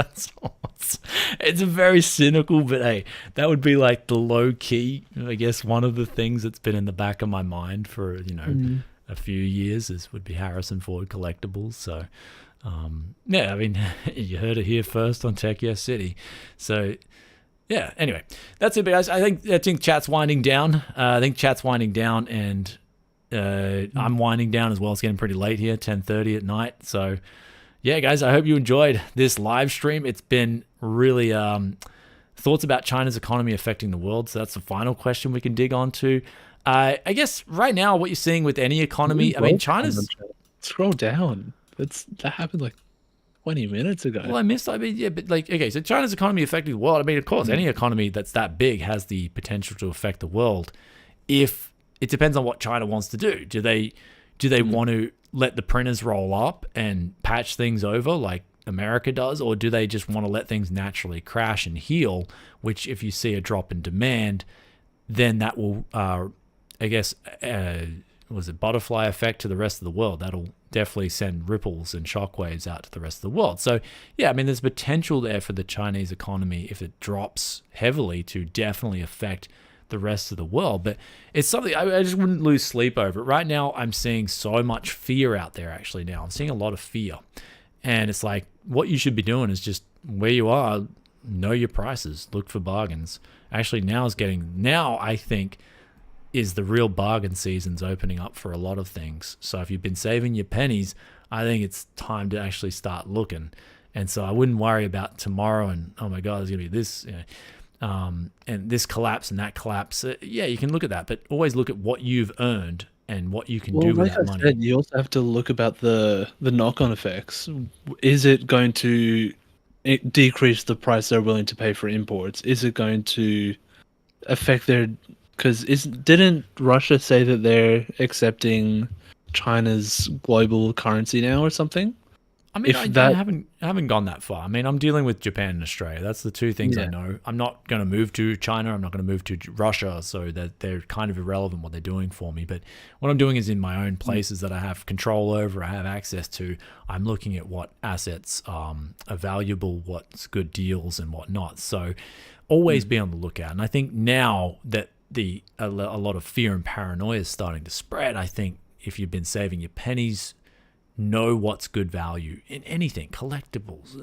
it's a very cynical, but hey, that would be like the low key. I guess one of the things that's been in the back of my mind for a few years would be Harrison Ford collectibles. So yeah, I mean, you heard it here first on Tech Yes City. So yeah, anyway, that's it, guys. I think chat's winding down. And I'm winding down as well. It's getting pretty late here, 10:30 at night. So yeah, guys, I hope you enjoyed this live stream. It's been really thoughts about China's economy affecting the world. So that's the final question we can dig onto. I guess right now, what you're seeing with any economy, I mean, China's... Scroll down. That happened like 20 minutes ago. Well, yeah, but like, okay, so China's economy affecting the world. I mean, of course, any economy that's that big has the potential to affect the world. If it depends on what China wants to do. Do they want to let the printers roll up and patch things over like America does, or do they just want to let things naturally crash and heal? Which, if you see a drop in demand, then that will, butterfly effect to the rest of the world. That'll definitely send ripples and shockwaves out to the rest of the world. So yeah, I mean, there's potential there for the Chinese economy, if it drops heavily, to definitely affect the rest of the world. But it's something I just wouldn't lose sleep over it. Right now, I'm seeing so much fear out there. Actually, now I'm seeing a lot of fear, and it's like, what you should be doing is just where you are, know your prices, look for bargains. Actually, now I think is the real bargain season's opening up for a lot of things. So if you've been saving your pennies, I think it's time to actually start looking. And so I wouldn't worry about tomorrow and, oh my God, there's gonna be this, and this collapse and that collapse. Yeah, you can look at that, but always look at what you've earned and what you can do with that money. You also have to look about the knock-on effects. Is it going to decrease the price they're willing to pay for imports? Is it going to affect their... Because didn't Russia say that they're accepting China's global currency now or something? I mean, I haven't gone that far. I mean, I'm dealing with Japan and Australia. That's the two things I know. I'm not going to move to China. I'm not going to move to Russia, so that they're kind of irrelevant what they're doing for me. But what I'm doing is in my own places that I have control over, I have access to. I'm looking at what assets are valuable, what's good deals, and what not. So always be on the lookout. And I think now that a lot of fear and paranoia is starting to spread, I think if you've been saving your pennies, know what's good value in anything, collectibles,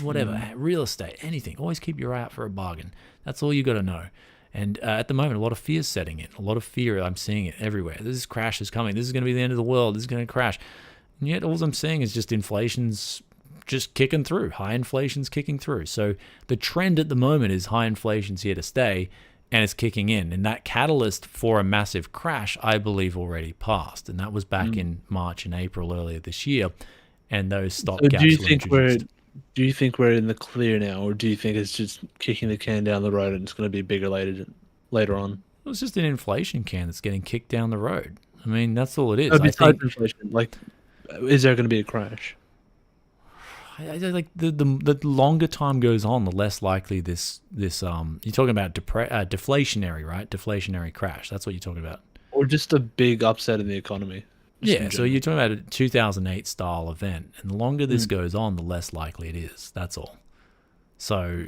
whatever, real estate, anything. Always keep your eye out for a bargain. That's all you got to know. And at the moment, a lot of fear is setting in. A lot of fear, I'm seeing it everywhere. This crash is coming. This is going to be the end of the world. This is going to crash. And yet all I'm seeing is just inflation's just kicking through. High inflation's kicking through. So the trend at the moment is high inflation's here to stay, and it's kicking in. And that catalyst for a massive crash, I believe, already passed. And that was back in March and April earlier this year. And those stopgaps were introduced. Do you think we're in the clear now, or do you think it's just kicking the can down the road and it's going to be bigger later on? It's just an inflation can that's getting kicked down the road. I mean, that's all it is. Besides inflation, like, is there going to be a crash? Like the longer time goes on, the less likely this you're talking about deflationary, right? Deflationary crash. That's what you're talking about. Or just a big upset in the economy. Yeah, so you're talking about a 2008 style event, and the longer this goes on, the less likely it is. That's all. So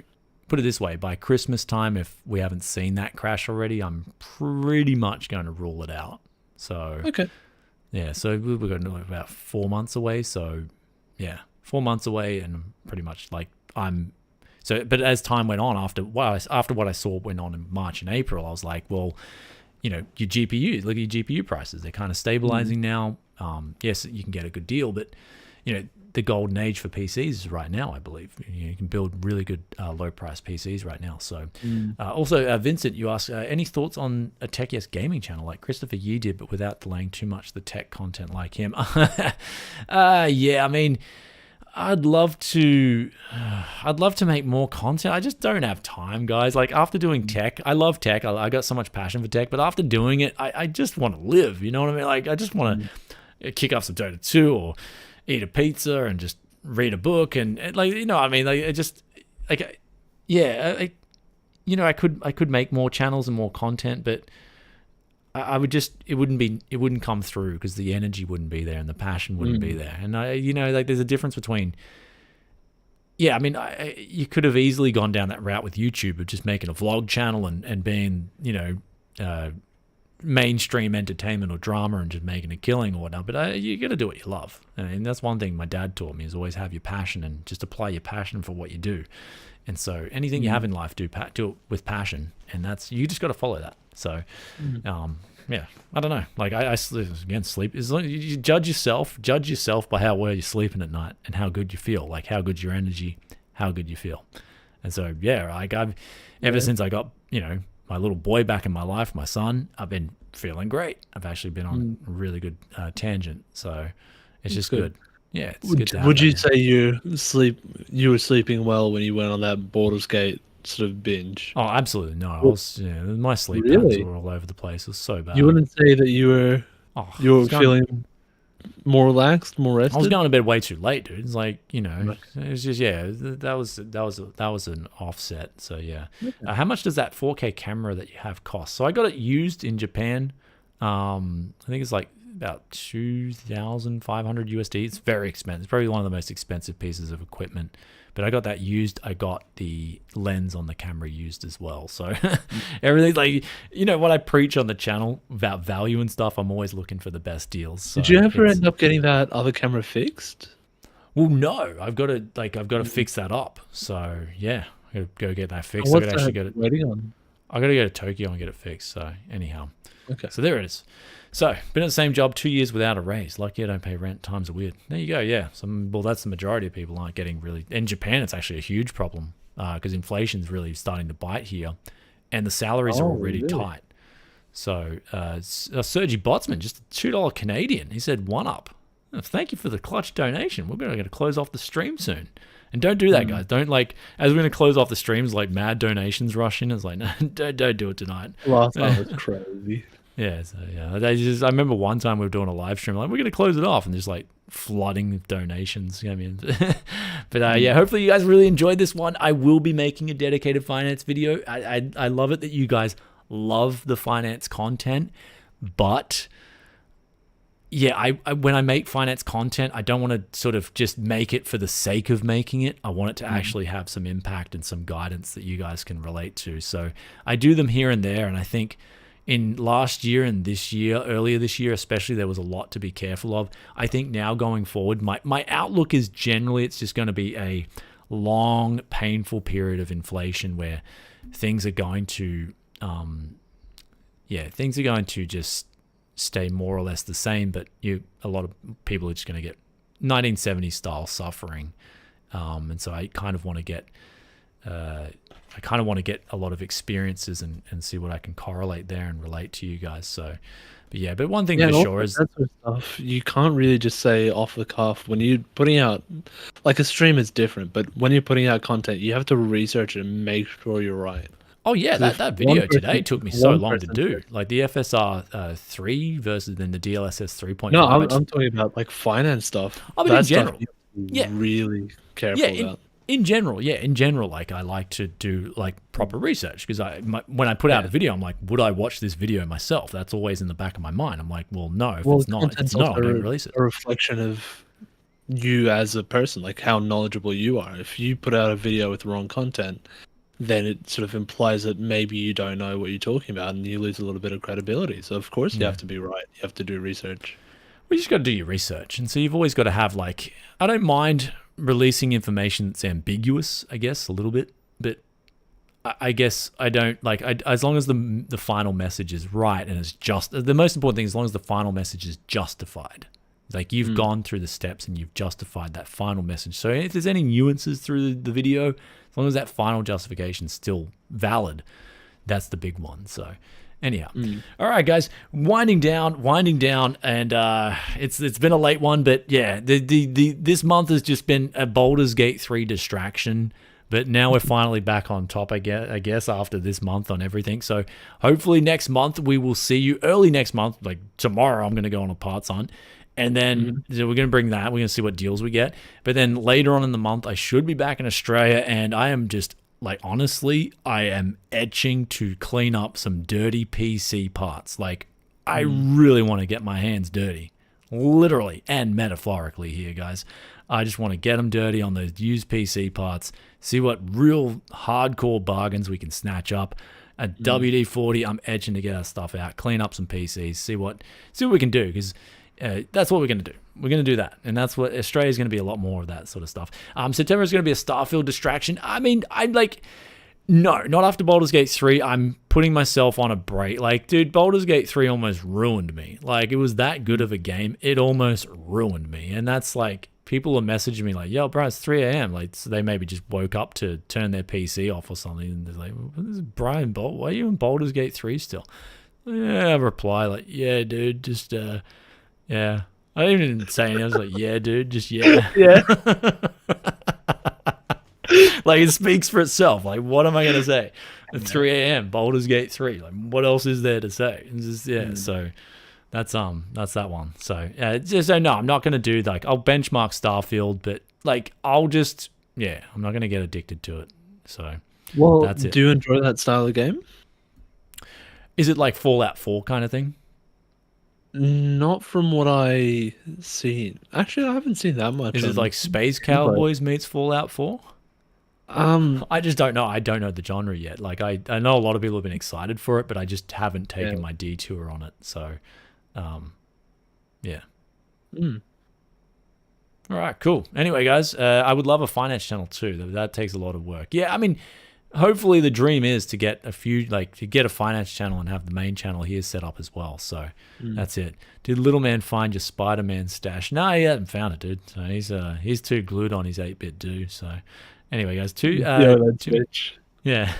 put it this way, by Christmas time, if we haven't seen that crash already, I'm pretty much going to rule it out. So okay. Yeah, so we're going to about 4 months away. So yeah. 4 months away, and pretty much like but as time went on, after what I saw went on in March and April, I was like, well, your GPUs, look at your GPU prices, they're kind of stabilizing now. Yes, you can get a good deal, but the golden age for PCs is right now, I believe. You can build really good low price PCs right now. So also, Vincent, you asked, any thoughts on a Tech Yes gaming channel like Christopher Yee did, but without delaying too much the tech content like him? Yeah, I mean, I'd love to make more content. I just don't have time, guys. Like after doing tech, I love tech. I got so much passion for tech, but after doing it, I just want to live. You know what I mean? Like I just want to kick off some Dota 2 or eat a pizza and just read a book and like, you know what I mean? Like it just like, yeah, you know, I could make more channels and more content, but I would just, it wouldn't come through because the energy wouldn't be there and the passion wouldn't be there. And you know, like there's a difference between, yeah, I mean, you could have easily gone down that route with YouTube of just making a vlog channel and being, you know, mainstream entertainment or drama and just making a killing or whatnot. But you got to do what you love. And that's one thing my dad taught me is always have your passion and just apply your passion for what you do. And so anything you have in life, do it with passion. And that's, you just got to follow that. So, yeah, I don't know. Like I again, sleep is you judge yourself by how well you're sleeping at night and how good you feel, like how good your energy, how good you feel. And so, yeah, like ever since I got, you know, my little boy back in my life, my son, I've been feeling great. I've actually been on a really good tangent. So it's just good. Yeah, it's good to have. Would you say you were sleeping well when you went on that Baldur's Gate sort of binge? Oh, absolutely no. My sleep patterns were all over the place. It was so bad. You wouldn't say that you were feeling more relaxed, more rested? I was going to bed way too late, dude. It's like, you know, it was just, yeah, that was an offset. So yeah. How much does that 4K camera that you have cost? So I got it used in Japan. I think it's like about 2,500 USD. It's very expensive. It's probably one of the most expensive pieces of equipment. But I got that used. I got the lens on the camera used as well. So everything, like, you know, what I preach on the channel about value and stuff, I'm always looking for the best deals. So did you ever end up getting that other camera fixed? Well, no. I've got to fix that up. So yeah, I got to go get that fixed. What's waiting on? I got to go to Tokyo and get it fixed. So anyhow, okay. So there it is. So, been at the same job 2 years without a raise. Lucky I don't pay rent. Times are weird. There you go, yeah. Well, that's the majority of people aren't getting really... In Japan, it's actually a huge problem because inflation's really starting to bite here and the salaries are already tight. So, Sergi Botsman, just $2 Canadian. He said, one up. Oh, thank you for the clutch donation. We're going to close off the stream soon. And don't do that, guys. Don't, like, as we're going to close off the streams, like, mad donations rush in. It's like, no, don't do it tonight. Last time was crazy. Yeah, so yeah, I remember one time we were doing a live stream, like we're gonna close it off, and just like flooding with donations. I mean, but yeah, hopefully you guys really enjoyed this one. I will be making a dedicated finance video. I love it that you guys love the finance content, but yeah, I when I make finance content, I don't want to sort of just make it for the sake of making it. I want it to actually have some impact and some guidance that you guys can relate to. So I do them here and there, and I think in last year and this year, earlier this year especially, there was a lot to be careful of. I think now going forward, my outlook is generally it's just going to be a long, painful period of inflation where things are going to, things are going to just stay more or less the same, but a lot of people are just going to get 1970s style suffering. And so I kind of want to get... a lot of experiences and see what I can correlate there and relate to you guys. So, but one thing for sure is... That sort of stuff, you can't really just say off the cuff. When you're putting out... Like, a stream is different, but when you're putting out content, you have to research it and make sure you're right. Oh, yeah, that video today took me so long to do. Like, the FSR 3 versus then the DLSS 3.5. No, I'm talking about, like, finance stuff. Oh, but in general. Really careful about. In general, like I like to do like proper research because when I put out a video, I'm like, would I watch this video myself? That's always in the back of my mind. I'm like, well, no, if it's not, I don't release it. A reflection of you as a person, like how knowledgeable you are. If you put out a video with the wrong content, then it sort of implies that maybe you don't know what you're talking about and you lose a little bit of credibility. So of course you have to be right. You have to do research. Well, you just got to do your research. And so you've always got to have like, I don't mind releasing information that's ambiguous, I guess, a little bit, but I guess I don't like, as long as the final message is right and it's just, the most important thing, as long as the final message is justified. Like you've gone through the steps and you've justified that final message. So if there's any nuances through the video, as long as that final justification is still valid, that's the big one. So Anyhow, all right, guys, winding down, and it's been a late one, but yeah, this month has just been a Baldur's Gate 3 distraction. But now we're finally back on top, I guess, after this month on everything. So hopefully next month we will see you early next month. Like tomorrow, I'm going to go on a parts hunt. And then so we're going to bring that. We're going to see what deals we get. But then later on in the month, I should be back in Australia. And I am just, like, honestly, I am etching to clean up some dirty PC parts. Like, I really want to get my hands dirty. Literally and metaphorically here, guys. I just want to get them dirty on those used PC parts, see what real hardcore bargains we can snatch up. At WD-40, I'm edging to get our stuff out, clean up some PCs, see what we can do, because that's what we're going to do. We're going to do that, and that's what Australia's going to be a lot more of that sort of stuff. September is going to be a Starfield distraction. I mean, I'm like, no, not after Baldur's Gate 3. I'm putting myself on a break. Like, dude, Baldur's Gate 3 almost ruined me. Like, it was that good of a game. It almost ruined me, and that's like, people are messaging me like, yo, bro, it's 3 a.m. Like, so they maybe just woke up to turn their PC off or something. And they're like, well, this is Brian Bolt. Why are you in Baldur's Gate 3 still? Yeah, I reply like, yeah, dude, just, yeah. I didn't even say anything. I was like, yeah, dude, just, yeah. Yeah. Like, it speaks for itself. Like, what am I going to say? At 3 a.m., Baldur's Gate 3. Like, what else is there to say? It's just, yeah, so... That's that one. So no, I'm not gonna do like I'll benchmark Starfield, but like I'm not gonna get addicted to it. So that's it. Do you enjoy that style of game? Is it like Fallout 4 kind of thing? Not from what I seen. Actually, I haven't seen that much. Is it like Space Cowboys meets Fallout 4? I just don't know. I don't know the genre yet. Like I know a lot of people have been excited for it, but I just haven't taken my detour on it. So. Yeah. All right, cool. Anyway, guys, I would love a finance channel too. That takes a lot of work. Yeah, I mean, hopefully the dream is to get a finance channel and have the main channel here set up as well. So that's it. Did Little Man find your Spider-Man stash? No, he hasn't found it, dude. So he's too glued on his 8-bit do. So anyway, guys, yeah,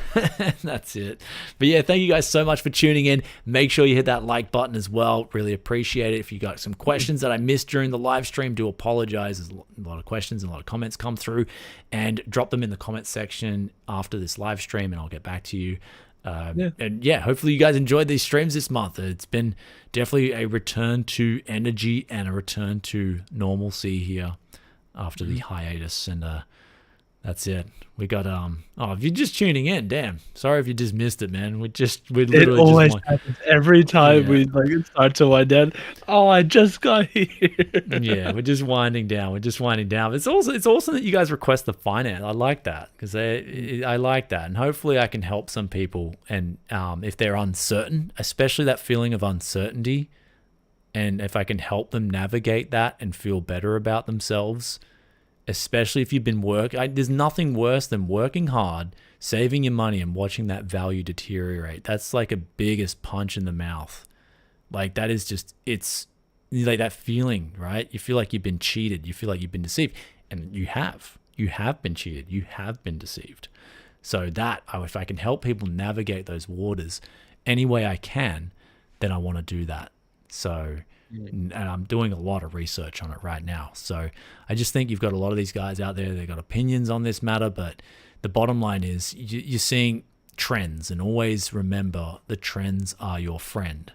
that's it. But yeah, thank you guys so much for tuning in. Make sure you hit that like button as well. Really appreciate it. If you got some questions that I missed during the live stream, do apologize. There's a lot of questions and a lot of comments come through, and drop them in the comment section after this live stream and I'll get back to you. And yeah, hopefully you guys enjoyed these streams this month. It's been definitely a return to energy and a return to normalcy here after the hiatus, and that's it. We got if you're just tuning in, damn. Sorry if you just missed it, man. We literally it always happens every time we like start to wind down. Oh, I just got here. Yeah, we're just winding down. But it's awesome that you guys request the finance. I like that because I like that, and hopefully I can help some people. And if they're uncertain, especially that feeling of uncertainty, and if I can help them navigate that and feel better about themselves. Especially if you've been there's nothing worse than working hard, saving your money, and watching that value deteriorate. That's like a biggest punch in the mouth. Like that is just, it's like that feeling, right? You feel like you've been cheated. You feel like you've been deceived, and you have been cheated. You have been deceived. So if I can help people navigate those waters any way I can, then I want to do that. So. And I'm doing a lot of research on it right now. So I just think you've got a lot of these guys out there, they've got opinions on this matter, but the bottom line is you're seeing trends, and always remember the trends are your friend.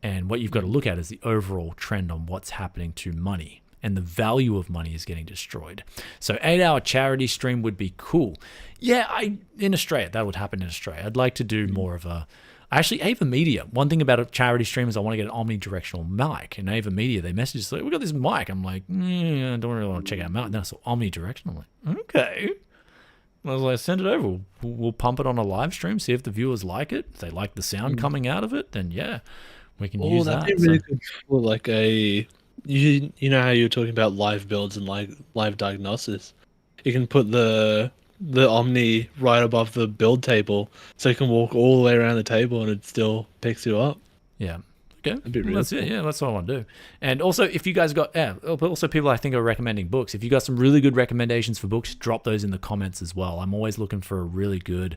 And what you've got to look at is the overall trend on what's happening to money, and the value of money is getting destroyed. So 8-hour charity stream would be cool. Yeah, in Australia, that would happen in Australia. I'd like to do more of a, actually, Ava Media. One thing about a charity stream is I want to get an omnidirectional mic. And Ava Media, they message us like, we got this mic. I'm like, I don't really want to check out mic. Then I saw omnidirectional. I'm like, okay. I was like, send it over. We'll pump it on a live stream, see if the viewers like it. If they like the sound coming out of it, then yeah, we can use that. That'd be really good for like you know how you were talking about live builds and like live diagnosis. You can put the Omni right above the build table, so you can walk all the way around the table and it still picks you up. Yeah. Okay. Really that's cool. It. Yeah, that's what I want to do. And also, if you guys got, also people I think are recommending books. If you got some really good recommendations for books, drop those in the comments as well. I'm always looking for a really good,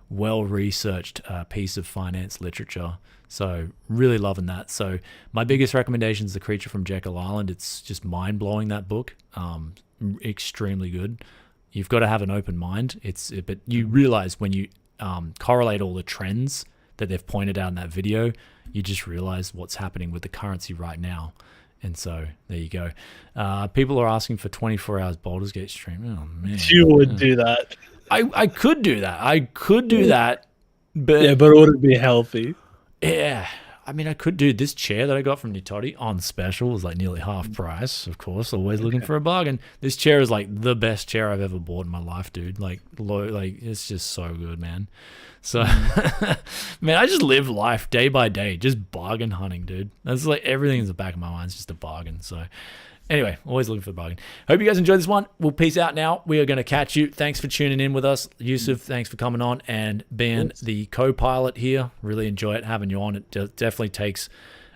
well-researched piece of finance literature. So really loving that. So my biggest recommendation is The Creature from Jekyll Island. It's just mind-blowing, that book. Extremely good. You've got to have an open mind. But you realize when you correlate all the trends that they've pointed out in that video, you just realize what's happening with the currency right now. And so there you go. People are asking for 24 hours Baldur's Gate stream. Oh man, You would do that. I could do that. I could do that, but Yeah, but it wouldn't be healthy. yeah. I mean, I could do this chair that I got from Nitoti on special. Was like nearly half price, of course. Always looking for a bargain. This chair is like the best chair I've ever bought in my life, dude. Like it's just so good, man. So, man, I just live life day by day, just bargain hunting, dude. That's like everything in the back of my mind is just a bargain. So, anyway, always looking for a bargain. Hope you guys enjoyed this one. We'll peace out now. We are going to catch you. Thanks for tuning in with us. Yusuf, thanks for coming on and being the co-pilot here. Really enjoy it, having you on. It definitely takes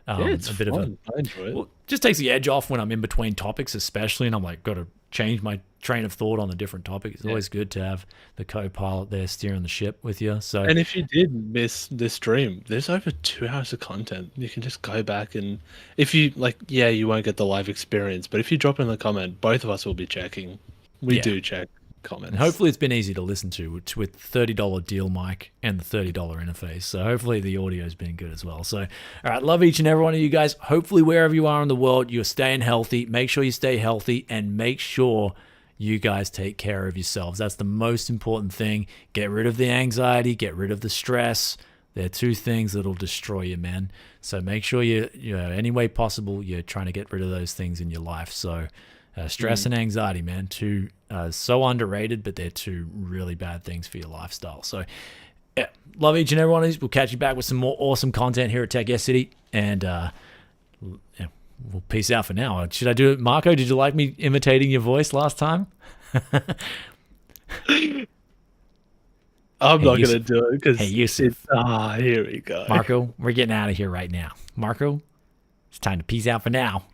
It's a bit fun. of I enjoy it. well, just takes the edge off when I'm in between topics, especially, and I'm like, got to change my train of thought on a different topic. It's always good to have the co-pilot there steering the ship with you. So, And if you did miss this stream, there's over 2 hours of content. You can just go back, and if you like, yeah, you won't get the live experience, but if you drop in the comment, both of us will be checking. We do check comments. and hopefully it's been easy to listen to with $30 deal mic and the $30 interface. So hopefully the audio's been good as well. So, all right, love each and every one of you guys. Hopefully wherever you are in the world, you're staying healthy. Make sure you stay healthy and make sure you guys take care of yourselves. That's the most important thing. Get rid of the anxiety, get rid of the stress. They're two things that'll destroy you, man. So make sure you know, any way possible, you're trying to get rid of those things in your life. So stress and anxiety, man, two so underrated, but they're two really bad things for your lifestyle. So yeah, love each and every one of these. We'll catch you back with some more awesome content here at Tech Yes City, and yeah, we'll peace out for now. Should I do it, Marco? Did you like me imitating your voice last time? I'm not gonna do it because Yusuf. here we go. Marco, we're getting out of here right now. Marco, it's time to peace out for now.